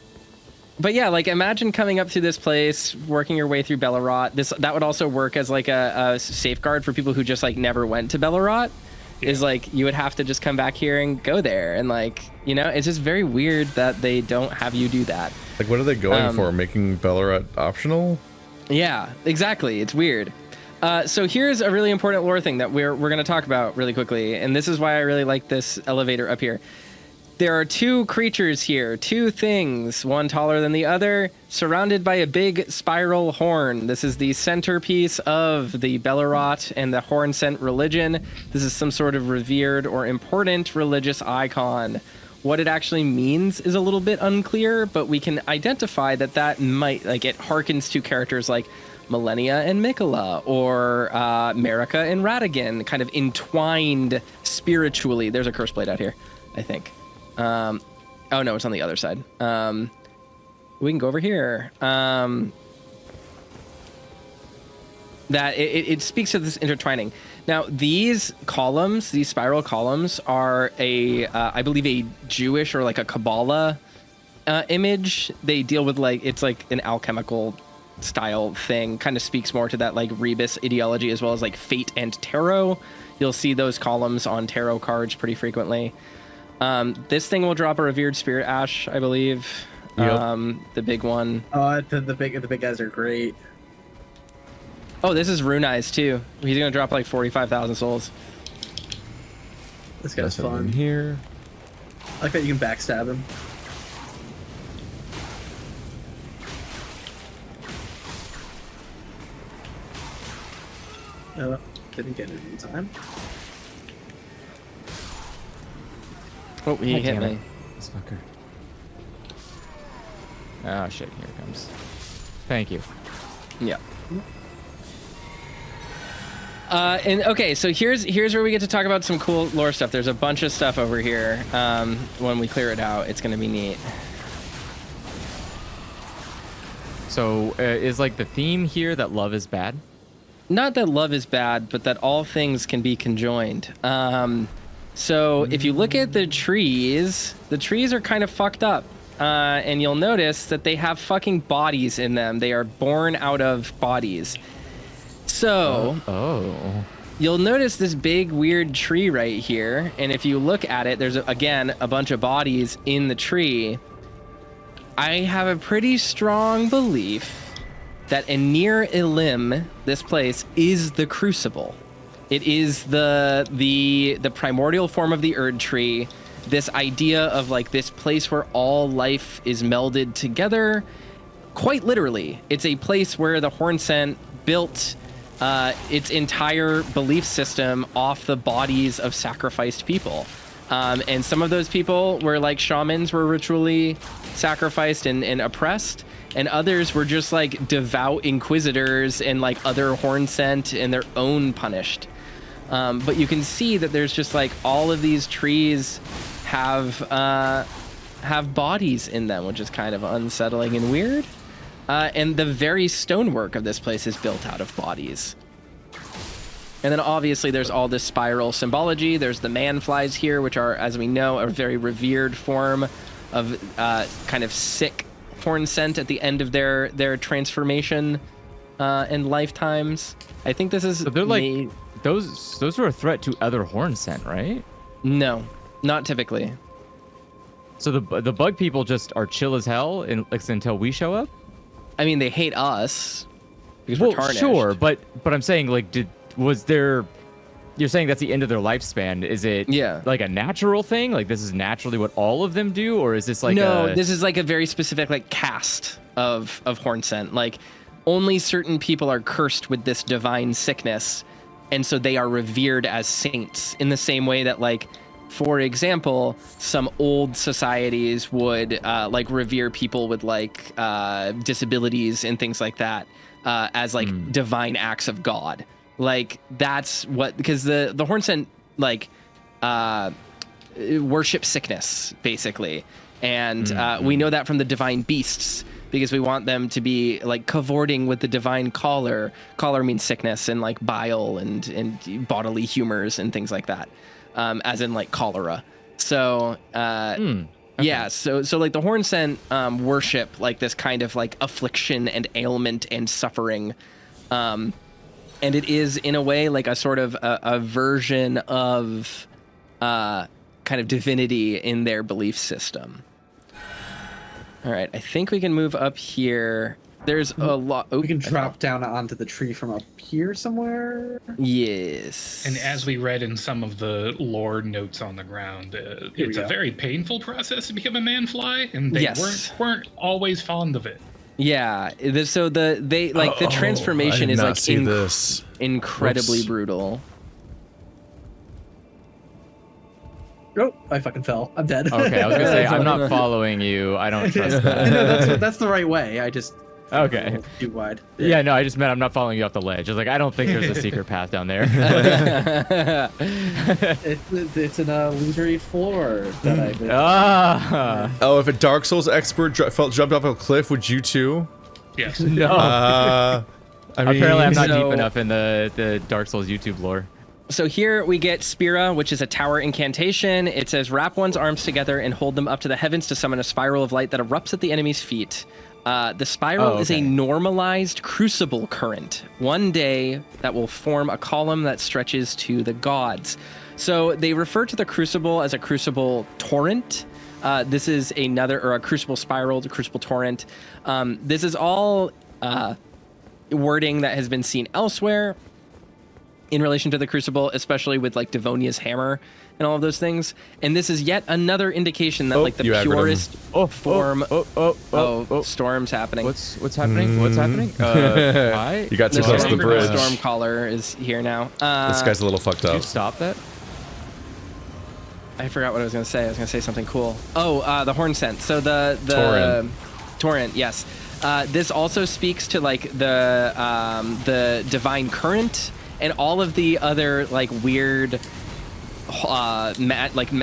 But yeah, like imagine coming up through this place, working your way through Ballard. That would also work as like a safeguard for people who just like never went to Ballard. Is like you would have to just come back here and go there, and like it's just very weird that they don't have you do that. Like what are they going for? Making Ballard optional? Yeah, exactly. It's weird. So here's a really important lore thing that we're going to talk about really quickly, and this is why I really like this elevator up here. There are two creatures here, two things, one taller than the other, surrounded by a big spiral horn. This is the centerpiece of the Ballard and the Hornsent religion. This is some sort of revered or important religious icon. What it actually means is a little bit unclear, but we can identify that might, like, it harkens to characters like Millennia and Mikola, or Marika and Radigan, kind of entwined spiritually. There's a curse blade out here, I think. Oh no, it's on the other side. We can go over here. That it speaks of this intertwining. Now, these columns, these spiral columns, are I believe, a Jewish or like a Kabbalah image. They deal with it's like an alchemical style thing. Kind of speaks more to that like rebus ideology, as well as like fate and tarot. You'll see those columns on tarot cards pretty frequently. This thing will drop a revered spirit ash, I believe. Yep. The big one. Oh, the big guys are great. Oh, this is Runai's too. He's gonna drop like 45,000 souls. This guy's fun. Here. I like that you can backstab him. Didn't get it in time. Oh, he hit me. This fucker. Oh shit, here it comes. Thank you. Yeah. And okay, so here's where we get to talk about some cool lore stuff. There's a bunch of stuff over here. When we clear it out, it's gonna be neat. So is like the theme here that love is bad? Not that love is bad, but that all things can be conjoined. So if you look at the trees are kind of fucked up. And you'll notice that they have fucking bodies in them. They are born out of bodies. So you'll notice this big weird tree right here. And if you look at it, there's again a bunch of bodies in the tree. I have a pretty strong belief that Enir-Ilim, this place, is the Crucible. It is the primordial form of the Erd tree. This idea of like this place where all life is melded together. Quite literally, it's a place where the Hornsent built its entire belief system off the bodies of sacrificed people. And some of those people were like shamans, were ritually sacrificed and oppressed. And others were just like devout inquisitors and like other Hornsent and their own punished. But you can see that there's just like all of these trees have bodies in them, which is kind of unsettling and weird. And the very stonework of this place is built out of bodies. And then obviously there's all this spiral symbology. There's the man-flies here, which are, as we know, a very revered form of kind of sick Hornsent at the end of their transformation and lifetimes. I think this is... So they're like... Those are a threat to other Hornsent, right? No, not typically. So the bug people just are chill as hell until we show up? I mean, they hate us because we're tarnished. Sure, but I'm saying, like, you're saying that's the end of their lifespan. Is it like a natural thing? Like, this is naturally what all of them do? Or is this like this is like a very specific, like, caste of Hornsent. Like, only certain people are cursed with this divine sickness, and so they are revered as saints in the same way that, like, for example, some old societies would like revere people with like disabilities and things like that as like divine acts of God. Like that's what, because the Hornsent like worship sickness basically, and we know that from the divine beasts because we want them to be like cavorting with the divine caller. Caller means sickness and like bile and bodily humors and things like that. As in like cholera. So okay. Yeah, so like the Hornsent worship like this kind of like affliction and ailment and suffering, and it is in a way like a sort of a version of kind of divinity in their belief system. All right, I think we can move up here. There's a lot. We can drop down onto the tree from up here somewhere. Yes. And as we read in some of the lore notes on the ground, it's a very painful process to become a man-fly, and they weren't always fond of it. Yeah. So the transformation is like incredibly brutal. Oh, I fucking fell. I'm dead. Okay, I was gonna say I'm not following you. I don't trust that. No, that's the right way. I just. Okay. Too wide. Yeah, no, I just meant I'm not following you off the ledge. I was like, I don't think there's a secret path down there. It's an illusory floor that I did. Oh, if a Dark Souls expert jumped off a cliff, would you too? Yes. No. I mean, apparently I'm not deep enough in the Dark Souls YouTube lore. So here we get Spira, which is a tower incantation. It says, wrap one's arms together and hold them up to the heavens to summon a spiral of light that erupts at the enemy's feet. The spiral is a normalized crucible current. One day that will form a column that stretches to the gods. So they refer to the crucible as a crucible torrent. This is a crucible spiral, the crucible torrent. This is all wording that has been seen elsewhere in relation to the crucible, especially with like Devonia's hammer and all of those things. And this is yet another indication that like the purest form. Storm's happening. What's happening? What's happening? Hi. You got too close to the bridge. Stormcaller is here now. This guy's a little fucked up. Did you stop that? I forgot what I was going to say. I was going to say something cool. The Hornsent. So the torrent. Yes. This also speaks to like the divine current and all of the other like weird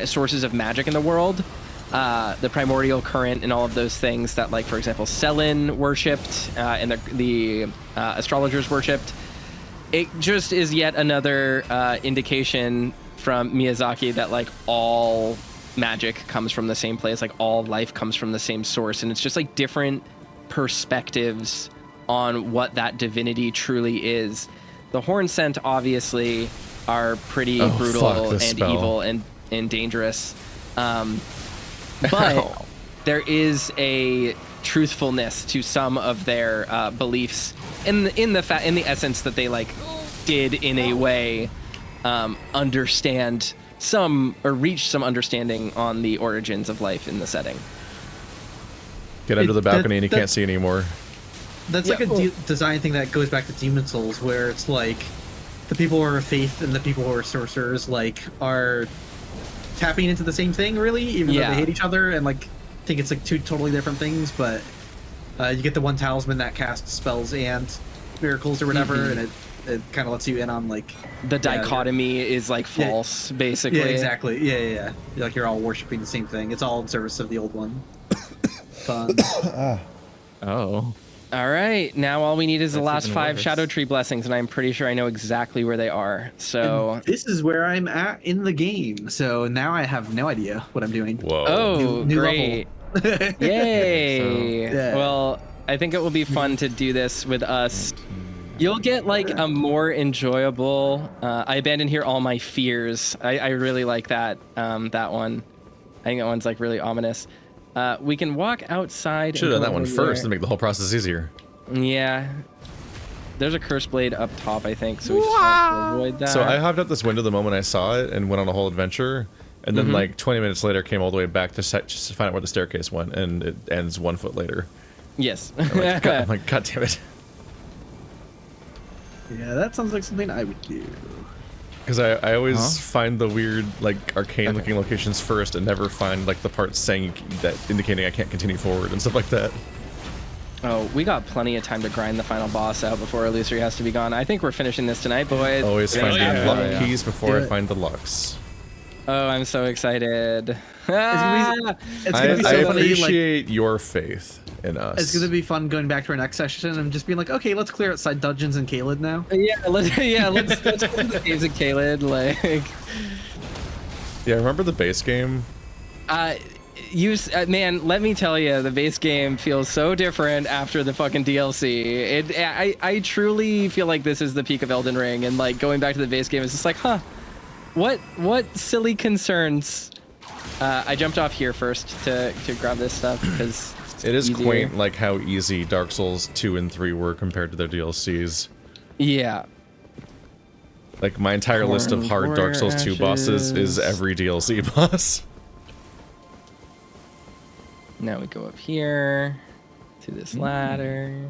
sources of magic in the world. The primordial current and all of those things that, like, for example, Selin worshipped and the astrologers worshipped. It just is yet another indication from Miyazaki that like all magic comes from the same place, like all life comes from the same source, and it's just like different perspectives on what that divinity truly is. The Hornsent obviously are pretty brutal and spell. Evil and dangerous, but there is a truthfulness to some of their beliefs in the essence that they like did in a way understand some or reach some understanding on the origins of life in the setting. Get under the balcony and you can't see anymore. That's like a design thing that goes back to Demon Souls, where it's like the people who are faith and the people who are sorcerers like are tapping into the same thing, really, even though they hate each other and like think it's like two totally different things. But you get the one talisman that casts spells and miracles or whatever, and it kind of lets you in on like the dichotomy is like false, basically. Yeah, exactly. Yeah. Like you're all worshiping the same thing. It's all in service of the old one. Fun. All right, now all we need is the last 5 Scadutree blessings, and I'm pretty sure I know exactly where they are. So and this is where I'm at in the game. So now I have no idea what I'm doing. Whoa! Oh, new great! Level. Yay! Well, I think it will be fun to do this with us. You'll get like a more enjoyable. I abandoned here all my fears. I really like that that one. I think that one's like really ominous. We can walk outside. Should have done that one first to make the whole process easier. Yeah. There's a curse blade up top, I think, so we just have to avoid that. So I hopped out this window the moment I saw it and went on a whole adventure. And then like 20 minutes later came all the way back to just to find out where the staircase went, and it ends 1 foot later. Yes. I'm like, God damn it. Yeah, that sounds like something I would do. Because I always find the weird, like, arcane-looking locations first and never find, like, the parts saying that indicating I can't continue forward and stuff like that. Oh, we got plenty of time to grind the final boss out before Illusory has to be gone. I think we're finishing this tonight, boys. Always find the lock keys before I find the locks. Oh, I'm so excited. It's gonna be so I funny, appreciate your faith in us. It's gonna be fun going back to our next session and just being like, okay, let's clear out side dungeons in Caelid now. Let's clear the caves of Caelid, like. Yeah, remember the base game? Man, let me tell you, the base game feels so different after the fucking DLC. I truly feel like this is the peak of Elden Ring, and like going back to the base game is just like, what silly concerns. I jumped off here first to grab this stuff because it is easier. Quaint, like how easy Dark Souls 2 and 3 were compared to their DLCs. Yeah. Like my entire list of hard Dark Souls 2 bosses is every DLC boss. Now we go up here to this ladder.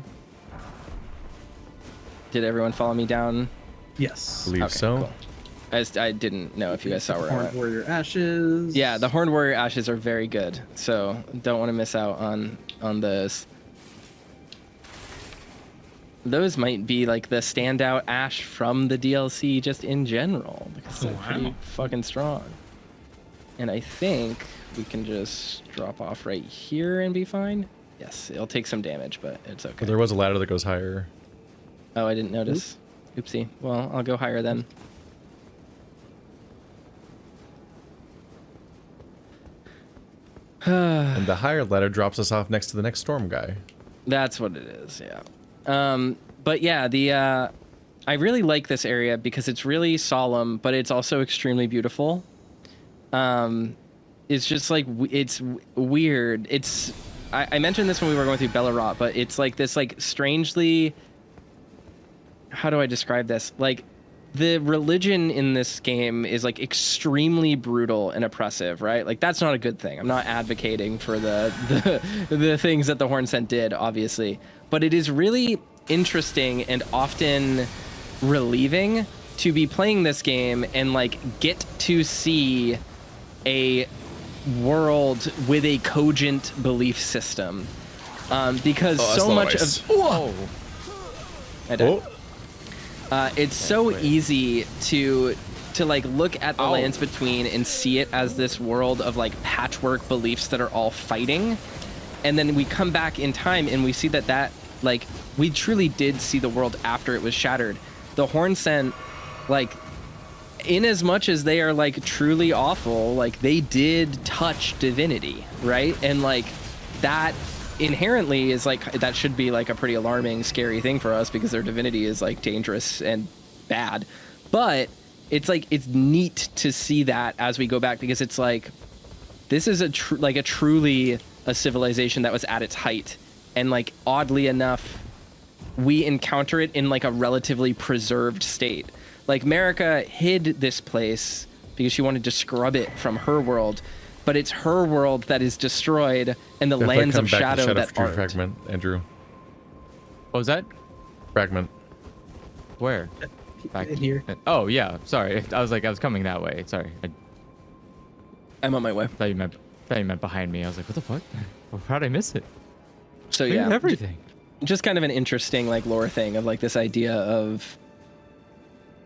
Did everyone follow me down? Yes. Believe so. Cool. I didn't know if you guys saw where I went. Horned Warrior Ashes. Yeah, the Horned Warrior Ashes are very good, so don't want to miss out on those. Those might be like the standout ash from the DLC just in general, because they're pretty fucking strong. And I think we can just drop off right here and be fine. Yes, it'll take some damage, but it's okay. But there was a ladder that goes higher. Oh, I didn't notice. Oopsie. Well, I'll go higher then. And the higher ladder drops us off next to the next storm guy. That's what it is, yeah. But yeah, I really like this area because it's really solemn, but it's also extremely beautiful. It's just like, it's weird. I mentioned this when we were going through Ballard, but it's like this like strangely, how do I describe this? Like, the religion in this game is like extremely brutal and oppressive, right? Like, that's not a good thing. I'm not advocating for the things that the Hornsent did, obviously, but it is really interesting and often relieving to be playing this game and like get to see a world with a cogent belief system, because so much of I died. It's so easy to like look at the lands between and see it as this world of like patchwork beliefs that are all fighting, and then we come back in time and we see that like we truly did see the world after it was shattered. The Hornsent, like, in as much as they are like truly awful, like they did touch divinity, right? And like that inherently is like, that should be like a pretty alarming, scary thing for us because their divinity is like dangerous and bad. But it's like, it's neat to see that as we go back, because it's like, this is truly a civilization that was at its height. And like, oddly enough, we encounter it in like a relatively preserved state. Like, Marika hid this place because she wanted to scrub it from her world, but it's her world that is destroyed, and the lands of shadow that aren't. Fragment, Andrew. What was that? Fragment. Where? Back in here. Oh yeah, sorry. I was coming that way. Sorry. I'm on my way. Thought you meant behind me. I was like, what the fuck? How did I miss it? So yeah, everything. Just kind of an interesting like lore thing of like this idea of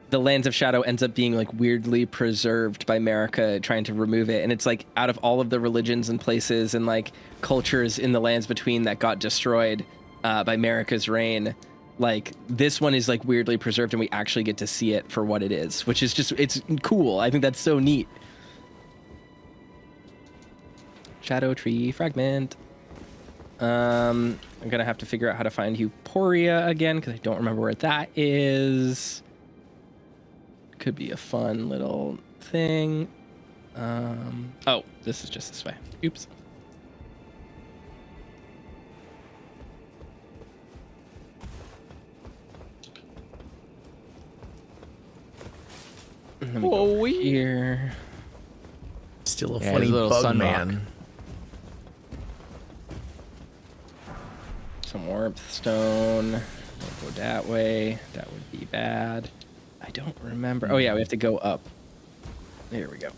the lands of shadow ends up being like weirdly preserved by Marika trying to remove it, and it's like out of all of the religions and places and like cultures in the lands between that got destroyed by Marika's reign, like this one is like weirdly preserved and we actually get to see it for what it is, which is just, it's cool. I think that's so neat. Scadutree Fragment. I'm gonna have to figure out how to find Uphoria again because I don't remember where that is. Could be a fun little thing. Oh, this is just this way. Oops. Let me go here. Still a Yeah, funny little bug sun man. Some warmth stone. We'll go that way. That would be bad. I don't remember. Oh yeah, we have to go up. There we go.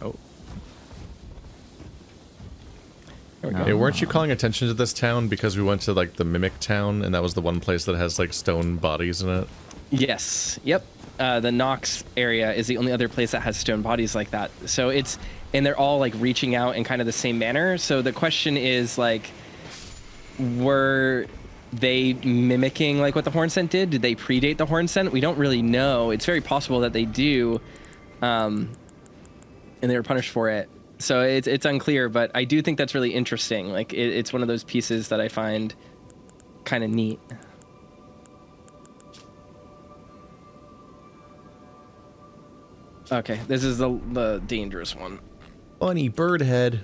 Oh. There we go. Hey, weren't you calling attention to this town because we went to like the Mimic town and that was the one place that has like stone bodies in it? Yes. Yep. The Nox area is the only other place that has stone bodies like that. So it's, and they're all like reaching out in kind of the same manner. So the question is like, were they mimicking like what the Hornsent did? Did they predate the Hornsent? We don't really know. It's very possible that they do, and they were punished for it. So it's unclear, but I do think that's really interesting. Like it's one of those pieces that I find kind of neat. Okay, this is the dangerous one. Funny bird head.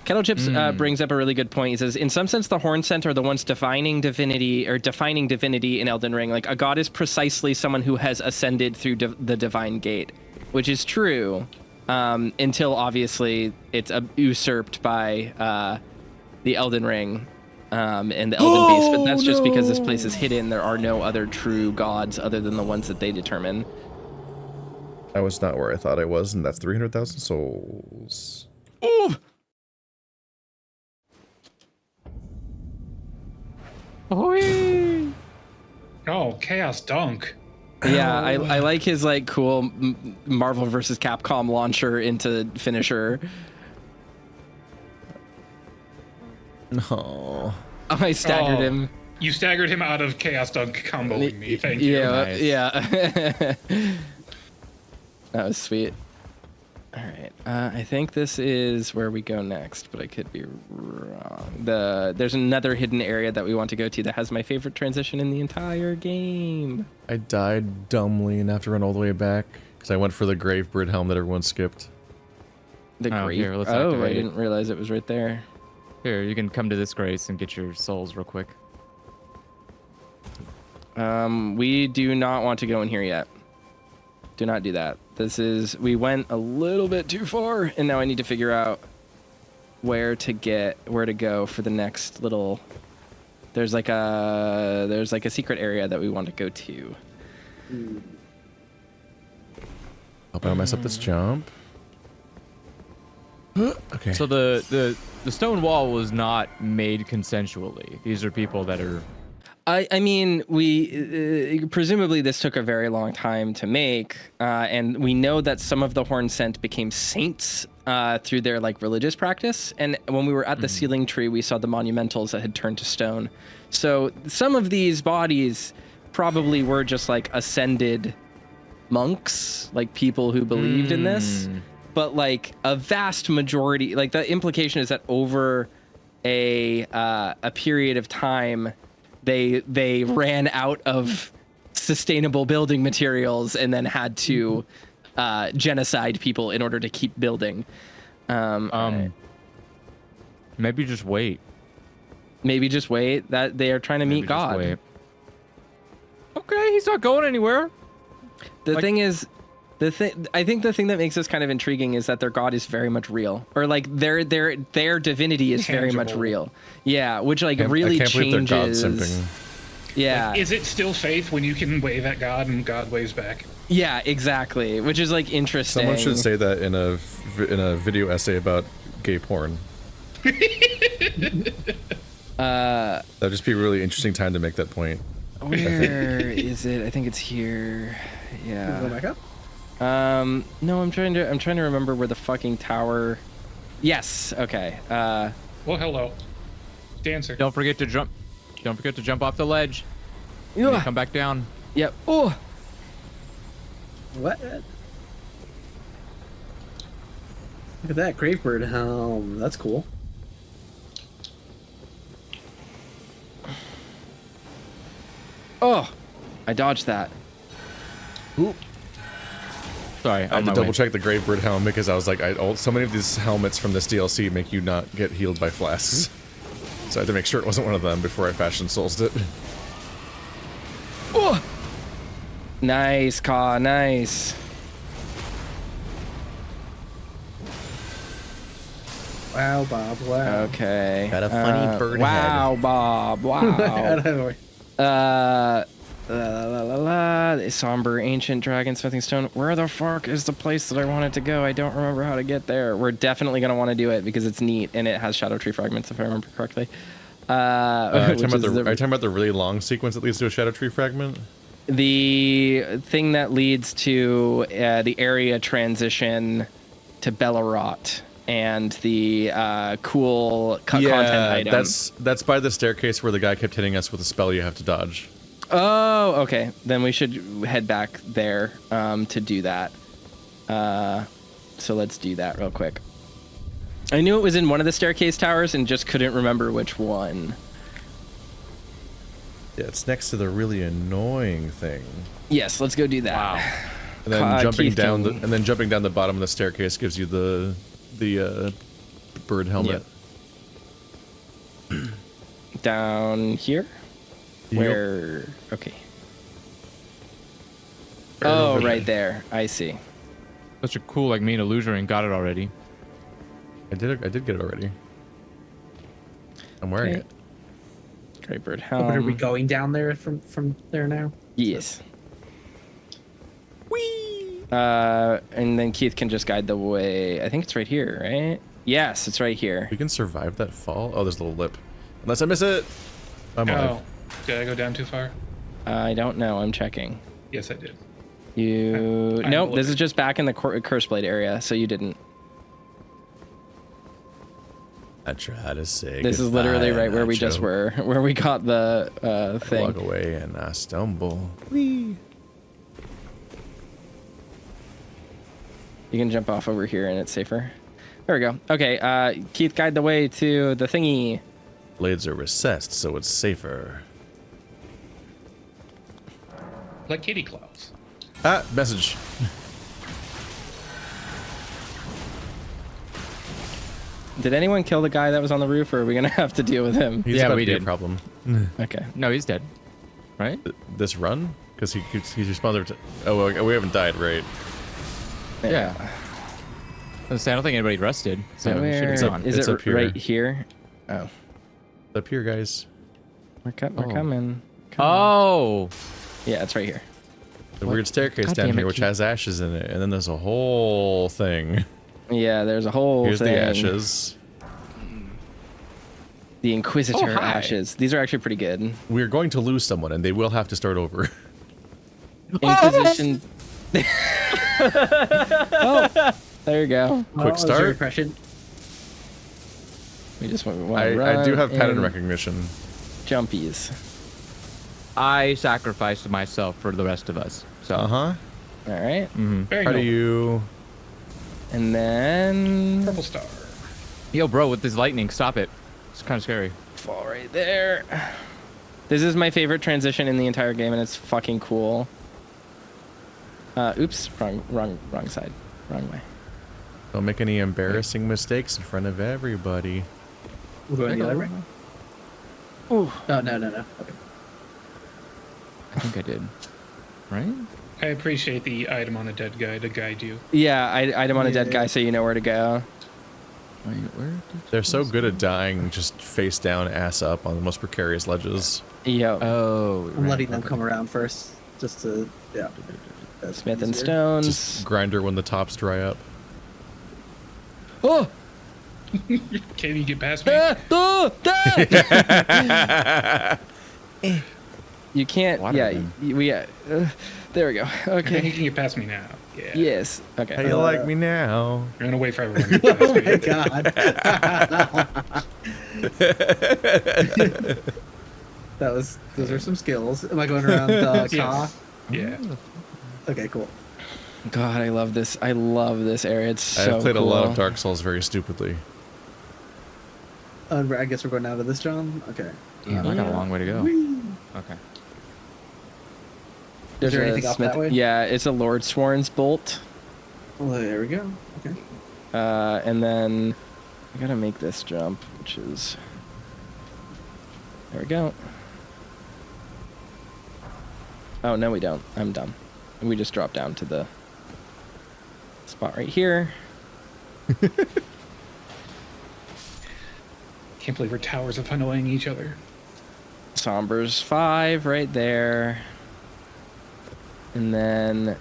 Kettle Chips brings up a really good point. He says, in some sense, the Hornsent are the ones defining divinity in Elden Ring. Like, a god is precisely someone who has ascended through the divine gate, which is true, until obviously it's usurped by the Elden Ring and the Elden Beast. But that's just because this place is hidden. There are no other true gods other than the ones that they determine. I was not where I thought I was, and that's 300,000 souls. Ooh! Oh, Chaos Dunk. Yeah, I like his like cool Marvel vs. Capcom launcher into finisher. No. I staggered him. You staggered him out of Chaos Dunk comboing me. Thank you. Yeah, Nice. yeah. That was sweet. All right. I think this is where we go next, but I could be wrong. There's another hidden area that we want to go to that has my favorite transition in the entire game. I died dumbly and have to run all the way back because I went for the Gravebird helm that everyone skipped. The grave. Here, let's Oh, activate I it. didn't realize it was right there. Here, you can come to this grace and get your souls real quick. We do not want to go in here yet. Do not do that. We went a little bit too far, and now I need to figure out where to go for the next little. There's like a secret area that we want to go to. Hope I don't mess up this jump. Okay. So the stone wall was not made consensually. These are people that are. I mean, we presumably this took a very long time to make, and we know that some of the Hornsent became saints through their like religious practice. And when we were at the Sealing Tree, we saw the monumentals that had turned to stone. So some of these bodies probably were just like ascended monks, like people who believed in this. But like a vast majority, like the implication is that over a period of time, they ran out of sustainable building materials and then had to genocide people in order to keep building. Maybe just wait. Maybe just wait. That they are trying to meet God. Wait. Okay, he's not going anywhere. The thing is, I think the thing that makes this kind of intriguing is that their god is very much real, or like their divinity is very much real. Yeah, which like really I can't believe they're changes. God simping. Yeah. Like, is it still faith when you can wave at God and God waves back? Yeah, exactly. Which is like interesting. Someone should say that in a video essay about gay porn. That'd just be a really interesting time to make that point. Where is it? I think it's here. Yeah. Go back up. No, I'm trying to remember where the fucking tower. Yes. Okay. Well, hello, dancer. Don't forget to jump. Don't forget to jump off the ledge. And come back down. Yep. Oh. What? Look at that Gravebird helm. That's cool. Oh. I dodged that. Oop. Sorry, I had to double check the Gravebird helm because I was like, so many of these helmets from this DLC make you not get healed by flasks. So I had to make sure it wasn't one of them before I Fashion Soulsed it. Oh. Nice, Ka. Nice. Wow, Bob. Wow. Okay. Got a funny bird wow, head. Bob. Wow. Somber ancient dragon smithing stone. Where the fuck is the place that I wanted to go? I don't remember how to get there. We're definitely gonna want to do it because it's neat and it has Scadutree Fragments, if I remember correctly. Are you talking about the really long sequence that leads to a Scadutree Fragment? The thing that leads to the area transition to Ballard and the cool content item. That's by the staircase where the guy kept hitting us with a spell you have to dodge. Oh, okay. Then we should head back there to do that. So let's do that real quick. I knew it was in one of the staircase towers and just couldn't remember which one. Yeah, it's next to the really annoying thing. Yes, let's go do that. Wow. And then jumping down the bottom of the staircase gives you the bird helmet. Yep. Down here? Where? Okay. Oh, right there. I see. Such a cool, like, mean illusion and got it already. I did get it already. I'm wearing it. Great bird helm. But are we going down there from there now? Yes. Whee! And then Keith can just guide the way. I think it's right here, right? Yes, it's right here. We can survive that fall? Oh, there's a little lip. Unless I miss it. I'm alive. Did I go down too far? I don't know. I'm checking. Yes, I did. Nope, this is just back in the Curse Blade area, so you didn't. I try to say this is literally right where we just were, where we got the thing. I walk away and I stumble. Whee! You can jump off over here and it's safer. There we go. Okay, Keith, guide the way to the thingy. Blades are recessed, so it's safer. Like kitty claws. Ah, message. Did anyone kill the guy that was on the roof, or are we gonna have to deal with him? He's Yeah, about we to be a did. problem. Okay. No, he's dead. Right? This run? Because he's responded to... Oh, well, we haven't died, right? Yeah. I don't think anybody rested, so it should be Where gone. is It's it? up here. Right here. Oh, It's up here, guys. we're Oh. coming. Oh! Yeah, it's right here. The weird staircase God down damn it, here, which Keith. has ashes in it, and then there's a whole thing. Yeah, there's a whole Here's thing. the ashes. The Inquisitor Oh, hi. ashes. These are actually pretty good. We're going to lose someone, and they will have to start over. Inquisition. Oh, there you go. Quick That was very start. prescient. We just want to I do have pattern recognition. Jumpies. I sacrificed myself for the rest of us. So. Uh-huh. All right. Very How do noble. you... And then Purple star. Yo, bro, with this lightning, stop it. It's kind of scary. fall right there. This is my favorite transition in the entire game, and it's fucking cool. Oops, wrong side, wrong way. Don't make any embarrassing mistakes in front of everybody. We're going the other way? Ooh. Oh, no. Okay. I think I did. Right? I appreciate the item on a dead guy to guide you. Yeah, item on a dead guy, so you know where to go. Wait, where did They're so good at dying just face down, ass up on the most precarious ledges. Yep. Oh, I'm letting them come around first, just to, yeah. That's Smith and easier. stones. Just grinder when the tops dry up. Oh! Can you get past me? You can't. Water Yeah, gun. there we go. I think Okay. you can get past me now. Yeah. Yes. How Okay. you like me now? I'm gonna wait for everyone to get Oh past my me. god. Those are some skills. Am I going around Ka? Yes. Yeah. Okay, cool. God, I love this. I love this area. It's so I've played cool. a lot of Dark Souls very stupidly. I guess we're going down to this, John? Okay. Damn, I got a long way to go. Okay. There's there a anything up that way? Yeah, it's a Lord Sworn's bolt. Well, there we go. Okay. And then I gotta make this jump, which is... There we go. Oh, no we don't. I'm dumb. We just drop down to the spot right here. Can't believe we're towers of annoying each other. Somber's 5 right there. And then...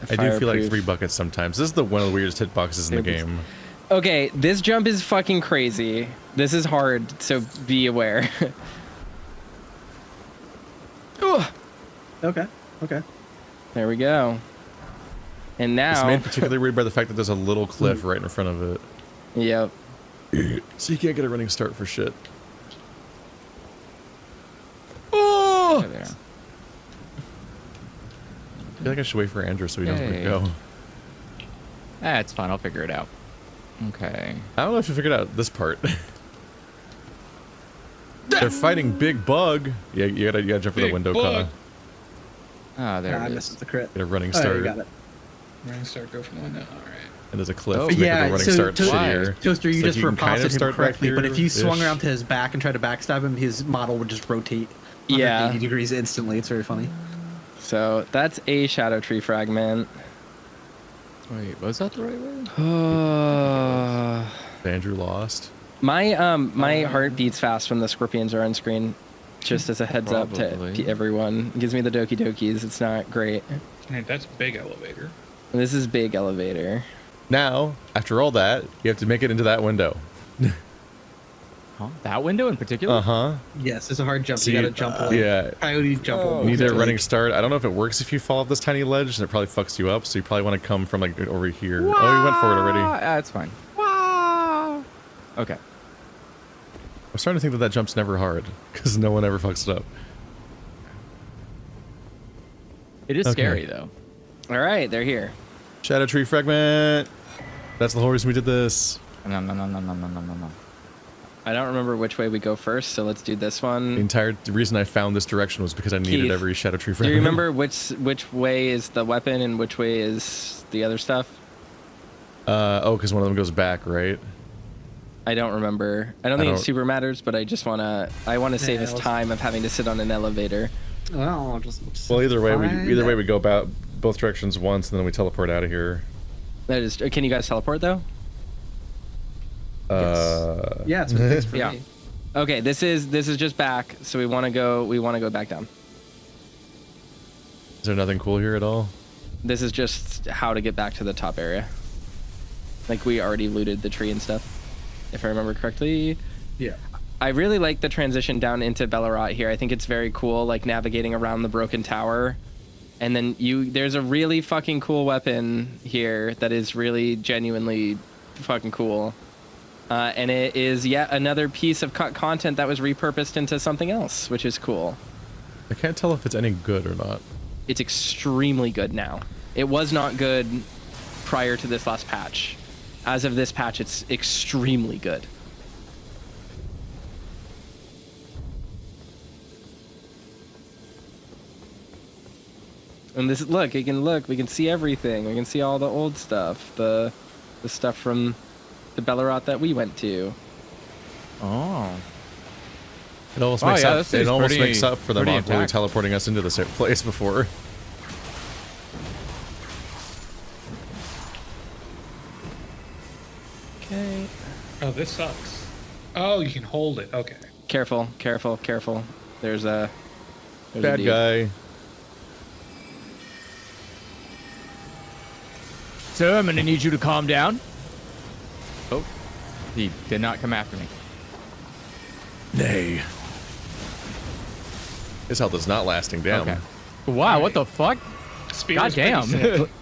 I do feel like fireproof. 3 buckets sometimes. This is one of the weirdest hitboxes in the Maybe. game. Okay, this jump is fucking crazy. This is hard, so be aware. Oh, Okay. there we go. And It's now... made particularly weird by the fact that there's a little cliff right in front of it. Yep. So you can't get a running start for shit. Oh! There they are. I feel like I should wait for Andrew so he knows where to Yay. go. It's fine. I'll figure it out. Okay. I don't know if you figured out this part. They're fighting Big Bug. Yeah, you gotta jump for the Big window, Bug. Ka. Ah, there I it missed is. the crit. Get a running Oh, start. you got it. Running start, go from the window. All right. And there's a cliff Oh, to make Yeah, the running so start to- shittier. Toaster, you It's like just you can kind riposted of him start back correctly, but if you swung here-ish. around to his back and tried to backstab him, his model would just rotate Yeah. 180 degrees instantly. It's very funny. So that's a Scadutree Fragment. Wait, was that the right way? Andrew lost. My heart beats fast when the scorpions are on screen. Just as a heads up Probably. to everyone. It gives me the Doki Dokis. It's not great. Hey, that's big elevator. This is big elevator. Now, after all that, you have to make it into that window. Huh? That window in particular? Uh-huh. Yes, it's a hard jump. So You gotta jump. Like, yeah. Coyote jump. Oh, You need a like- running start. I don't know if it works if you fall off this tiny ledge, and it probably fucks you up, so you probably want to come from like over here. Oh, you went for it already. It's fine. Wow. Okay. I'm starting to think that jump's never hard, because no one ever fucks it up. It is Okay. scary though. All right, they're here. Scadutree Fragment. That's the whole reason we did this. No. I don't remember which way we go first, so let's do this one. The entire reason I found this direction was because I needed Keith, every Scadutree Fragment. Do you remember which way is the weapon and which way is the other stuff? Oh, because one of them goes back, right? I don't remember. I don't think it super matters, but I just wanna save us time of having to sit on an elevator. Well, well, either way we go about both directions once, and then we teleport out of here. That is. Can you guys teleport though? Yes. Yeah, it's been fixed for me. Okay, this is just back, so we want to go back down. Is there nothing cool here at all? This is just how to get back to the top area. Like we already looted the tree and stuff, if I remember correctly. Yeah. I really like the transition down into Ballard here. I think it's very cool, like navigating around the broken tower. And then there's a really fucking cool weapon here that is really genuinely fucking cool. And it is yet another piece of content that was repurposed into something else, which is cool. I can't tell if it's any good or not. It's extremely good now. It was not good prior to this last patch. As of this patch, it's extremely good. And this, look, we can see everything. We can see all the old stuff, the stuff from the Ballard that we went to. Oh. It almost makes up for them awkwardly teleporting us into this place before. Okay. Oh, this sucks. Oh, you can hold it. Okay. Careful. There's a bad guy. Sir, I'm gonna need you to calm down. Oh, he did not come after me. Nay. His health is not lasting down. Okay. Wow, what the fuck? God damn.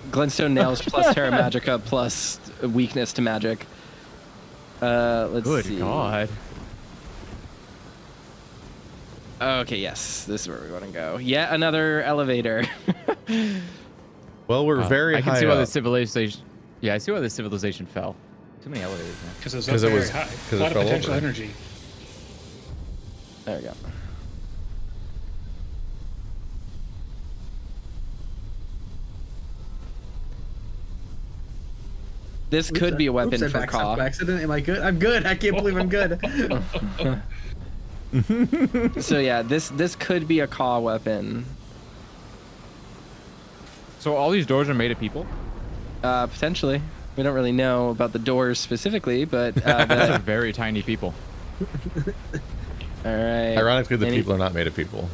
Glintstone nails plus Terra Magica plus weakness to magic. Let's see. Good God. Okay, yes, this is where we want to go. Yet another elevator. Well, we're very high. I can see why the civilization. Yeah, I see why the civilization fell. Too many elevators, man. Because it was very high. A lot of potential energy. There we go. This could be a weapon for Kaw. Accident. Am I good? I'm good. I can't believe I'm good. So yeah, this could be a Kaw weapon. So all these doors are made of people? Potentially. We don't really know about the doors specifically, but those are very tiny people. All right. Ironically, the people are not made of people.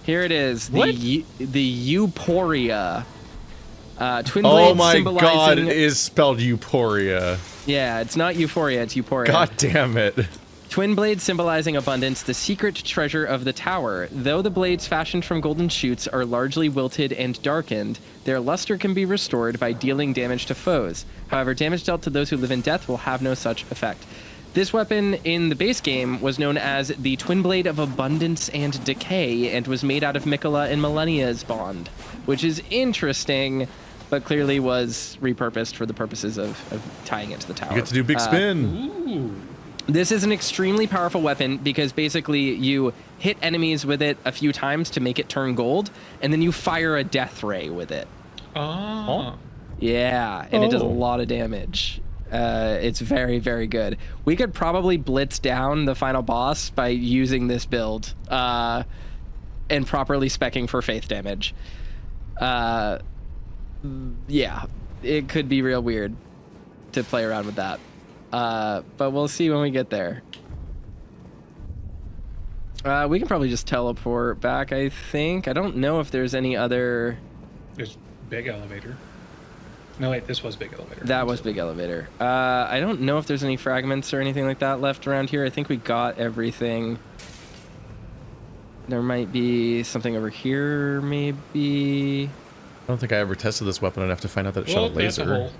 Here it is. The Uphoria. Twin blades oh my symbolizing... god, it is spelled Uphoria. Yeah, it's not Euphoria, it's Uphoria. God damn it. Twin blades symbolizing abundance, the secret treasure of the tower. Though the blades fashioned from golden shoots are largely wilted and darkened, their luster can be restored by dealing damage to foes. However, damage dealt to those who live in death will have no such effect. This weapon in the base game was known as the Twin Blade of Abundance and Decay and was made out of Mikola and Millennia's bond, which is interesting, but clearly was repurposed for the purposes of tying it to the tower. You get to do big spin. Ooh. This is an extremely powerful weapon because basically you hit enemies with it a few times to make it turn gold, and then you fire a death ray with it. Oh. Yeah, and it does a lot of damage. It's very, very good. We could probably blitz down the final boss by using this build and properly speccing for faith damage. Yeah, it could be real weird to play around with that. But we'll see when we get there. We can probably just teleport back, I think. I don't know if there's any other... There's big elevator. No, wait, this was big elevator. That was big elevator. I don't know if there's any fragments or anything like that left around here. I think we got everything. There might be something over here, maybe. I don't think I ever tested this weapon enough to find out that it shot a laser. That's a hole.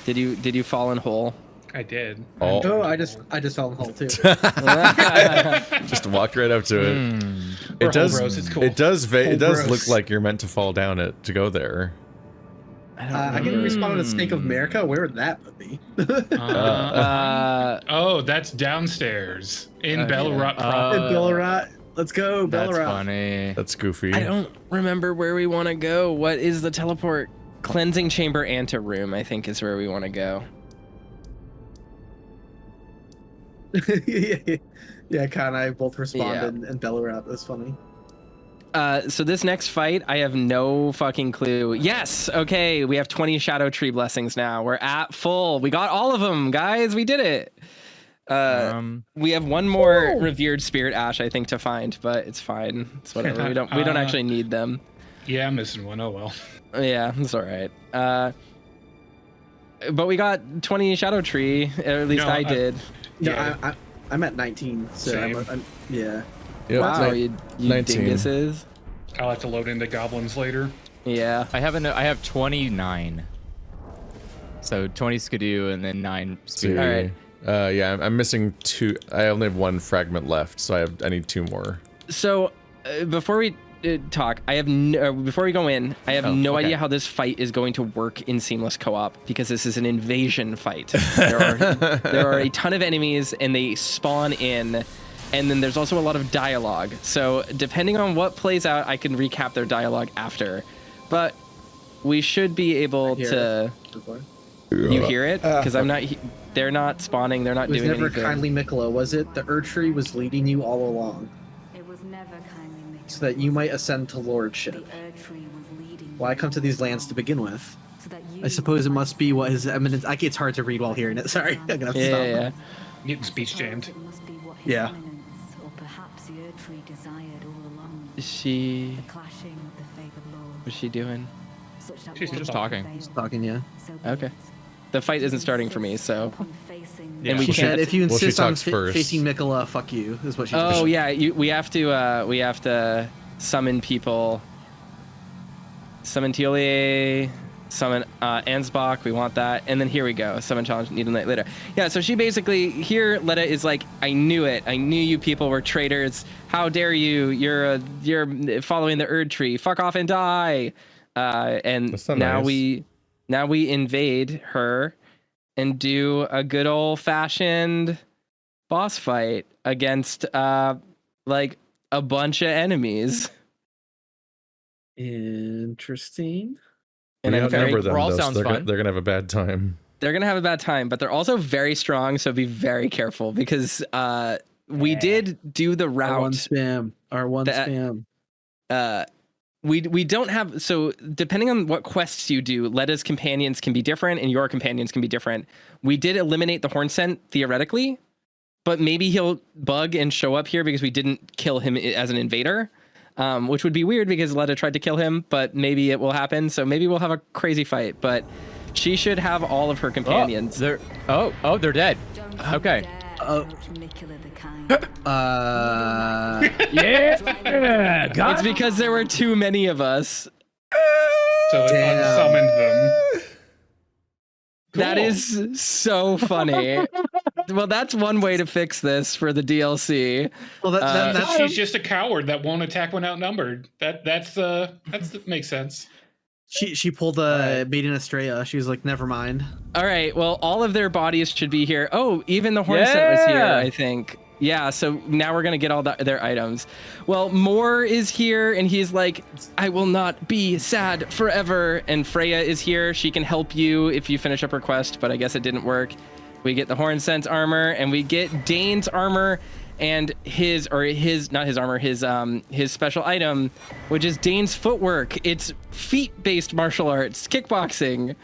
Did you fall in hole? I did. Oh, I just fell in the hole too. Just walked right up to it. It does. It does look like you're meant to fall down it to go there. I can respond to the Snake of America. Where would that put me? Oh, that's downstairs in Ballard. Ballard. Let's go, Ballard. That's funny. That's goofy. I don't remember where we want to go. What is the teleport? Cleansing chamber anteroom, I think, is where we want to go. Yeah, Kyle and I both responded and Ballard. That's funny. So this next fight, I have no fucking clue. Yes, okay, we have 20 Scadutree blessings now. We're at full. We got all of them, guys. We did it. We have one more revered spirit ash, I think, to find, but it's fine. It's whatever. We don't actually need them. Yeah, I'm missing one. Oh well. Yeah, it's all right. But we got 20 Scadutree, or at least I did. No, I'm at 19. So I'm yeah. Yep, wow, you 19. dinguses. I'll have to load into goblins later. Yeah. I have 29. So 20 Skidoo and then 9 spirit. All right. Yeah, I'm missing 2. I only have 1 fragment left, so I need 2 more. So before we talk, before we go in, I have no idea how this fight is going to work in seamless co-op because this is an invasion fight. There are a ton of enemies and they spawn in, and then there's also a lot of dialogue. So depending on what plays out, I can recap their dialogue after. But we should be able to. You hear it? Because I'm not. They're not spawning. They're not doing anything. It was never kindly Mikola, was it? The Erdtree was leading you all along. It was never kindly Mikola. So that you might ascend to lordship. Why come to these lands to begin with? I suppose it must be what his eminence. It's hard to read while hearing it. Sorry, I'm gonna have to stop. Yeah. Getting speech jammed. Yeah. Or perhaps the Erdtree desired all along. Is she? The clashing of the favored lord. What's she doing? Such that She's one just talking. prevailed. Talking, yeah. So be Okay. it. The fight isn't starting for me, so. Upon facing And we She can't. said, if you Well, she insist on talks first. facing Mikola, fuck you, is what she Oh said. yeah, we have to summon people. Summon Teolie, summon Ansbach, we want that, and then here we go. Summon challenge need a night later. Yeah, so she basically here Letta is like, I knew it. I knew you people were traitors. How dare you? You're following the Erdtree. Fuck off and die. And now nice. we invade her and do a good old fashioned boss fight against like a bunch of enemies. Interesting. And We I'm very, outnumber them, all though, so sounds they're fun. gonna have a bad time. they're gonna have a bad time, but they're also very strong, so be very careful because we did do the route. R1 spam. We don't have, so depending on what quests you do, Letta's companions can be different and your companions can be different. We did eliminate the Hornsent theoretically, but maybe he'll bug and show up here because we didn't kill him as an invader, which would be weird because Letta tried to kill him, but maybe it will happen. So maybe we'll have a crazy fight, but she should have all of her companions. They're dead. Don't Okay. dare Oh. approach Mikola the kind. Yeah. It's because there were too many of us. So it unsummoned them. That Cool. is so funny. Well, that's one way to fix this for the DLC. Well, that's She's just a coward that won't attack when outnumbered. That makes sense. she pulled a Maiden Estrella. She was like, never mind. All right. Well, all of their bodies should be here. Oh, even the Hornsent was here, Yeah. I think. Yeah. So now we're gonna get all their items. Well, Moore is here, and he's like, "I will not be sad forever." And Freya is here. She can help you if you finish up her quest, but I guess it didn't work. We get the Hornsent armor, and we get Dane's armor, and his special item, which is Dane's footwork. It's feet-based martial arts, kickboxing,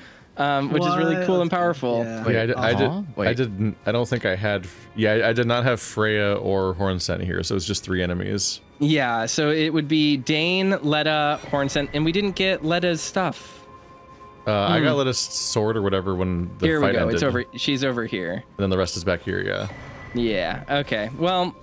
which is really cool and powerful. Yeah. Yeah, Wait. I don't think I had. Yeah, I did not have Freya or Hornsent here, so it was just 3 enemies. Yeah, so it would be Dane, Letta, Hornsent, and we didn't get Letta's stuff. I got Letta's sword or whatever when the Here we fight go. ended. It's over. She's over here. And then the rest is back here. Yeah. Yeah. Okay. Well,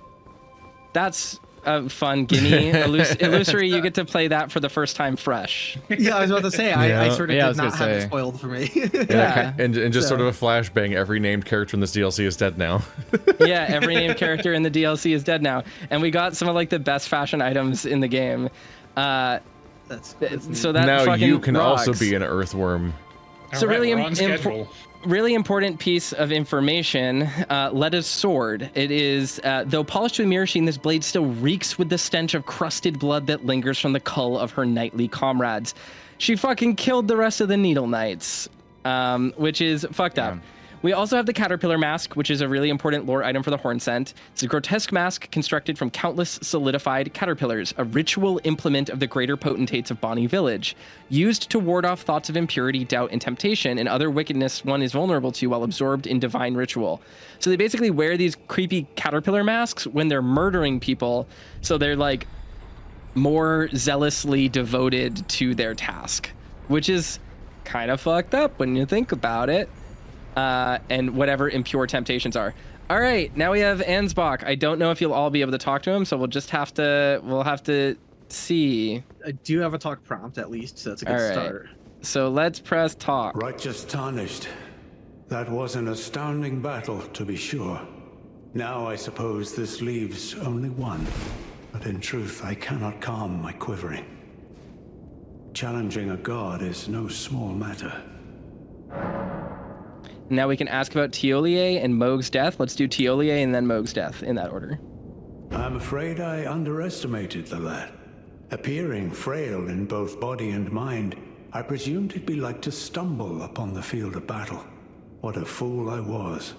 that's a fun gimme. Illusory, you get to play that for the first time fresh. Yeah, I was about to say, I Yeah. sort of Yeah, I did was not gonna have it say. spoiled for me. Yeah. And just So- sort of a flashbang. Every named character in this DLC is dead now. Yeah, every named character in the DLC is dead now, and we got some of like the best fashion items in the game. That's So that now fucking you can also rocks. be an earthworm. So right, really, we're on schedule. Really important piece of information. Letta's sword. It is, though polished to a mirror sheen, this blade still reeks with the stench of crusted blood that lingers from the cull of her knightly comrades. She fucking killed the rest of the Needle Knights, which is fucked up. We also have the Caterpillar Mask, which is a really important lore item for the Hornsent. It's a grotesque mask constructed from countless solidified caterpillars, a ritual implement of the greater potentates of Bonny Village, used to ward off thoughts of impurity, doubt, and temptation, and other wickedness one is vulnerable to while absorbed in divine ritual. So they basically wear these creepy caterpillar masks when they're murdering people, so they're like more zealously devoted to their task, which is kind of fucked up when you think about it. And whatever impure temptations are. All right, now we have Ansbach. I don't know if you'll all be able to talk to him, so we'll have to see. I do have a talk prompt at least, so that's a good start. So let's press talk. Righteous Tarnished. That was an astounding battle, to be sure. Now I suppose this leaves only one. But in truth, I cannot calm my quivering. Challenging a god is no small matter. Now we can ask about Teolier and Mohg's death. Let's do Teolier and then Mohg's death in that order. I'm afraid I underestimated the lad. Appearing frail in both body and mind, I presumed he'd be like to stumble upon the field of battle. What a fool I was.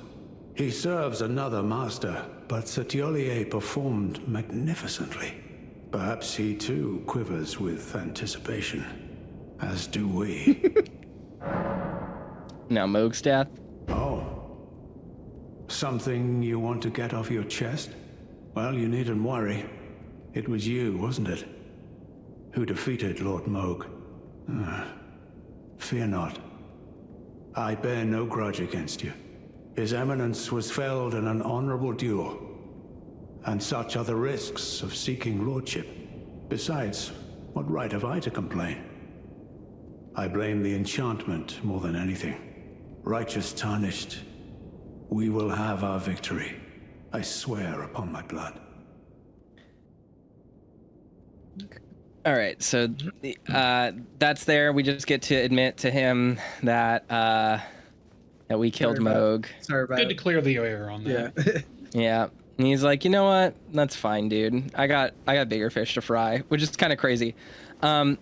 He serves another master, but Sir Teolier performed magnificently. Perhaps he too quivers with anticipation, as do we. Now Mohg's death. Oh. Something you want to get off your chest? Well, you needn't worry. It was you, wasn't it? Who defeated Lord Mohg. Fear not. I bear no grudge against you. His eminence was felled in an honorable duel. And such are the risks of seeking lordship. Besides, what right have I to complain? I blame the enchantment more than anything. Righteous Tarnished, we will have our victory. I swear upon my blood. All right, so that's there. We just get to admit to him that that we killed Mohg. Sorry about Good to clear the air on that. Yeah. And he's like, you know what? That's fine, dude. I got bigger fish to fry, which is kind of crazy. I'm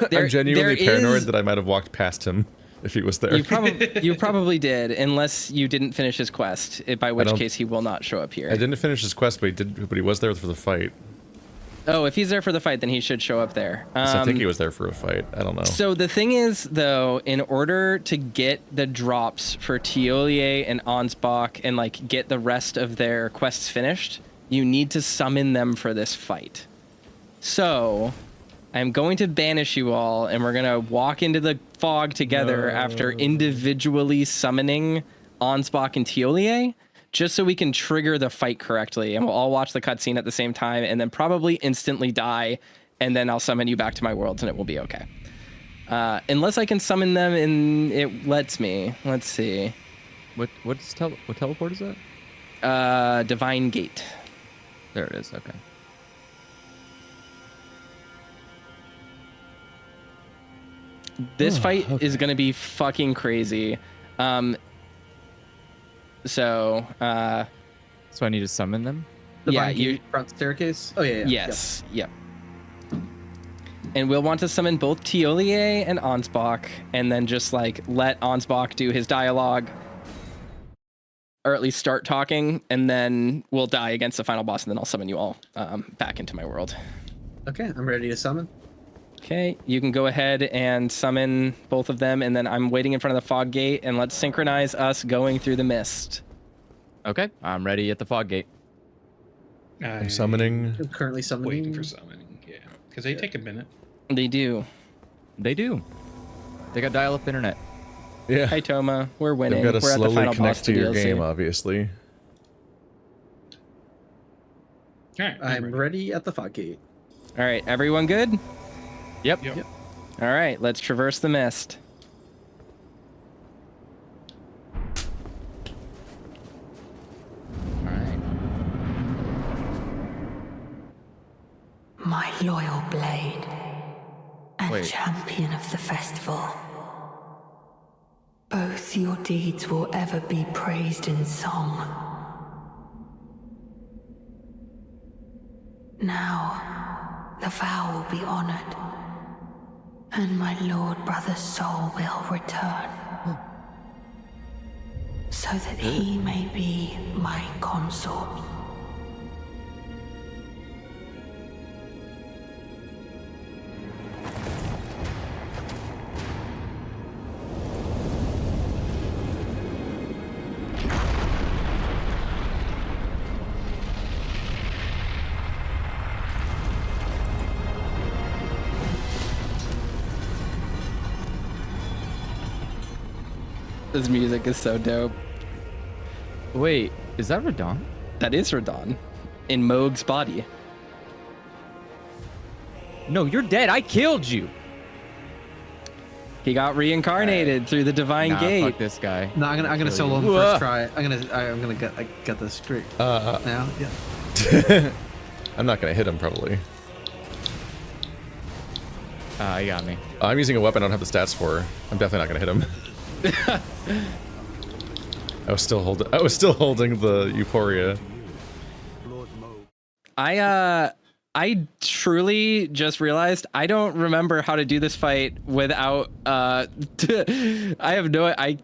genuinely paranoid that I might have walked past him if he was there. You probably did, unless you didn't finish his quest, by which case he will not show up here. I didn't finish his quest, but he was there for the fight. Oh, if he's there for the fight, then he should show up there. So I think he was there for a fight. I don't know. So the thing is, though, in order to get the drops for Teolier and Ansbach and like get the rest of their quests finished, you need to summon them for this fight. So I'm going to banish you all, and we're going to walk into the fog together after individually summoning Ansbach and Teolier, just so we can trigger the fight correctly, and we'll all watch the cutscene at the same time, and then probably instantly die, and then I'll summon you back to my worlds, and it will be okay. Unless I can summon them and it lets me. Let's see. What teleport is that? Divine Gate. There it is. Okay. This fight is gonna be fucking crazy. So I need to summon them? You front staircase. Oh yeah. Yes. Yep. And we'll want to summon both Teolier and Ansbach, and then just like let Ansbach do his dialogue, or at least start talking, and then we'll die against the final boss, and then I'll summon you all back into my world. Okay, I'm ready to summon. Okay, you can go ahead and summon both of them, and then I'm waiting in front of the fog gate, and let's synchronize us going through the mist. Okay, I'm ready at the fog gate. I'm summoning. I'm currently summoning. Waiting for summoning, yeah. Because they take a minute. They do. They do. They got dial-up internet. Yeah. Hi, Toma. We're winning. They've got to We're at the slowly final boss connect to of your DLC. game, obviously. All right, I'm ready at the fog gate. All right, everyone good? Yep. All right, let's traverse the mist. All right. My loyal blade and Wait. champion of the festival. Perhaps your deeds will ever be praised in song. Now, the vow will be honored, and my Lord Brother's soul will return, so that he may be my consort. This music is so dope. Wait, is that Radon? That is Radon in Moog's body. No, you're dead. I killed you. He got reincarnated through the divine gate. Fuck this guy. No, I'm gonna solo him first try. I'm gonna get this straight now. Yeah. I'm not gonna hit him probably. He got me. I'm using a weapon I don't have the stats for. I'm definitely not gonna hit him. I was still holding the Uphoria. I truly just realized I don't remember how to do this fight without I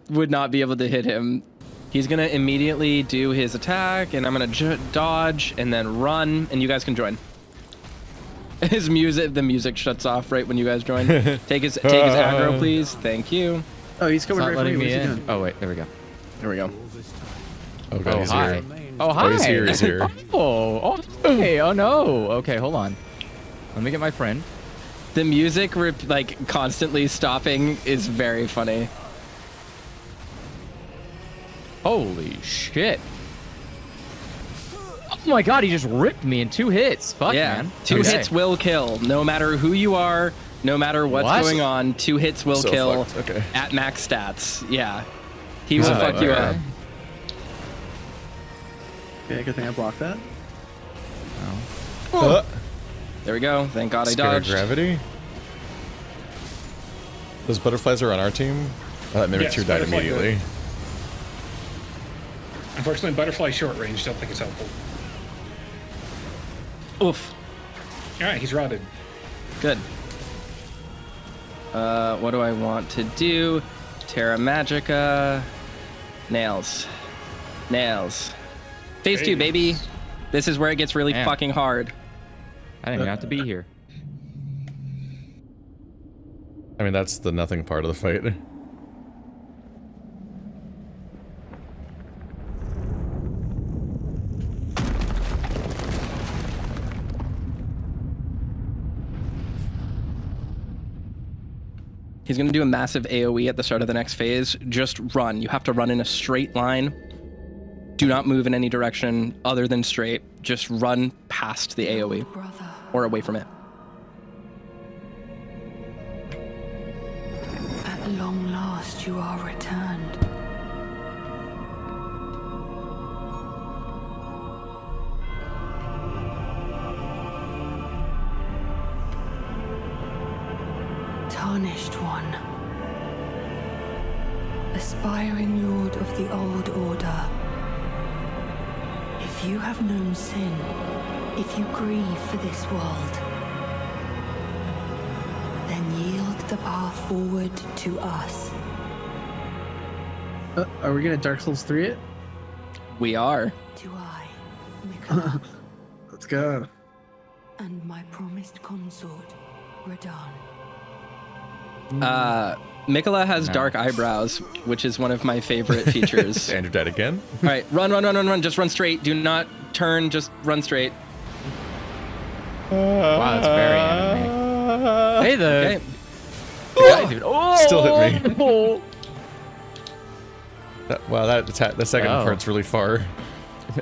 would not be able to hit him. He's gonna immediately do his attack, and I'm gonna dodge and then run, and you guys can join. The music shuts off right when you guys join. Take his aggro, please. Thank you. Oh, he's coming right for you. Me in. Oh wait, there we go. There we go. Oh god, he's hi. here. Oh hi. Oh, he's here. He's here. Okay. Oh no. Okay, hold on. Let me get my friend. The music like constantly stopping is very funny. Holy shit. Oh my god, he just ripped me in 2 hits. Fuck, yeah, man. 2 hits will kill. No matter who you are, no matter what's going on, 2 hits will kill at max stats. Yeah. He will fuck you up. Okay, good thing I blocked that. There we go. Thank God I Scared dodged. Gravity. Those butterflies are on our team. That Mimic 2 died immediately. Unfortunately, butterfly short range. Don't think it's helpful. Oof. All right, he's rotted. Good. What do I want to do? Terra Magica. Nails. Nails. Phase 2, baby. This is where it gets really fucking hard. I didn't even have to be here. I mean, that's the nothing part of the fight. He's going to do a massive AoE at the start of the next phase. Just run. You have to run in a straight line. Do not move in any direction other than straight. Just run past the AoE or away from it. At long last you are returned. Tarnished one. Aspiring lord of the old order. If you have known sin, if you grieve for this world, then yield the path forward to us. Are we gonna Dark Souls 3 it? We are. Do I, Mikola, Let's go. and my promised consort, Radon. Mikola has dark eyebrows, which is one of my favorite features. Andrew died again. All right, run. Just run straight. Do not turn. Just run straight. Wow, that's very anime. Hey, the guy, dude. Oh, Still hit me. Oh. Wow, the second part's really far.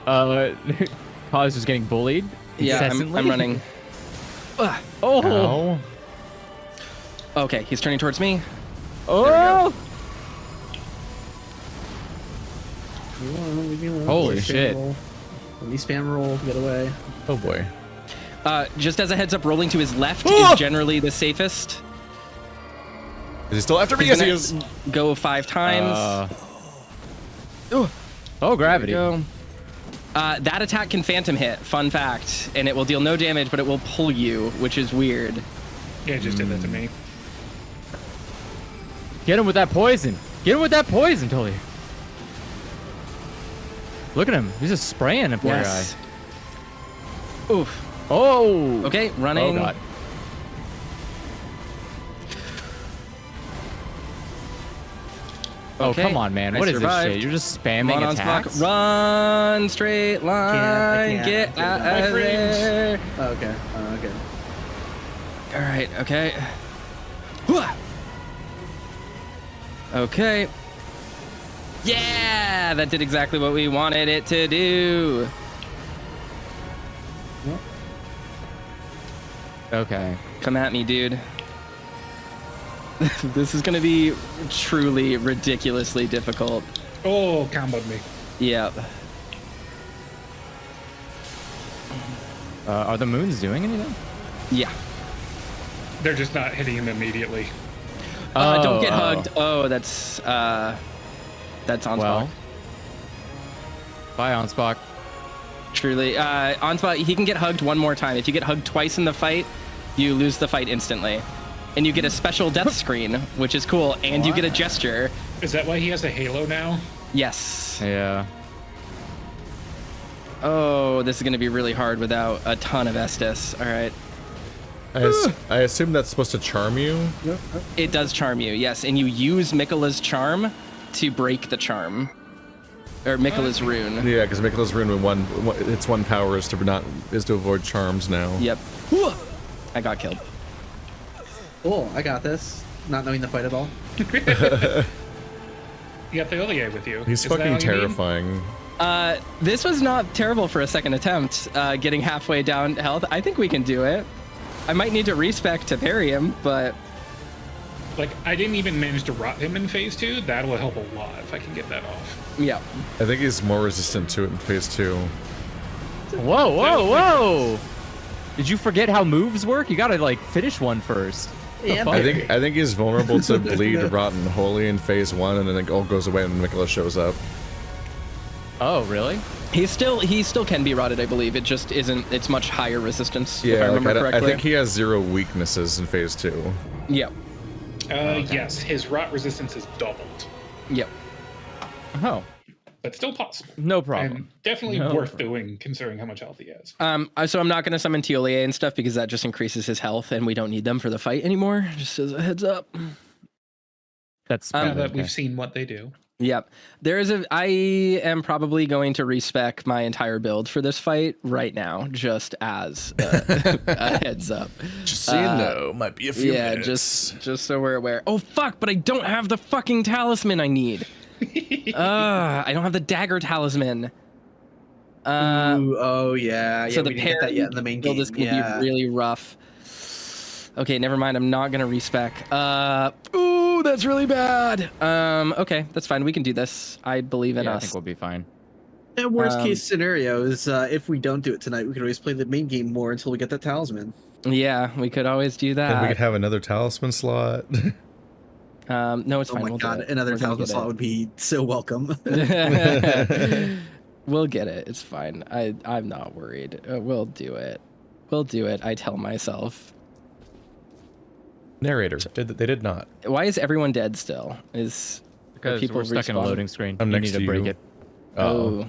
Paz is getting bullied. Yeah, I'm running. Oh. Ow. Okay, he's turning towards me. Oh. Holy shit. Let me spam roll, get away. Oh boy. Just as a heads up, rolling to his left is generally the safest. Is he still after me? Yes, he is. Go 5 times. Oh, gravity. Go. That attack can phantom hit, fun fact, and it will deal no damage, but it will pull you, which is weird. Yeah, it just did that to me. Get him with that poison. Get him with that poison, Tully. Look at him. He's just spraying it, poor guy. Oof. Oh. Okay, running. Oh, God. Oh, Okay, come on, man. What is this shit? You're just spamming attacks? Run, straight line, I can't. get out of there. Okay. Okay. All right, okay. Okay. Yeah, that did exactly what we wanted it to do. Okay. Come at me, dude. This is gonna be truly ridiculously difficult. Oh, comboed me. Yep. Are the moons doing anything? Yeah. They're just not hitting him immediately. Don't get hugged. Oh, that's Onspock. Well. Bye, Onspock. Truly. Onspock, he can get hugged one more time. If you get hugged twice in the fight, you lose the fight instantly. And you get a special death screen, which is cool, and you get a gesture. Is that why he has a halo now? Yes. Yeah. Oh, this is going to be really hard without a ton of Estus. All right. I assume that's supposed to charm you? It does charm you, yes. And you use Miquella's charm to break the charm. Or Miquella's rune. Yeah, because Miquella's rune its one power is to avoid charms now. Yep. I got killed. Cool, I got this. Not knowing the fight at all. You got the Olier with you. He's fucking terrifying. This was not terrible for a second attempt, getting halfway down health. I think we can do it. I might need to respec to parry him, but... Like, I didn't even manage to rot him in phase 2. That'll help a lot if I can get that off. Yeah. I think he's more resistant to it in phase 2. Whoa, whoa, whoa! Did you forget how moves work? You gotta, like, finish one first. Yeah, I think he's vulnerable to bleed, rot, and holy in phase 1, and then it all goes away when Miquella shows up. Oh, really? He still can be rotted, I believe. It just isn't. It's much higher resistance. Yeah, if I remember correctly. I think he has 0 weaknesses in phase 2. Yep. Yes, his rot resistance is doubled. Yep. Oh. But still possible. No problem. And definitely worth doing, considering how much health he has. So I'm not going to summon Teolier and stuff because that just increases his health, and we don't need them for the fight anymore. Just as a heads up. That's now that we've seen what they do. Yep. I am probably going to respec my entire build for this fight right now, just as a heads up. Just so you know, might be a few minutes. just so we're aware. Oh fuck! But I don't have the fucking talisman I need. I don't have the dagger talisman. Oh yeah. So the we didn't get that yet in the main game. This could be really rough. Okay, never mind. I'm not gonna respec. Ooh, that's really bad. Okay, that's fine. We can do this. I believe in us. I think we'll be fine. And worst case scenario is if we don't do it tonight, we can always play the main game more until we get that talisman. Yeah, we could always do that. And we could have another talisman slot. No, it's fine. Oh my god, another talisman slot would be so welcome. We'll get it. It's fine. I'm not worried. We'll do it. We'll do it. I tell myself. Narrator. They did not. Why is everyone dead still? Because we're stuck in a loading screen. I'm next to break you. it. Oh.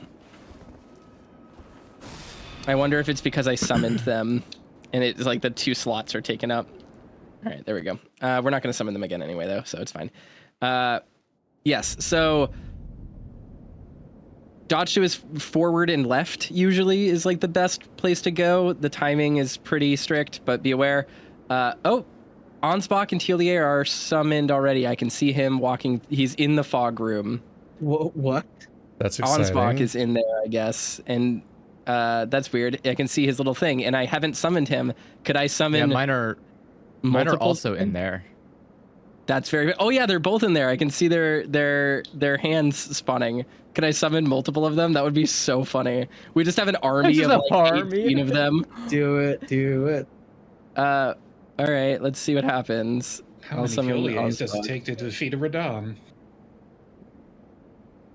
I wonder if it's because I summoned them and it's like the 2 slots are taken up. All right, there we go. We're not going to summon them again anyway, though, so it's fine. Yes, so dodge to his forward and left usually is like the best place to go. The timing is pretty strict, but be aware. Onspock and Teolier are summoned already. I can see him walking. He's in the fog room. What? That's exciting. Onspock is in there, I guess, and that's weird. I can see his little thing, and I haven't summoned him. Could I summon? Yeah, mine are also in there. That's very. Oh yeah, they're both in there. I can see their hands spawning. Could I summon multiple of them? That would be so funny. We just have an army of like 18 of them. Do it. All right, let's see what happens. How many Kilians does it take to defeat a Radon?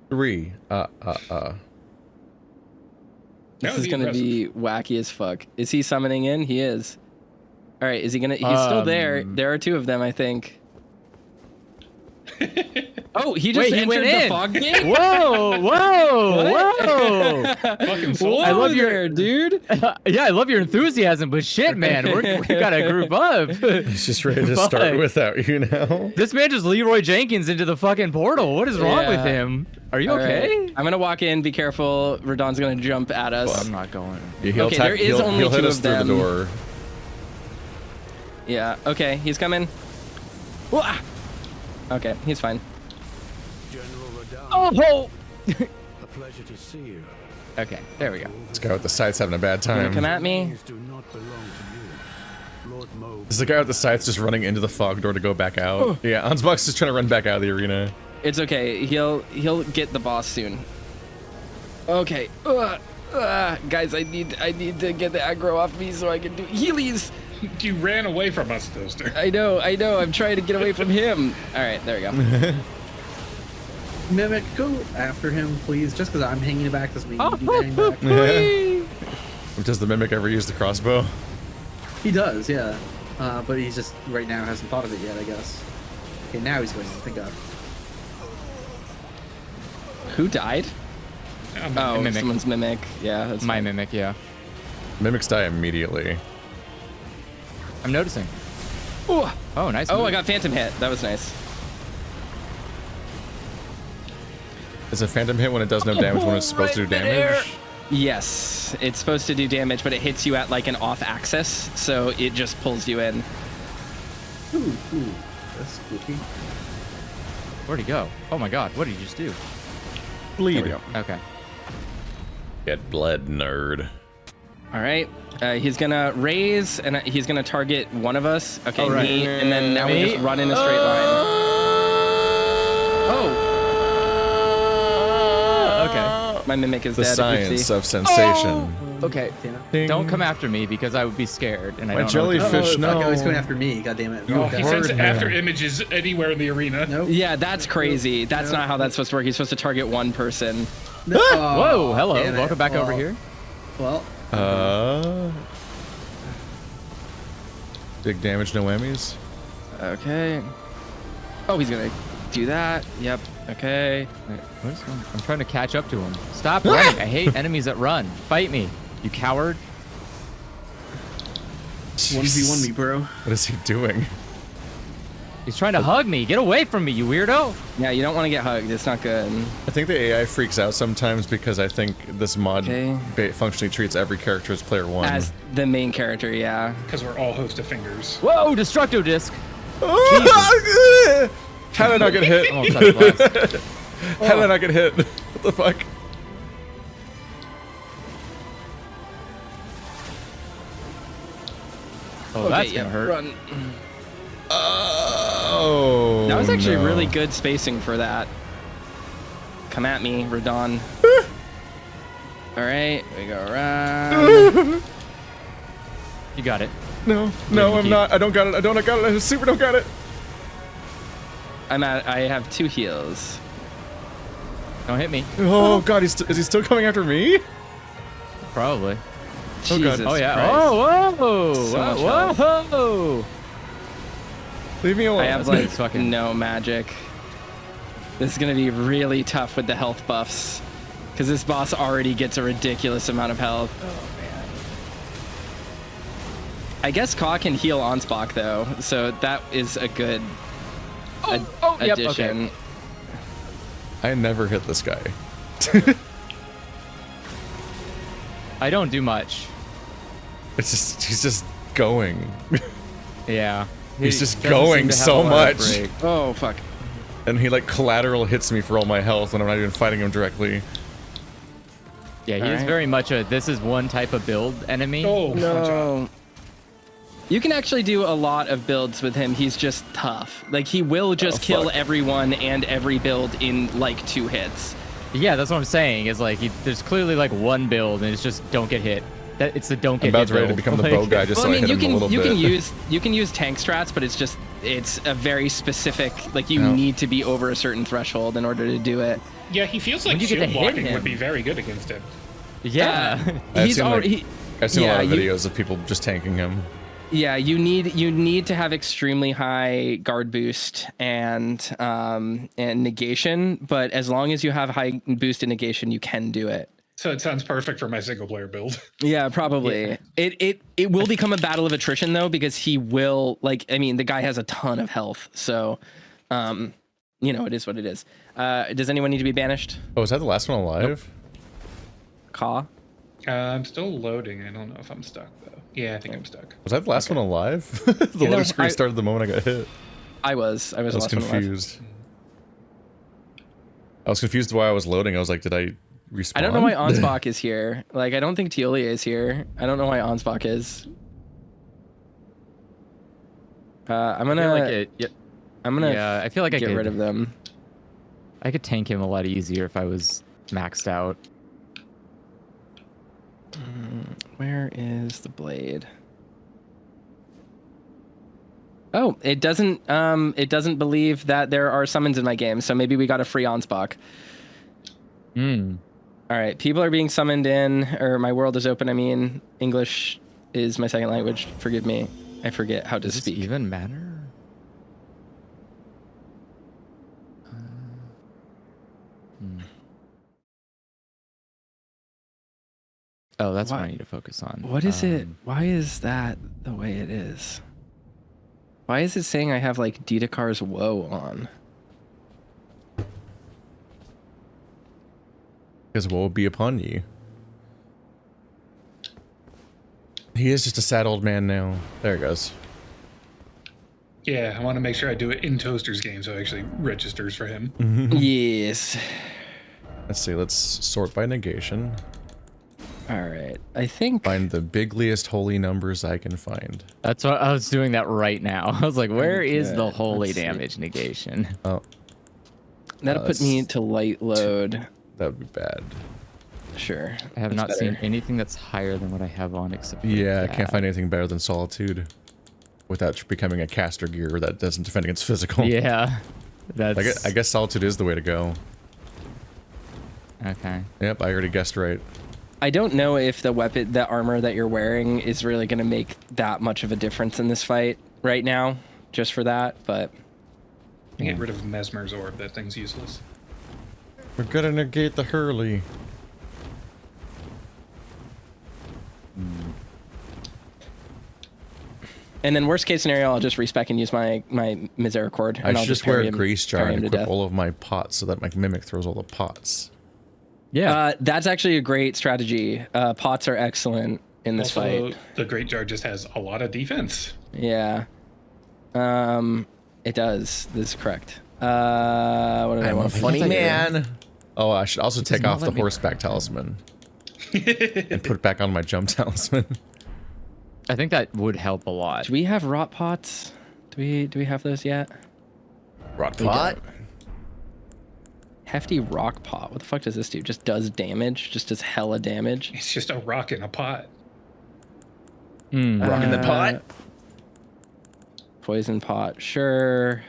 3. This is gonna be wacky as fuck. Is he summoning in? He is. All right, is he gonna? He's still there. There are 2 of them, I think. Oh, he just entered the fog gate? Whoa, whoa. Fucking soul. I love your dude. Yeah, I love your enthusiasm, but shit, man, we gotta group up. He's just ready to start without you now. This man just Leroy Jenkins into the fucking portal. What is wrong with him? Are you okay? Right. I'm gonna walk in. Be careful. Radon's gonna jump at us. Well, I'm not going. Yeah, Okay, there is only he'll hit 2 us of through them. the door. Yeah. Okay, he's coming. Wah! Okay, he's fine. General Radahn, Oh! a pleasure to see you. Okay, there we go. This guy with the scythe's having a bad You gonna time. come at me? These do not belong to you. Lord Mo. This is the guy with the scythe's just running into the fog door to go back out. Yeah, Ansbach's just trying to run back out of the arena. It's okay. He'll get the boss soon. Okay. Guys, I need to get the aggro off me so I can do healies. You ran away from us, Toaster. I know. I'm trying to get away from him. All right, there we go. Mimic, go after him, please. Just because I'm hanging back doesn't mean you need to hang back. Does the mimic ever use the crossbow? He does, yeah. But he's just right now hasn't thought of it yet, I guess. Okay, now he's going. Thank God. Who died? Oh, Mimic. someone's mimic. Yeah, that's My fine. mimic, yeah. Mimics die immediately. I'm noticing. Ooh. Oh, nice. Oh, move. I got phantom hit. That was nice. Is a phantom hit when it does no damage when it's supposed to do damage? Yes, it's supposed to do damage, but it hits you at like an off axis, so it just pulls you in. Ooh, that's spooky. Where'd he go? Oh my god, what did he just do? Bleed. There we go. Okay. Get bled, nerd. All right, he's gonna raise, and he's gonna target one of us. Okay, me, and then now we just run in a straight line. Oh. Okay. My mimic is The dead. science Oopsie. of sensation. Okay. Ding. Don't come after me because I would be scared and I My don't know what to do. jellyfish, no. Okay, he's going after me. God damn it. He sends after images anywhere in the arena. Nope. Yeah, that's crazy. That's not how that's supposed to work. He's supposed to target one person. No. Whoa, hello. Damn it. Welcome back over here. Well, Big damage, no whammies. Okay. Oh, he's gonna do that. Yep. Okay. Wait, what is going on? I'm trying to catch up to him. Stop running. I hate enemies that run. Fight me, you coward. 1v1 me, bro. What is he doing? He's trying to hug me. Get away from me, you weirdo. Yeah, you don't want to get hugged. It's not good. I think the AI freaks out sometimes because I think this mod Okay. functionally treats every character as player one. As the main character, yeah. Because we're all host of fingers. Whoa, Destructo Disc. How did I not get hit? I'm almost out of blast. How did I not get hit? What the fuck? Oh, that's yeah, gonna hurt. Run. Oh. That was actually no. really good spacing for that. Come at me, Radon. All right, we go around. You got it. No, no, I'm not. I don't got it. I don't got it. I super don't got it. I have 2 heals. Don't hit me. Oh god, is he still coming after me? Probably. Oh, God. Jesus Oh yeah. Christ. Oh whoa. So much Whoa. health. Whoa. Leave me alone. I have That's like fucking- no magic. This is gonna be really tough with the health buffs, because this boss already gets a ridiculous amount of health. Oh man. I guess Caw can heal Ansbach though, so that is a good Yep, addition. okay. I never hit this guy. I don't do much. It's just he's just going. Yeah. He's just doesn't going seem to have so a lot of much. break. Oh fuck. And he like collateral hits me for all my health when I'm not even fighting him directly. Yeah, he All is right. very much a this is one type of build enemy. Oh, No. You can actually do a lot of builds with him. He's just tough. Like he will just kill fuck. everyone and every build in like 2 hits. Yeah, that's what I'm saying. Is like there's clearly like one build and it's just don't get hit. it's the don't get I'm about hit ready to build. become the bow guy just so I hit him a little bit. You can use tank strats, but it's a very specific, like you need to be over a certain threshold in order to do it. Yeah, he feels like shield blocking would be very good against him. Yeah. I've seen a lot of videos of people just tanking him. Yeah, you need to have extremely high guard boost and negation, but as long as you have high boost and negation, you can do it. So it sounds perfect for my single player build. Yeah, probably. Yeah. It will become a battle of attrition though, because he will, like, I mean, the guy has a ton of health, so you know, it is what it is. Does anyone need to be banished? Oh, is that the last one alive? Ka? I'm still loading. I don't know if I'm stuck though. Yeah, I think I'm stuck. Was that the last one alive? The loading screen started the moment I got hit. I was the last confused. I was confused why I was loading. I was like, did I respawn? I don't know why Ansbach is here. Like, I don't think Teolia is here. I don't know why Ansbach is. I'm gonna. Yeah, I feel like I get rid of them. I could tank him a lot easier if I was maxed out. Where is the blade? Oh, it doesn't believe that there are summons in my game, so maybe we got a free Ansbach. All right, people are being summoned in, or my world is open. I mean, English is my second language. Forgive me. I forget how to speak. Does this even matter? Oh, that's what I need to focus on. What is it? Why is that the way it is? Why is it saying I have like Dedekar's Woe on? Because woe be upon ye. He is just a sad old man now. There it goes. Yeah, I want to make sure I do it in Toaster's game so it actually registers for him. Yes. Let's see, let's sort by negation. All right, I think... Find the bigliest holy numbers I can find. That's what I was doing that right now. I was like, where is the holy damage negation? Oh. That'll put me into light load. That would be bad. Sure. I have not seen anything that's higher than what I have on except for I can't find anything better than Solitude. Without becoming a caster gear that doesn't defend against physical. Yeah. That's... I guess Solitude is the way to go. Okay. Yep, I already guessed right. I don't know if the armor that you're wearing is really going to make that much of a difference in this fight right now, just for that, but... Get rid of Mesmer's Orb, that thing's useless. We're gonna negate the Hurley. And then worst case scenario, I'll just respec and use my Misericord. I should just wear a Grease Jar and equip all of my pots so that my Mimic throws all the pots. Yeah. That's actually a great strategy. Pots are excellent in this fight. The Great Jar just has a lot of defense. Yeah. It does. This is correct. What did I want? I'm a funny man. Oh, I should also take off the horseback talisman. And put it back on my jump talisman. I think that would help a lot. Do we have rot pots? Do we have those yet? Rot pot? Hefty rock pot. What the fuck does this do? Just does damage? Just does hella damage? It's just a rock in a pot. Rock in the pot? Poison pot, sure.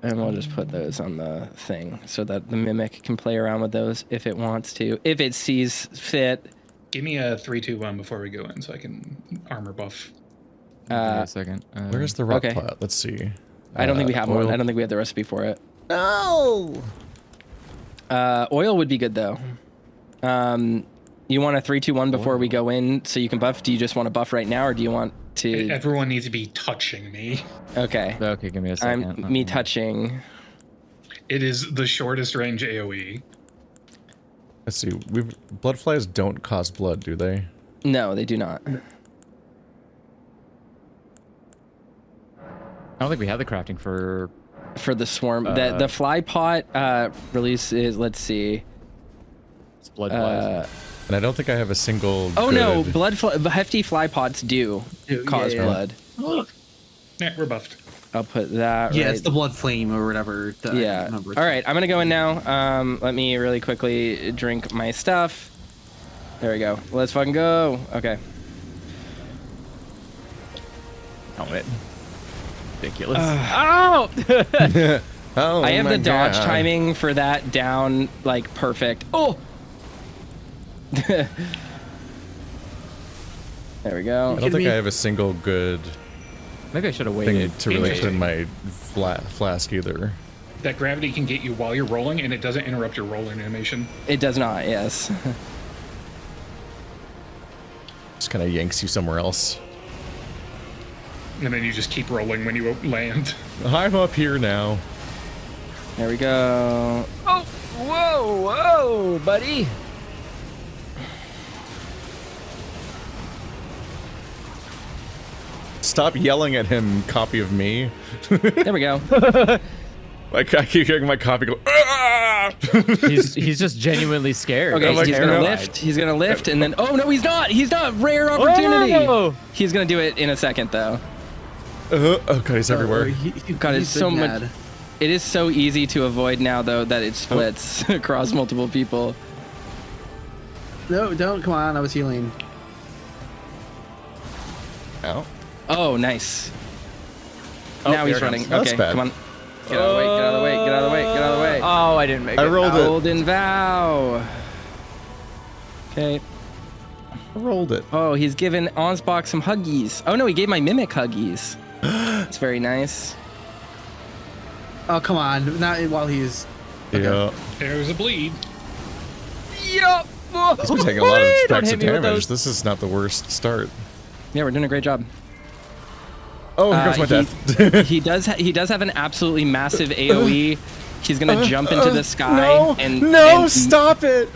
And we'll just put those on the thing so that the Mimic can play around with those if it wants to. If it sees fit. Give me a 3-2-1 before we go in so I can armor buff. A second. Where's the rock pot? Let's see. I don't think we have one. I don't think we have the recipe for it. No! Oil would be good, though. You want a 3-2-1 before we go in so you can buff? Do you just want to buff right now, or do you want to... Everyone needs to be touching me. Okay. Okay, give me a second. Me touching. It is the shortest range AoE. Let's see. Bloodflies don't cause blood, do they? No, they do not. I don't think we have the crafting for the swarm. The fly pot release is, let's see. It's blood flies. And I don't think I have a single. Oh no, hefty fly pots do cause blood. Yeah, we're buffed. I'll put that. Yeah, it's the blood flame or whatever. Yeah. All right, I'm gonna go in now. Let me really quickly drink my stuff. There we go. Let's fucking go. Okay. Helmet. Ridiculous. Ow! Oh, I have my the dodge God. timing for that down like perfect. Oh. There we go. I don't think I have a single good Maybe I should have thing waited. to really put in my flask either. That gravity can get you while you're rolling, and it doesn't interrupt your rolling animation. It does not. Yes. Just kind of yanks you somewhere else. And then you just keep rolling when you land. I'm up here now. There we go. Oh, whoa, whoa, buddy. Stop yelling at him, copy of me. There we go. Like I keep hearing my copy go. "Ah!" He's just genuinely scared. Okay, like, he's gonna terrified. lift. He's gonna lift, and then oh no, he's not. He's not. Rare opportunity. Whoa! He's gonna do it in a second though. Oh God, he's everywhere. God, it's so much. It is so easy to avoid now though that it splits across multiple people. No, don't. Come on, I was healing. Ow. Oh, nice. Oh, Now he's there it running. comes. That's Okay, bad. come on. Get out of the way. Get out of the way. Get out of the way. Get out of the way. Oh, I didn't make it. I rolled it. Golden vow. Okay. I rolled it. Oh, he's given Onsbach some huggies. Oh no, he gave my mimic huggies. It's very nice. Oh, come on. Not while he's... Yeah. There's a bleed. Yup. He's been taking a lot of Don't stacks hit of me with damage. those. This is not the worst start. Yeah, we're doing a great job. Oh, here comes my death. He does have an absolutely massive AOE. He's gonna jump into the sky No, and stop it.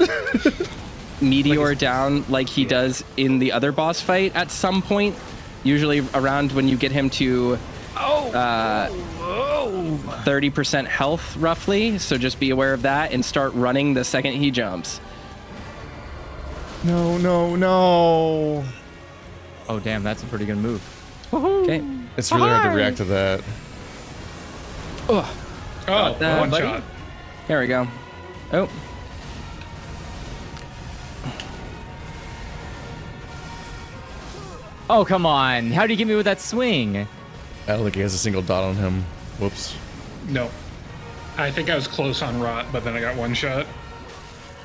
meteor down like he does in the other boss fight at some point. Usually around when you get him to 30% health roughly. So just be aware of that and start running the second he jumps. No. Oh, damn, that's a pretty good move. Okay. It's really hard to react to that. Oh, Oh, one buddy. shot. there we go. Oh. Oh, come on. How do you get me with that swing? I don't think he has a single dot on him. Whoops. No. I think I was close on Rot, but then I got one shot.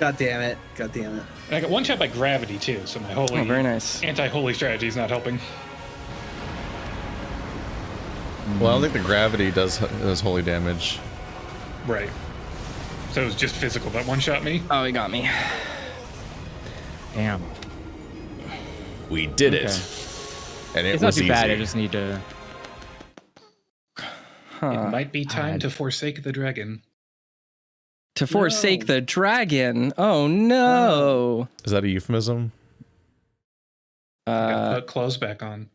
God damn it. God damn it. And I got one shot by gravity, too, so my holy Oh, very nice. anti-holy strategy is not helping. Well, I don't think the gravity does holy damage. Right. So it was just physical that one shot me? Oh, he got me. Damn. We did it. Okay. And it It's not was too easy. bad. I just need to... It might be time to forsake the dragon. To forsake the dragon. Oh no. Is that a euphemism? I gotta put clothes back on.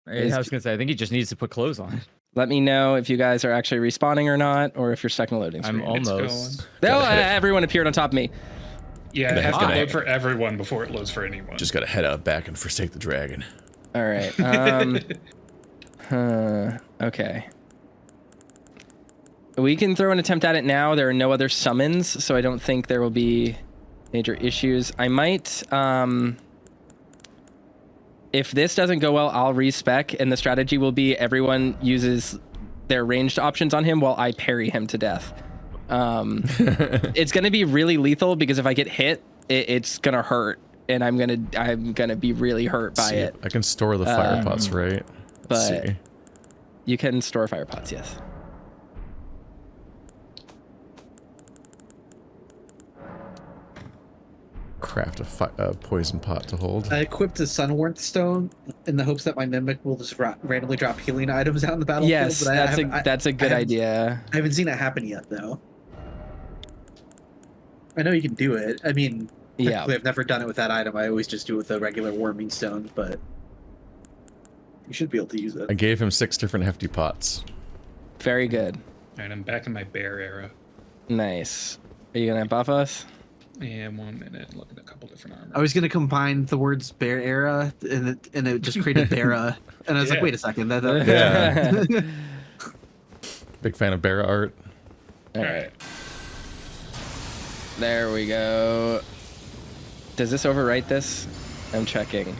I was going to say, I think he just needs to put clothes on. Let me know if you guys are actually respawning or not, or if you're stuck in a loading screen. I'm It's almost... going. Oh, everyone appeared on top of me. Yeah, it has to Hi. load for everyone before it loads for anyone. Just gotta head out back and forsake the dragon. All right. Okay. We can throw an attempt at it now. There are no other summons, so I don't think there will be major issues. I might, if this doesn't go well, I'll respec, and the strategy will be everyone uses their ranged options on him while I parry him to death. It's gonna be really lethal because if I get hit, it's gonna hurt, and I'm gonna be really hurt by it. I can store the fire pots, right? Let's but- see. You can store fire pots, yes. Craft a poison pot to hold. I equipped a Sunwarmth Stone in the hopes that my Mimic will just randomly drop healing items out in the battlefield. Yes, but that's a good idea. I haven't seen it happen yet, though. I know you can do it. I mean, Yeah. technically I've never done it with that item. I always just do it with a regular Warming Stone, but you should be able to use it. I gave him 6 different hefty pots. Very good. And I'm back in my bear era. Nice. Are you gonna buff us? Yeah, 1 minute. Look at a couple different armor. I was gonna combine the words "bear era" and it just created "Bera," and I was like, Yeah. wait a second, that Yeah. Big fan of Barra art. All right. There we go. Does this overwrite this? I'm checking.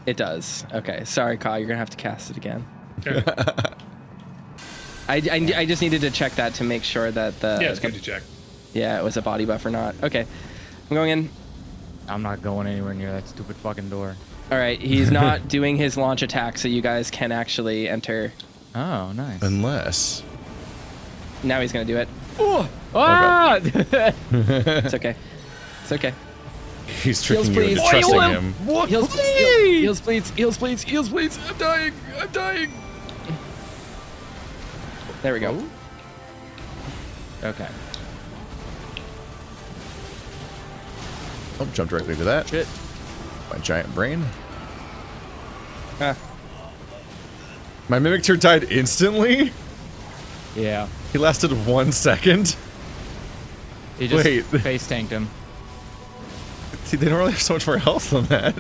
It does. Okay. Sorry, Ka. You're gonna have to cast it again. Okay. I just needed to check that to make sure that the Yeah, it's good to check. Yeah, it was a body buff or not. Okay. I'm going in. I'm not going anywhere near that stupid fucking door. All right. He's not doing his launch attack, so you guys can actually enter. Oh, nice. Unless. Now he's gonna do it. Oh! Ah! It's okay. It's okay. He's tricking you please. into trusting him. Heals, please. Heals, please. I'm dying. There we go. Okay. Oh, jump directly to that. Shit. My giant brain. Ah. My Mimic Tear died instantly? Yeah. He lasted 1 second? He just Wait. face tanked him. See, they don't really have so much more health than that.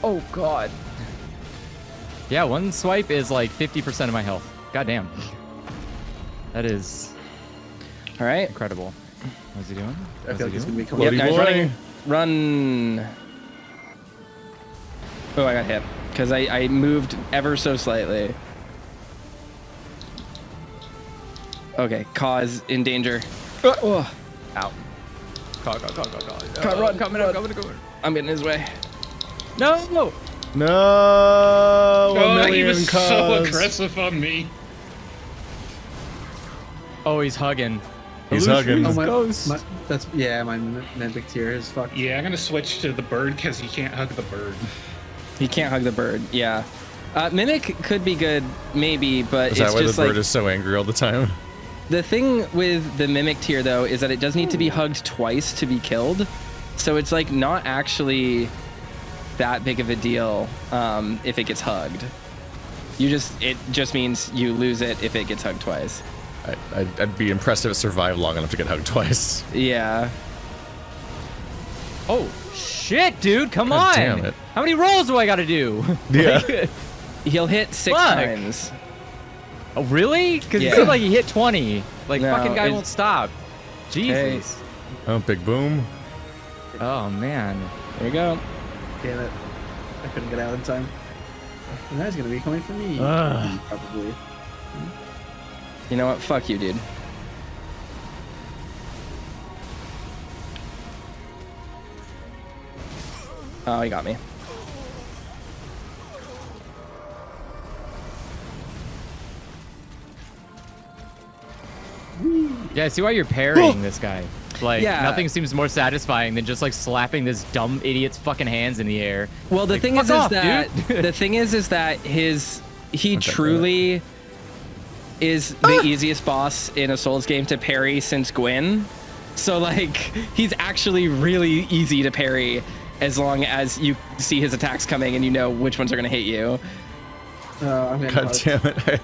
Oh, God. Yeah, one swipe is like 50% of my health. God damn. That is All right. incredible. What's he doing? I feel like he's gonna be coming. Yep, Bloody now he's boy. running. Run. Oh, I got hit because I moved ever so slightly. Okay, Ka's in danger. Oh. Ow. Run. Coming. I'm getting his way. No! No! Oh, he was so cause. aggressive on me. Oh, he's hugging. He's hugging. Oh, Ghost. my Mimic Tear is fucked. Yeah, I'm gonna switch to the bird because he can't hug the bird. He can't hug the bird. Yeah. Mimic could be good, maybe, but Is it's that why the just bird like is so angry all the time? the thing with the Mimic Tier though is that it does need to be hugged twice to be killed, so it's like not actually that big of a deal if it gets hugged. It just means you lose it if it gets hugged twice. I'd be impressed if it survived long enough to get hugged twice. Yeah. Oh, shit, dude. Come God on. damn it. How many rolls do I gotta do? Yeah. Like, He'll hit 6 Fuck. times. oh, really? Because Yeah. it seemed like he hit 20. Like, No, fucking guy it's- won't stop. Jesus. Oh, big boom. Oh, man. There you go. Damn it. I couldn't get out in time. And that's gonna be coming for me. Ugh. Probably. You know what? Fuck you, dude. Oh, he got me. Yeah, I see why you're parrying this guy. Like, Yeah. nothing seems more satisfying than just, like, slapping this dumb idiot's fucking hands in the air. Well, the Like, thing fuck is off, that dude. the thing is that he Okay, truly is the easiest boss in a Souls game to parry since Gwyn. So like he's actually really easy to parry as long as you see his attacks coming and you know which ones are gonna hit you. I'm gonna God damn it.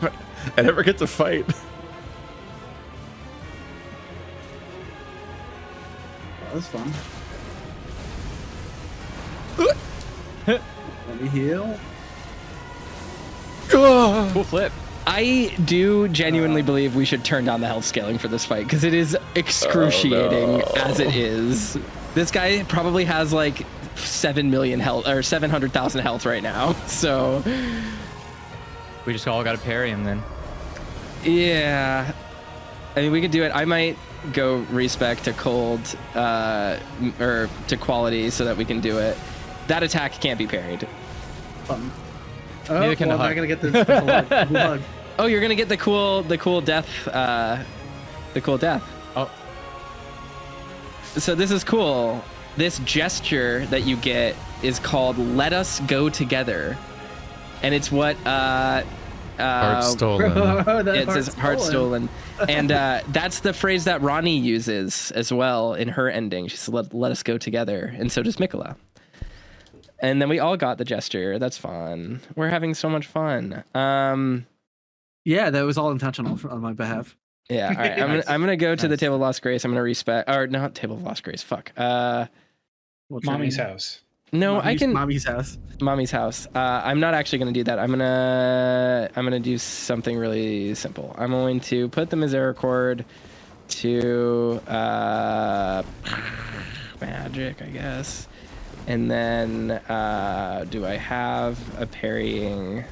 I never get to fight. That was fun. Let me heal. Cool flip. I do genuinely believe we should turn down the health scaling for this fight because it is excruciating as it is. This guy probably has like 7 million health or 700,000 health right now. So We just all gotta parry him then. yeah, I mean we could do it. I might go respec to cold or to quality so that we can do it. That attack can't be parried. Fun. Oh, Neither can well, the I'm not hug. gonna get this hug. Oh, you're gonna get the cool death, the cool death. Oh, So this is cool. This gesture that you get is called "Let Us Go Together," and it's what Heart stolen. it says "Heart Stolen," and that's the phrase that Ronnie uses as well in her ending. She says, "Let us go together," and so does Mikola. And then we all got the gesture. That's fun. We're having so much fun. Yeah, that was all intentional on my behalf. Yeah, all right. I'm gonna go to the Table of Lost Grace. I'm gonna respect, or not Table of Lost Grace. Fuck. What's your Mommy's name? house. No, I can. Mommy's house. Mommy's house. I'm not actually gonna do that. I'm gonna do something really simple. I'm going to put the misericord 2 magic, I guess. And then do I have a parrying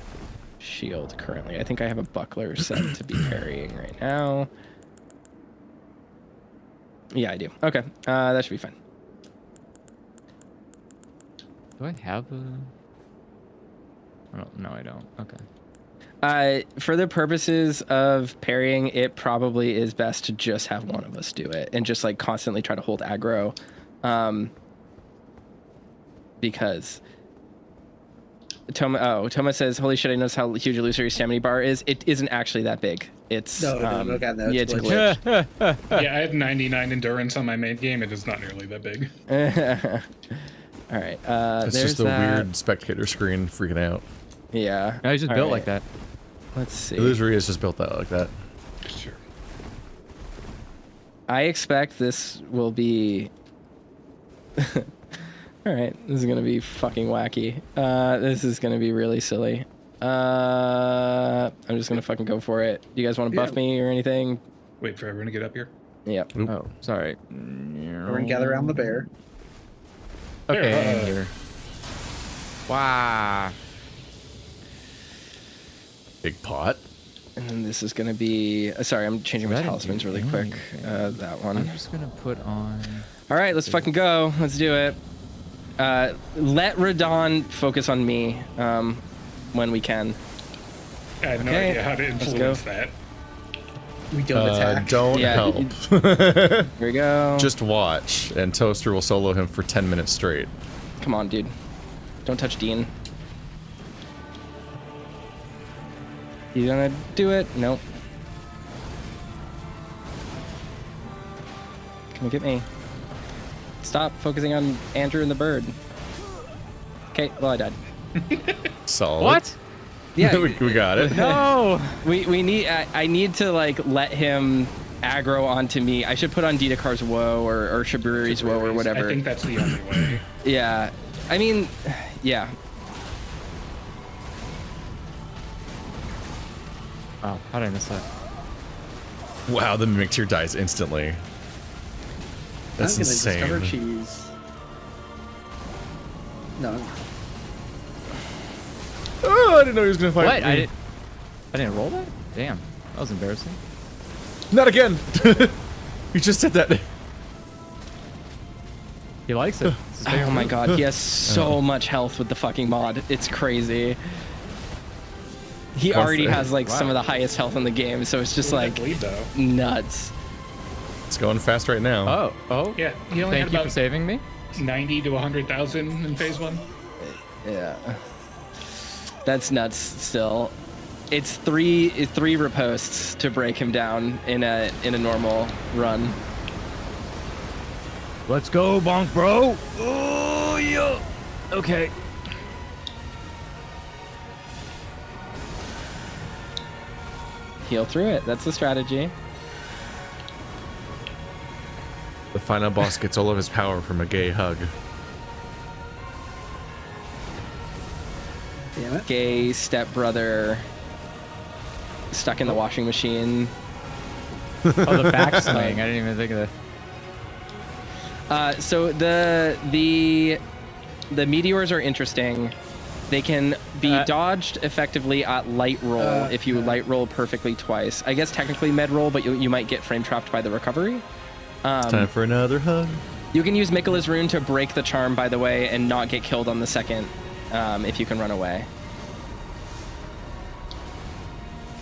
shield currently? I think I have a buckler set to be parrying right now. Yeah, I do. Okay, that should be fine. Do I have a... Oh, no, I don't. Okay. For the purposes of parrying, it probably is best to just have one of us do it and just like constantly try to hold aggro. Because Toma says, holy shit, I noticed how huge illusory stamina bar is. It isn't actually that big. It's no, God, no, yeah, it's a glitch. Yeah, I have 99 endurance on my main game. It is not nearly that big. All right. It's there's just a that. weird spectator screen freaking out. Yeah. I just built like that. Let's see. Illusory is just built out like that. Sure. I expect this will be... All right, this is going to be fucking wacky. This is going to be really silly. I'm just going to fucking go for it. Do you guys want to buff me or anything? Wait for everyone to get up here. Yep. Oop. Oh, sorry. Everyone gather around the bear. Okay, here. Wow. Big pot. And then this is going to be... sorry, I'm changing my talismans really quick. That one. I'm just going to put on... All right, let's fucking go. Let's do it. Let Radon focus on me when we can. I have no idea how to influence that. We don't attack. Don't help. Here we go. Just watch, and Toaster will solo him for 10 minutes straight. Come on, dude. Don't touch Dean. You gonna do it? Nope. Come get me. Stop focusing on Andrew and the bird. Okay, well I died. Solid. What? Yeah, we got it. No! we need. I need to like let him aggro onto me. I should put on Didakar's woe or Shabriri's woe or whatever. I think that's the only way. Yeah, I mean, yeah. Oh, how did I miss that? Wow, the Mimic Tear dies instantly. That's I'm gonna insane. discover cheese. No. Oh, I didn't know he was gonna fight What? me. I didn't roll that? Damn. That was embarrassing. Not again! You just said that. He likes it. Oh my god, he has so much health with the fucking mod. It's crazy. He already has like some of the highest health in the game, so it's just like Bleed, though. nuts. It's going fast right now. Oh. Yeah, he only Thank had you about for saving me. 90 to 100,000 in phase 1. Yeah. That's nuts still. It's three riposts to break him down in a normal run. Let's go, bonk, bro. Oh, yeah. Okay. Heal through it. That's the strategy. The final boss gets all of his power from a gay hug. Damn it. Gay stepbrother stuck in the washing machine. Oh, the backswing. I didn't even think of that. So the meteors are interesting. They can be dodged effectively at light roll if you light roll perfectly twice. I guess technically med roll, but you might get frame trapped by the recovery. It's time for another hug. You can use Mikola's rune to break the charm, by the way, and not get killed on the second if you can run away.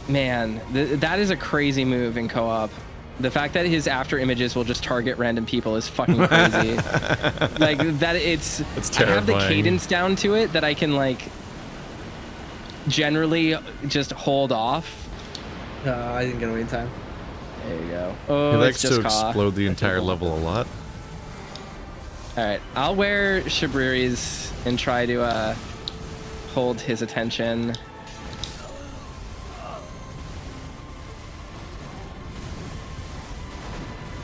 Man, that is a crazy move in co-op. The fact that his after images will just target random people is fucking crazy. Like that, it's I have the cadence down to it that I can like generally just hold off. I didn't get away in time. There you go. Oh, He likes it's just to explode the entire level a lot. All right, I'll wear Shabriri's and try to hold his attention.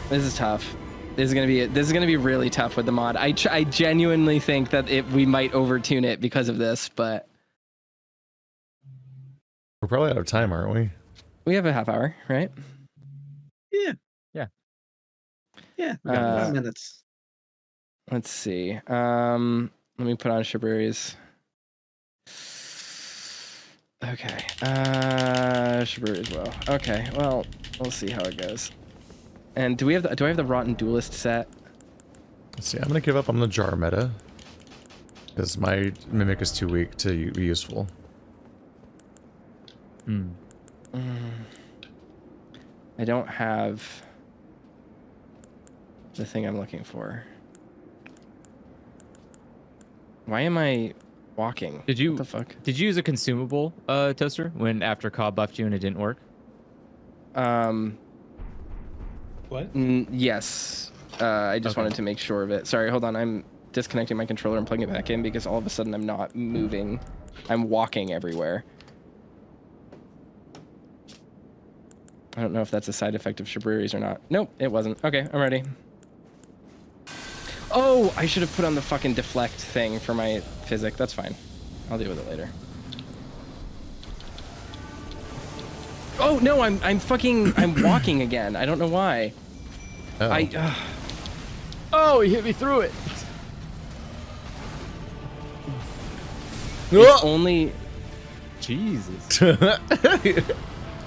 This is tough. This is gonna be really tough with the mod. I genuinely think that we might overtune it because of this, but We're probably out of time, aren't we? we have a half hour, right? Yeah. Yeah. Yeah, we got 5 minutes. Let's see. Let me put on Shabriri's. Okay. Shabiri as well. Okay. Well, we'll see how it goes. And do I have the Rotten Duelist set? Let's see. I'm gonna give up on the jar meta because my mimic is too weak to be useful. I don't have the thing I'm looking for. Why am I walking? What the fuck? Did you use a consumable, Toaster, when after Cobb buffed you and it didn't work? What? Yes. I just wanted to make sure of it. Sorry, hold on. I'm disconnecting my controller and plugging it back in because all of a sudden I'm not moving. I'm walking everywhere. I don't know if that's a side effect of Shabriri's or not. Nope, it wasn't. Okay, I'm ready. Oh, I should have put on the fucking deflect thing for my physic. That's fine. I'll deal with it later. Oh no, I'm walking again. I don't know why. Oh. Oh, he hit me through it. It's only. Jesus.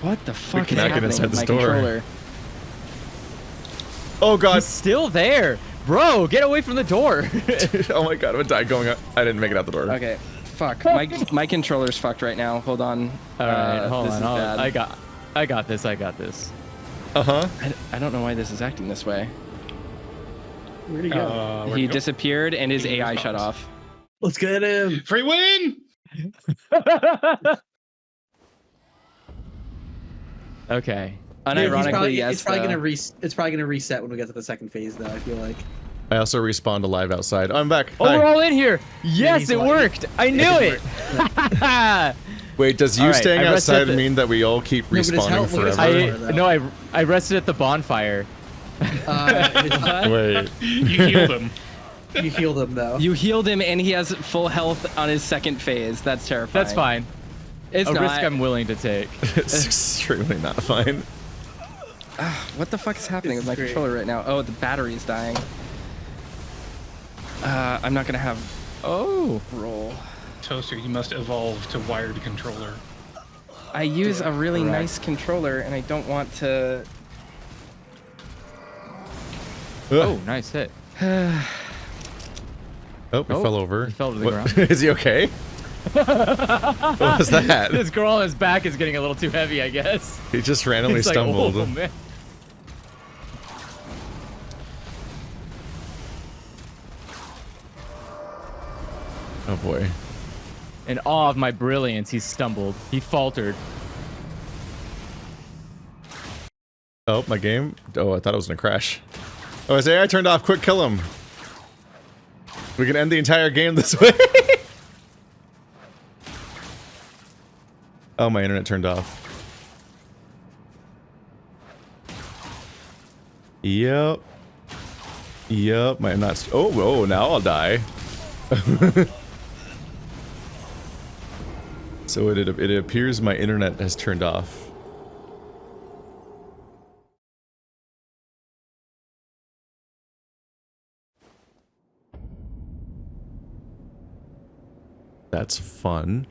What the fuck is Back happening inside with the my store. controller? Oh god. He's still there. Bro, get away from the door. Oh my god, I'm gonna die going up. I didn't make it out the door. Okay, fuck. My controller's fucked right now. Hold on. All right, hold this on. is bad. I got this. Uh-huh. I don't know why this is acting this way. Where'd he go? He disappeared and his AI shut off. Let's get him. Free win! Okay. Unironically, yes. It's probably gonna reset when we get to the second phase, though. I feel like. I also respawned alive outside. Oh, I'm back. Oh, Hi. we're all in here. Yes, it worked. I knew it. Wait, does you staying outside mean that we all keep respawning forever? I rested at the bonfire. Wait. You healed him. You healed him, though. You healed him and he has full health on his second phase. That's terrifying. That's fine. It's a not. risk I'm willing to take. It's extremely not fine. What the fuck is happening with my controller right now? Oh, the battery is dying. I'm not gonna have. Oh, roll. Toaster, you must evolve to wired controller. I use a really nice controller, and I don't want to. Oh, nice hit. Oh, he fell over. He fell to the ground. Is he okay? What was that? This girl on his back is getting a little too heavy, I guess. He just randomly It's stumbled. Like, oh, man. Oh boy. In awe of my brilliance, he stumbled. He faltered. Oh, my game? Oh, I thought it was gonna crash. Oh, his AI turned off. Quick, kill him. We can end the entire game this way. Oh, my internet turned off. Yep. Yep. My not. Oh, now I'll die. So it appears my internet has turned off. That's fun.